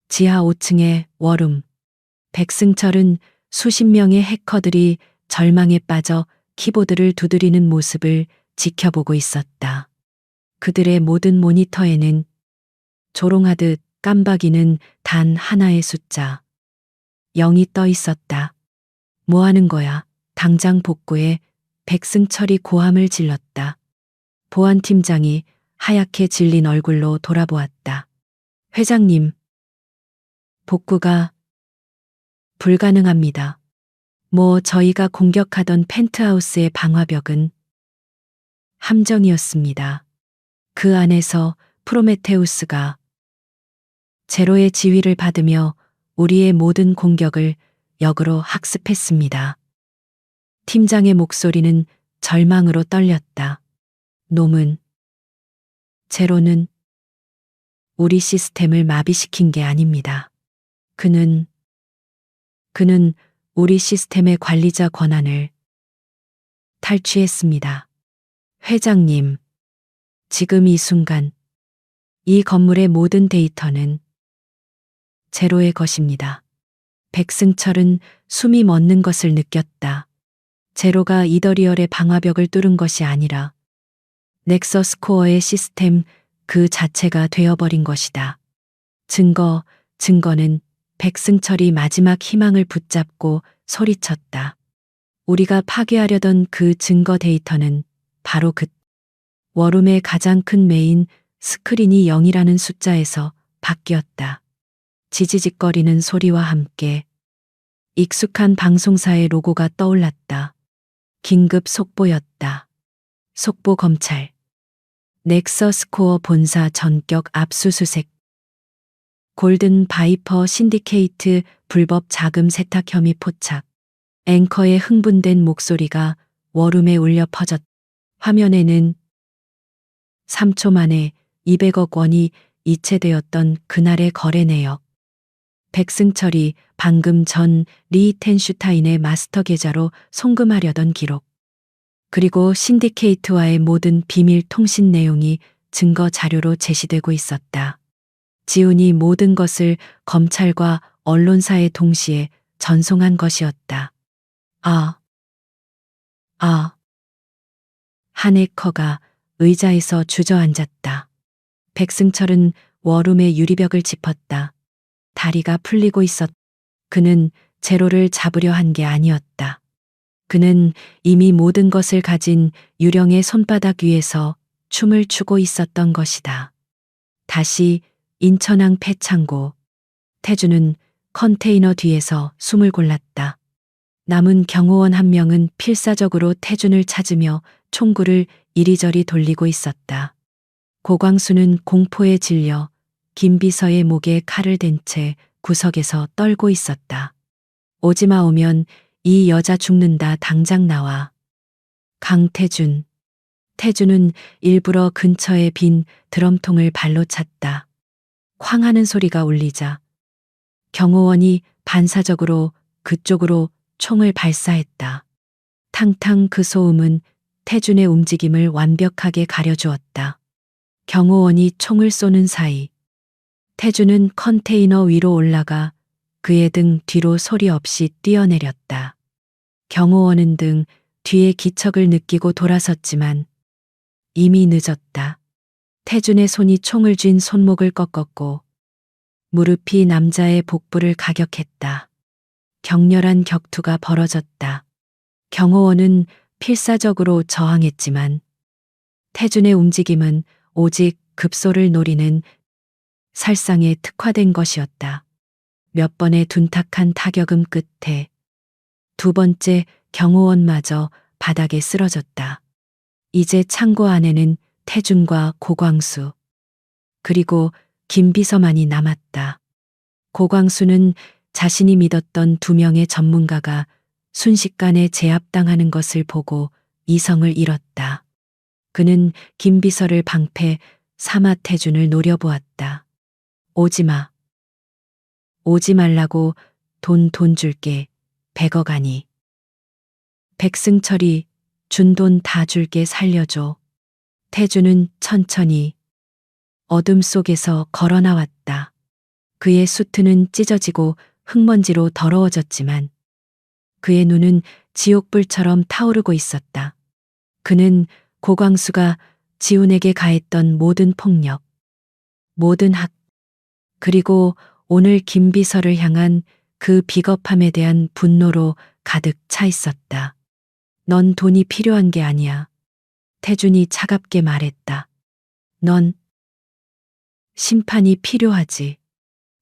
지하 5층의 워룸 백승철은 수십 명의 해커들이 절망에 빠져 키보드를 두드리는 모습을 지켜보고 있었다. 그들의 모든 모니터에는 조롱하듯 깜박이는 단 하나의 숫자 0이 떠 있었다. 뭐 하는 거야? 당장 복구해. 백승철이 고함을 질렀다. 보안팀장이 하얗게 질린 얼굴로 돌아보았다. 회장님, 복구가 불가능합니다. 저희가 공격하던 펜트하우스의 방화벽은 함정이었습니다. 그 안에서 프로메테우스가 제로의 지휘를 받으며 우리의 모든 공격을 역으로 학습했습니다. 팀장의 목소리는 절망으로 떨렸다. 놈은, 제로는 우리 시스템을 마비시킨 게 아닙니다. 그는 우리 시스템의 관리자 권한을 탈취했습니다. 회장님, 지금 이 순간 이 건물의 모든 데이터는 제로의 것입니다. 백승철은 숨이 멎는 것을 느꼈다. 제로가 이더리얼의 방화벽을 뚫은 것이 아니라 넥서스 코어의 시스템 그 자체가 되어버린 것이다. 증거는 백승철이 마지막 희망을 붙잡고 소리쳤다. 우리가 파괴하려던 그 증거 데이터는 바로 그 워룸의 가장 큰 메인 스크린이 0이라는 숫자에서 바뀌었다. 지지직거리는 소리와 함께 익숙한 방송사의 로고가 떠올랐다. 긴급 속보였다. 속보 검찰. 넥서스 코어 본사 전격 압수수색. 골든 바이퍼 신디케이트 불법 자금 세탁 혐의 포착. 앵커의 흥분된 목소리가 워룸에 울려 퍼졌다. 화면에는 3초 만에 200억 원이 이체되었던 그날의 거래 내역. 백승철이 방금 전 리히텐슈타인의 마스터 계좌로 송금하려던 기록. 그리고 신디케이트와의 모든 비밀 통신 내용이 증거 자료로 제시되고 있었다. 지훈이 모든 것을 검찰과 언론사에 동시에 전송한 것이었다. 한 해커가 의자에서 주저앉았다. 백승철은 워룸의 유리벽을 짚었다. 다리가 풀리고 있었다. 그는 제로를 잡으려 한 게 아니었다. 그는 이미 모든 것을 가진 유령의 손바닥 위에서 춤을 추고 있었던 것이다. 다시 인천항 폐창고. 태주는 컨테이너 뒤에서 숨을 골랐다. 남은 경호원 한 명은 필사적으로 태준을 찾으며 총구를 이리저리 돌리고 있었다. 고광수는 공포에 질려 김비서의 목에 칼을 댄 채 구석에서 떨고 있었다. 오지마 오면 이 여자 죽는다. 당장 나와. 강태준. 태준은 일부러 근처에 빈 드럼통을 발로 찼다. 쾅 하는 소리가 울리자 경호원이 반사적으로 그쪽으로 총을 발사했다. 탕탕 그 소음은 태준의 움직임을 완벽하게 가려주었다. 경호원이 총을 쏘는 사이 태준은 컨테이너 위로 올라가 그의 등 뒤로 소리 없이 뛰어내렸다. 경호원은 등 뒤에 기척을 느끼고 돌아섰지만 이미 늦었다. 태준의 손이 총을 쥔 손목을 꺾었고 무릎이 남자의 복부를 가격했다. 격렬한 격투가 벌어졌다. 경호원은 필사적으로 저항했지만 태준의 움직임은 오직 급소를 노리는 살상에 특화된 것이었다. 몇 번의 둔탁한 타격음 끝에 두 번째 경호원마저 바닥에 쓰러졌다. 이제 창고 안에는 태준과 고광수 그리고 김비서만이 남았다. 고광수는 자신이 믿었던 두 명의 전문가가 순식간에 제압당하는 것을 보고 이성을 잃었다. 그는 김비서를 방패 삼아 태준을 노려보았다. 오지 마. 오지 말라고 돈 줄게. 100억 아니. 백승철이 준 돈 다 줄게 살려줘. 태준은 천천히 어둠 속에서 걸어 나왔다. 그의 수트는 찢어지고 흙먼지로 더러워졌지만 그의 눈은 지옥불처럼 타오르고 있었다. 그는 고광수가 지훈에게 가했던 모든 폭력, 모든 그리고 오늘 김비서를 향한 그 비겁함에 대한 분노로 가득 차 있었다. 넌 돈이 필요한 게 아니야. 태준이 차갑게 말했다. 넌 심판이 필요하지.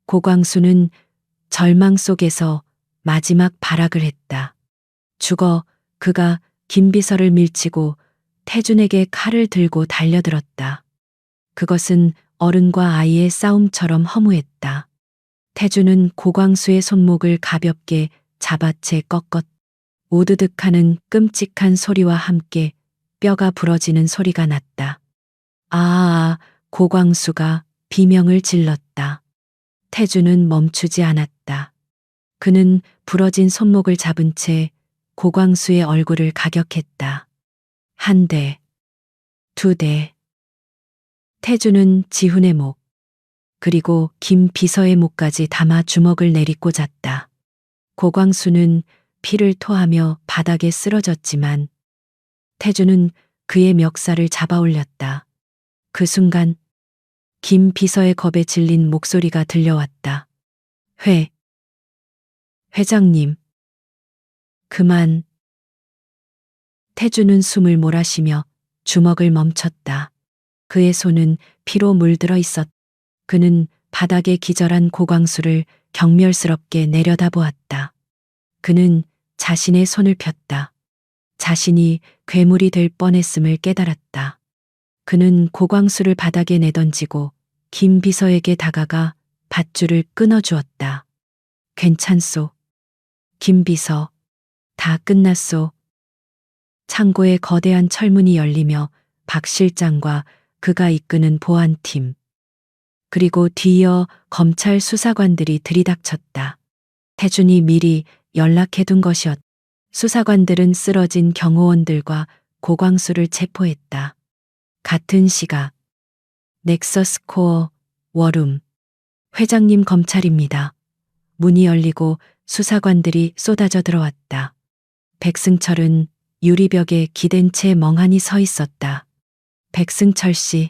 고광수는 절망 속에서 마지막 발악을 했다. 죽어. 그가 김비서를 밀치고 태준에게 칼을 들고 달려들었다. 그것은 어른과 아이의 싸움처럼 허무했다. 태준은 고광수의 손목을 가볍게 잡아채 꺾었. 우드득하는 끔찍한 소리와 함께 뼈가 부러지는 소리가 났다. 고광수가 비명을 질렀다. 태준은 멈추지 않았다. 그는 부러진 손목을 잡은 채 고광수의 얼굴을 가격했다. 한 대, 두 대. 태준은 지훈의 목, 그리고 김 비서의 목까지 담아 주먹을 내리꽂았다. 고광수는 피를 토하며 바닥에 쓰러졌지만 태준은 그의 멱살을 잡아 올렸다. 그 순간 김 비서의 겁에 질린 목소리가 들려왔다. 회장님. 그만. 태준은 숨을 몰아쉬며 주먹을 멈췄다. 그의 손은 피로 물들어 있었다. 그는 바닥에 기절한 고광수를 경멸스럽게 내려다보았다. 그는 자신의 손을 폈다. 자신이 괴물이 될 뻔했음을 깨달았다. 그는 고광수를 바닥에 내던지고 김 비서에게 다가가 밧줄을 끊어주었다. 괜찮소. 김 비서. 다 끝났소. 창고에 거대한 철문이 열리며 박 실장과 그가 이끄는 보안팀, 그리고 뒤이어 검찰 수사관들이 들이닥쳤다. 태준이 미리 연락해둔 것이었다. 수사관들은 쓰러진 경호원들과 고광수를 체포했다. 같은 시각 넥서스 코어 워룸. 회장님 검찰입니다. 문이 열리고 수사관들이 쏟아져 들어왔다. 백승철은 유리벽에 기댄 채 멍하니 서 있었다. 백승철 씨.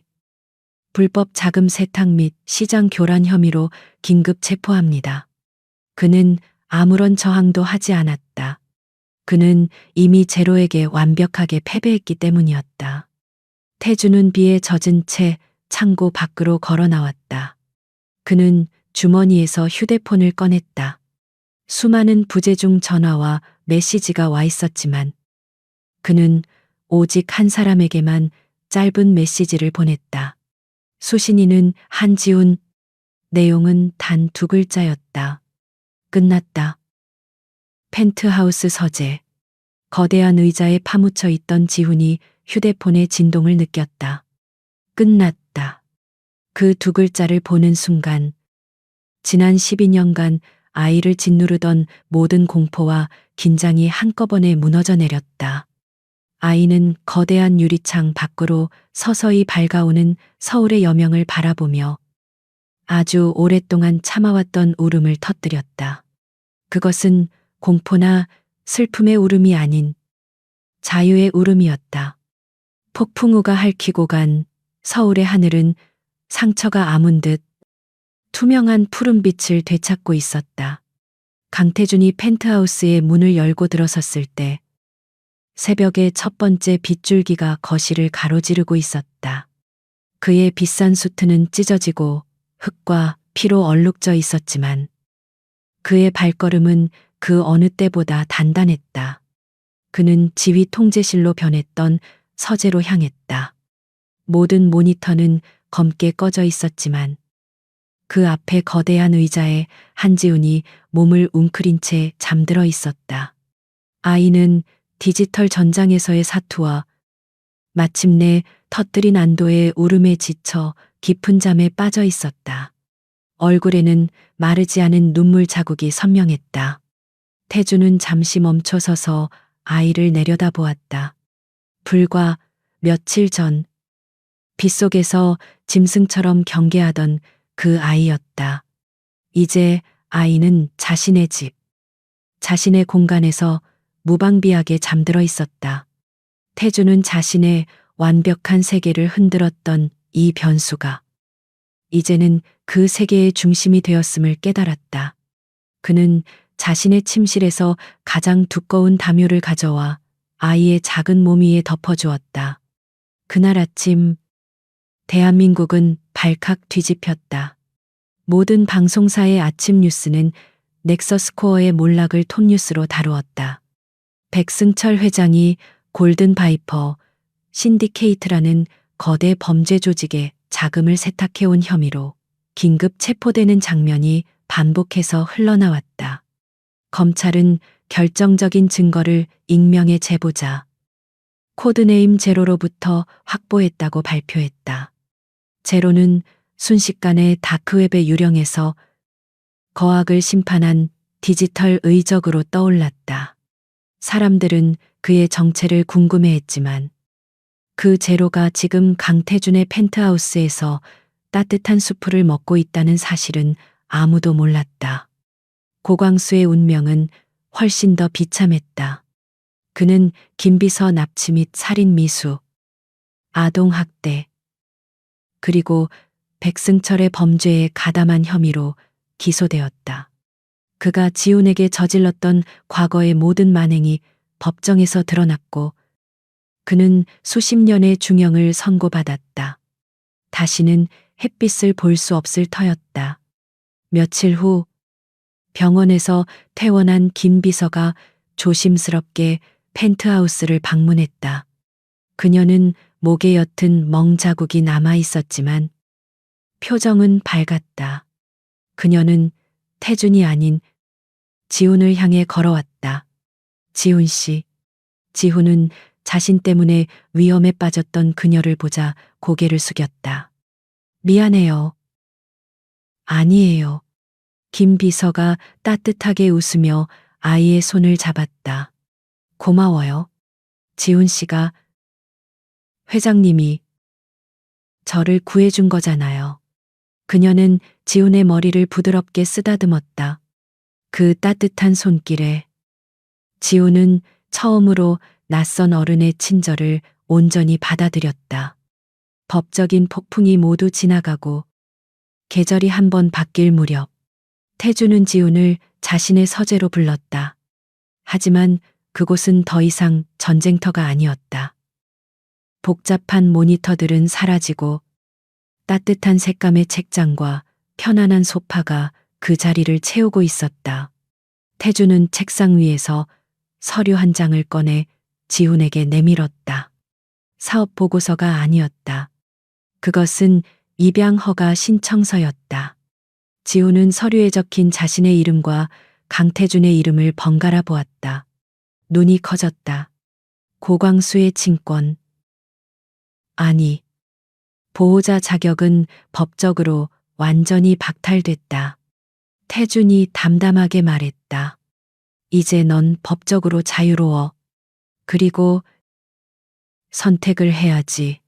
불법 자금 세탁 및 시장 교란 혐의로 긴급 체포합니다. 그는 아무런 저항도 하지 않았다. 그는 이미 제로에게 완벽하게 패배했기 때문이었다. 태준은 비에 젖은 채 창고 밖으로 걸어 나왔다. 그는 주머니에서 휴대폰을 꺼냈다. 수많은 부재중 전화와 메시지가 와 있었지만 그는 오직 한 사람에게만 짧은 메시지를 보냈다. 수신이는 한지훈. 내용은 단 2글자였다. 끝났다. 펜트하우스 서재. 거대한 의자에 파묻혀 있던 지훈이 휴대폰의 진동을 느꼈다. 끝났다. 그 2글자를 보는 순간 지난 12년간 아이를 짓누르던 모든 공포와 긴장이 한꺼번에 무너져 내렸다. 아이는 거대한 유리창 밖으로 서서히 밝아오는 서울의 여명을 바라보며 아주 오랫동안 참아왔던 울음을 터뜨렸다. 그것은 공포나 슬픔의 울음이 아닌 자유의 울음이었다. 폭풍우가 핥히고 간 서울의 하늘은 상처가 아문 듯 투명한 푸른빛을 되찾고 있었다. 강태준이 펜트하우스의 문을 열고 들어섰을 때 새벽의 첫 번째 빗줄기가 거실을 가로지르고 있었다. 그의 비싼 수트는 찢어지고 흙과 피로 얼룩져 있었지만 그의 발걸음은 그 어느 때보다 단단했다. 그는 지휘 통제실로 변했던 서재로 향했다. 모든 모니터는 검게 꺼져 있었지만 그 앞에 거대한 의자에 한지훈이 몸을 웅크린 채 잠들어 있었다. 아이는 디지털 전장에서의 사투와 마침내 터뜨린 안도의 울음에 지쳐 깊은 잠에 빠져 있었다. 얼굴에는 마르지 않은 눈물 자국이 선명했다. 태주는 잠시 멈춰서서 아이를 내려다보았다. 불과 며칠 전 빗속에서 짐승처럼 경계하던 그 아이였다. 이제 아이는 자신의 집, 자신의 공간에서 무방비하게 잠들어 있었다. 태주는 자신의 완벽한 세계를 흔들었던 이 변수가 이제는 그 세계의 중심이 되었음을 깨달았다. 그는 자신의 침실에서 가장 두꺼운 담요를 가져와 아이의 작은 몸 위에 덮어주었다. 그날 아침 대한민국은 발칵 뒤집혔다. 모든 방송사의 아침 뉴스는 넥서스코어의 몰락을 톱뉴스로 다루었다. 백승철 회장이 골든 바이퍼 신디케이트라는 거대 범죄 조직에 자금을 세탁해온 혐의로 긴급 체포되는 장면이 반복해서 흘러나왔다. 검찰은 결정적인 증거를 익명의 제보자 코드네임 제로로부터 확보했다고 발표했다. 제로는 순식간에 다크웹의 유령에서 거악을 심판한 디지털 의적으로 떠올랐다. 사람들은 그의 정체를 궁금해했지만 그 제로가 지금 강태준의 펜트하우스에서 따뜻한 수프를 먹고 있다는 사실은 아무도 몰랐다. 고광수의 운명은 훨씬 더 비참했다. 그는 김비서 납치 및 살인 미수, 아동학대, 그리고 백승철의 범죄에 가담한 혐의로 기소되었다. 그가 지훈에게 저질렀던 과거의 모든 만행이 법정에서 드러났고 그는 수십 년의 중형을 선고받았다. 다시는 햇빛을 볼 수 없을 터였다. 며칠 후 병원에서 퇴원한 김 비서가 조심스럽게 펜트하우스를 방문했다. 그녀는 목에 옅은 멍 자국이 남아 있었지만 표정은 밝았다. 그녀는 태준이 아닌 지훈을 향해 걸어왔다. 지훈 씨. 지훈은 자신 때문에 위험에 빠졌던 그녀를 보자 고개를 숙였다. 미안해요. 아니에요. 김 비서가 따뜻하게 웃으며 아이의 손을 잡았다. 고마워요. 지훈 씨가 회장님이 저를 구해준 거잖아요. 그녀는 지훈의 머리를 부드럽게 쓰다듬었다. 그 따뜻한 손길에 지훈은 처음으로 낯선 어른의 친절을 온전히 받아들였다. 법적인 폭풍이 모두 지나가고 계절이 한번 바뀔 무렵 태주는 지훈을 자신의 서재로 불렀다. 하지만 그곳은 더 이상 전쟁터가 아니었다. 복잡한 모니터들은 사라지고 따뜻한 색감의 책장과 편안한 소파가 그 자리를 채우고 있었다. 태주는 책상 위에서 서류 한 장을 꺼내 지훈에게 내밀었다. 사업 보고서가 아니었다. 그것은 입양 허가 신청서였다. 지훈은 서류에 적힌 자신의 이름과 강태준의 이름을 번갈아 보았다. 눈이 커졌다. 고광수의 친권. 아니, 보호자 자격은 법적으로 완전히 박탈됐다. 태준이 담담하게 말했다. 이제 넌 법적으로 자유로워. 그리고 선택을 해야지.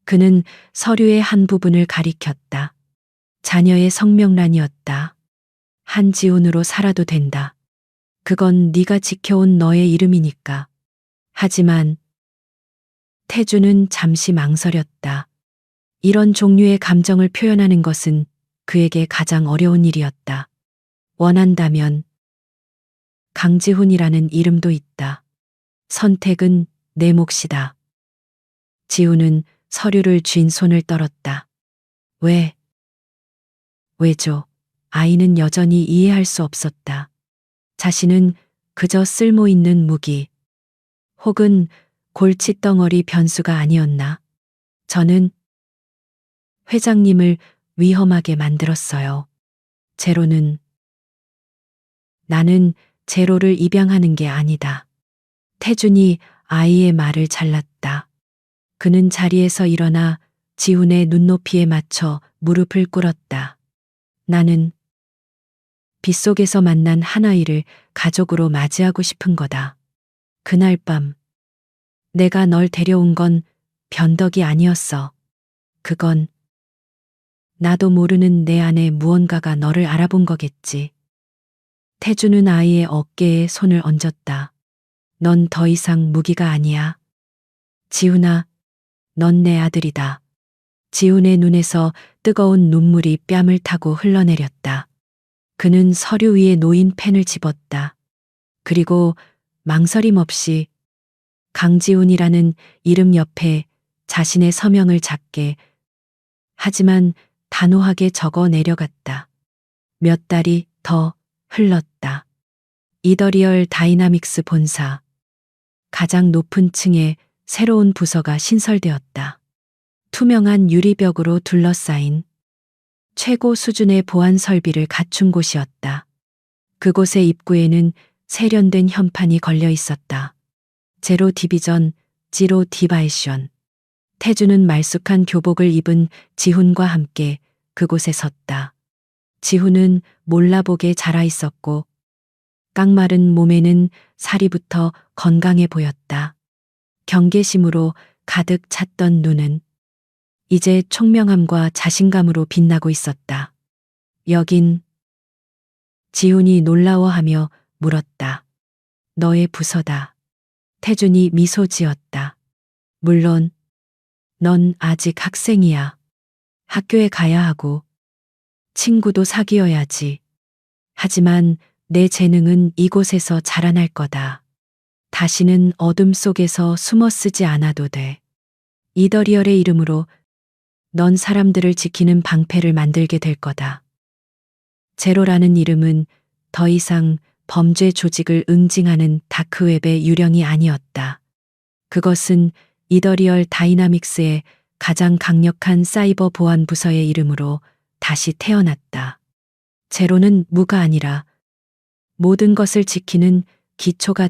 그는 서류의 한 부분을 가리켰다. 자녀의 성명란이었다. 한지훈으로 살아도 된다. 그건 네가 지켜온 너의 이름이니까. 하지만 태주는 잠시 망설였다. 이런 종류의 감정을 표현하는 것은 그에게 가장 어려운 일이었다. 원한다면 강지훈이라는 이름도 있다. 선택은 내 몫이다. 지훈은 서류를 쥔 손을 떨었다. 왜죠? 아이는 여전히 이해할 수 없었다. 자신은 그저 쓸모 있는 무기 혹은 골칫덩어리 변수가 아니었나. 저는 회장님을 위험하게 만들었어요. 제로는 나는 제로를 입양하는 게 아니다. 태준이 아이의 말을 잘랐다. 그는 자리에서 일어나 지훈의 눈높이에 맞춰 무릎을 꿇었다. 나는 빗속에서 만난 한 아이를 가족으로 맞이하고 싶은 거다. 그날 밤 내가 널 데려온 건 변덕이 아니었어. 그건 나도 모르는 내 안에 무언가가 너를 알아본 거겠지. 태주는 아이의 어깨에 손을 얹었다. 넌 더 이상 무기가 아니야. 지훈아, 넌 내 아들이다. 지훈의 눈에서 뜨거운 눈물이 뺨을 타고 흘러내렸다. 그는 서류 위에 놓인 펜을 집었다. 그리고 망설임 없이 강지훈이라는 이름 옆에 자신의 서명을 작게 하지만 단호하게 적어 내려갔다. 몇 달이 더 흘렀다. 이더리얼 다이나믹스 본사. 가장 높은 층에 새로운 부서가 신설되었다. 투명한 유리벽으로 둘러싸인 최고 수준의 보안 설비를 갖춘 곳이었다. 그곳의 입구에는 세련된 현판이 걸려 있었다. 제로 디비전, 지로 디바이션. 태주는 말쑥한 교복을 입은 지훈과 함께 그곳에 섰다. 지훈은 몰라보게 자라 있었고 깡마른 몸에는 살이 붙어 건강해 보였다. 경계심으로 가득 찼던 눈은 이제 총명함과 자신감으로 빛나고 있었다. 여긴 지훈이 놀라워하며 물었다. 너의 부서다. 태준이 미소 지었다. 물론 넌 아직 학생이야. 학교에 가야 하고 친구도 사귀어야지. 하지만 내 재능은 이곳에서 자라날 거다. 다시는 어둠 속에서 숨어 쓰지 않아도 돼. 이더리얼의 이름으로 넌 사람들을 지키는 방패를 만들게 될 거다. 제로라는 이름은 더 이상 범죄 조직을 응징하는 다크웹의 유령이 아니었다. 그것은 이더리얼 다이나믹스의 가장 강력한 사이버 보안 부서의 이름으로 다시 태어났다. 제로는 무가 아니라 모든 것을 지키는 기초가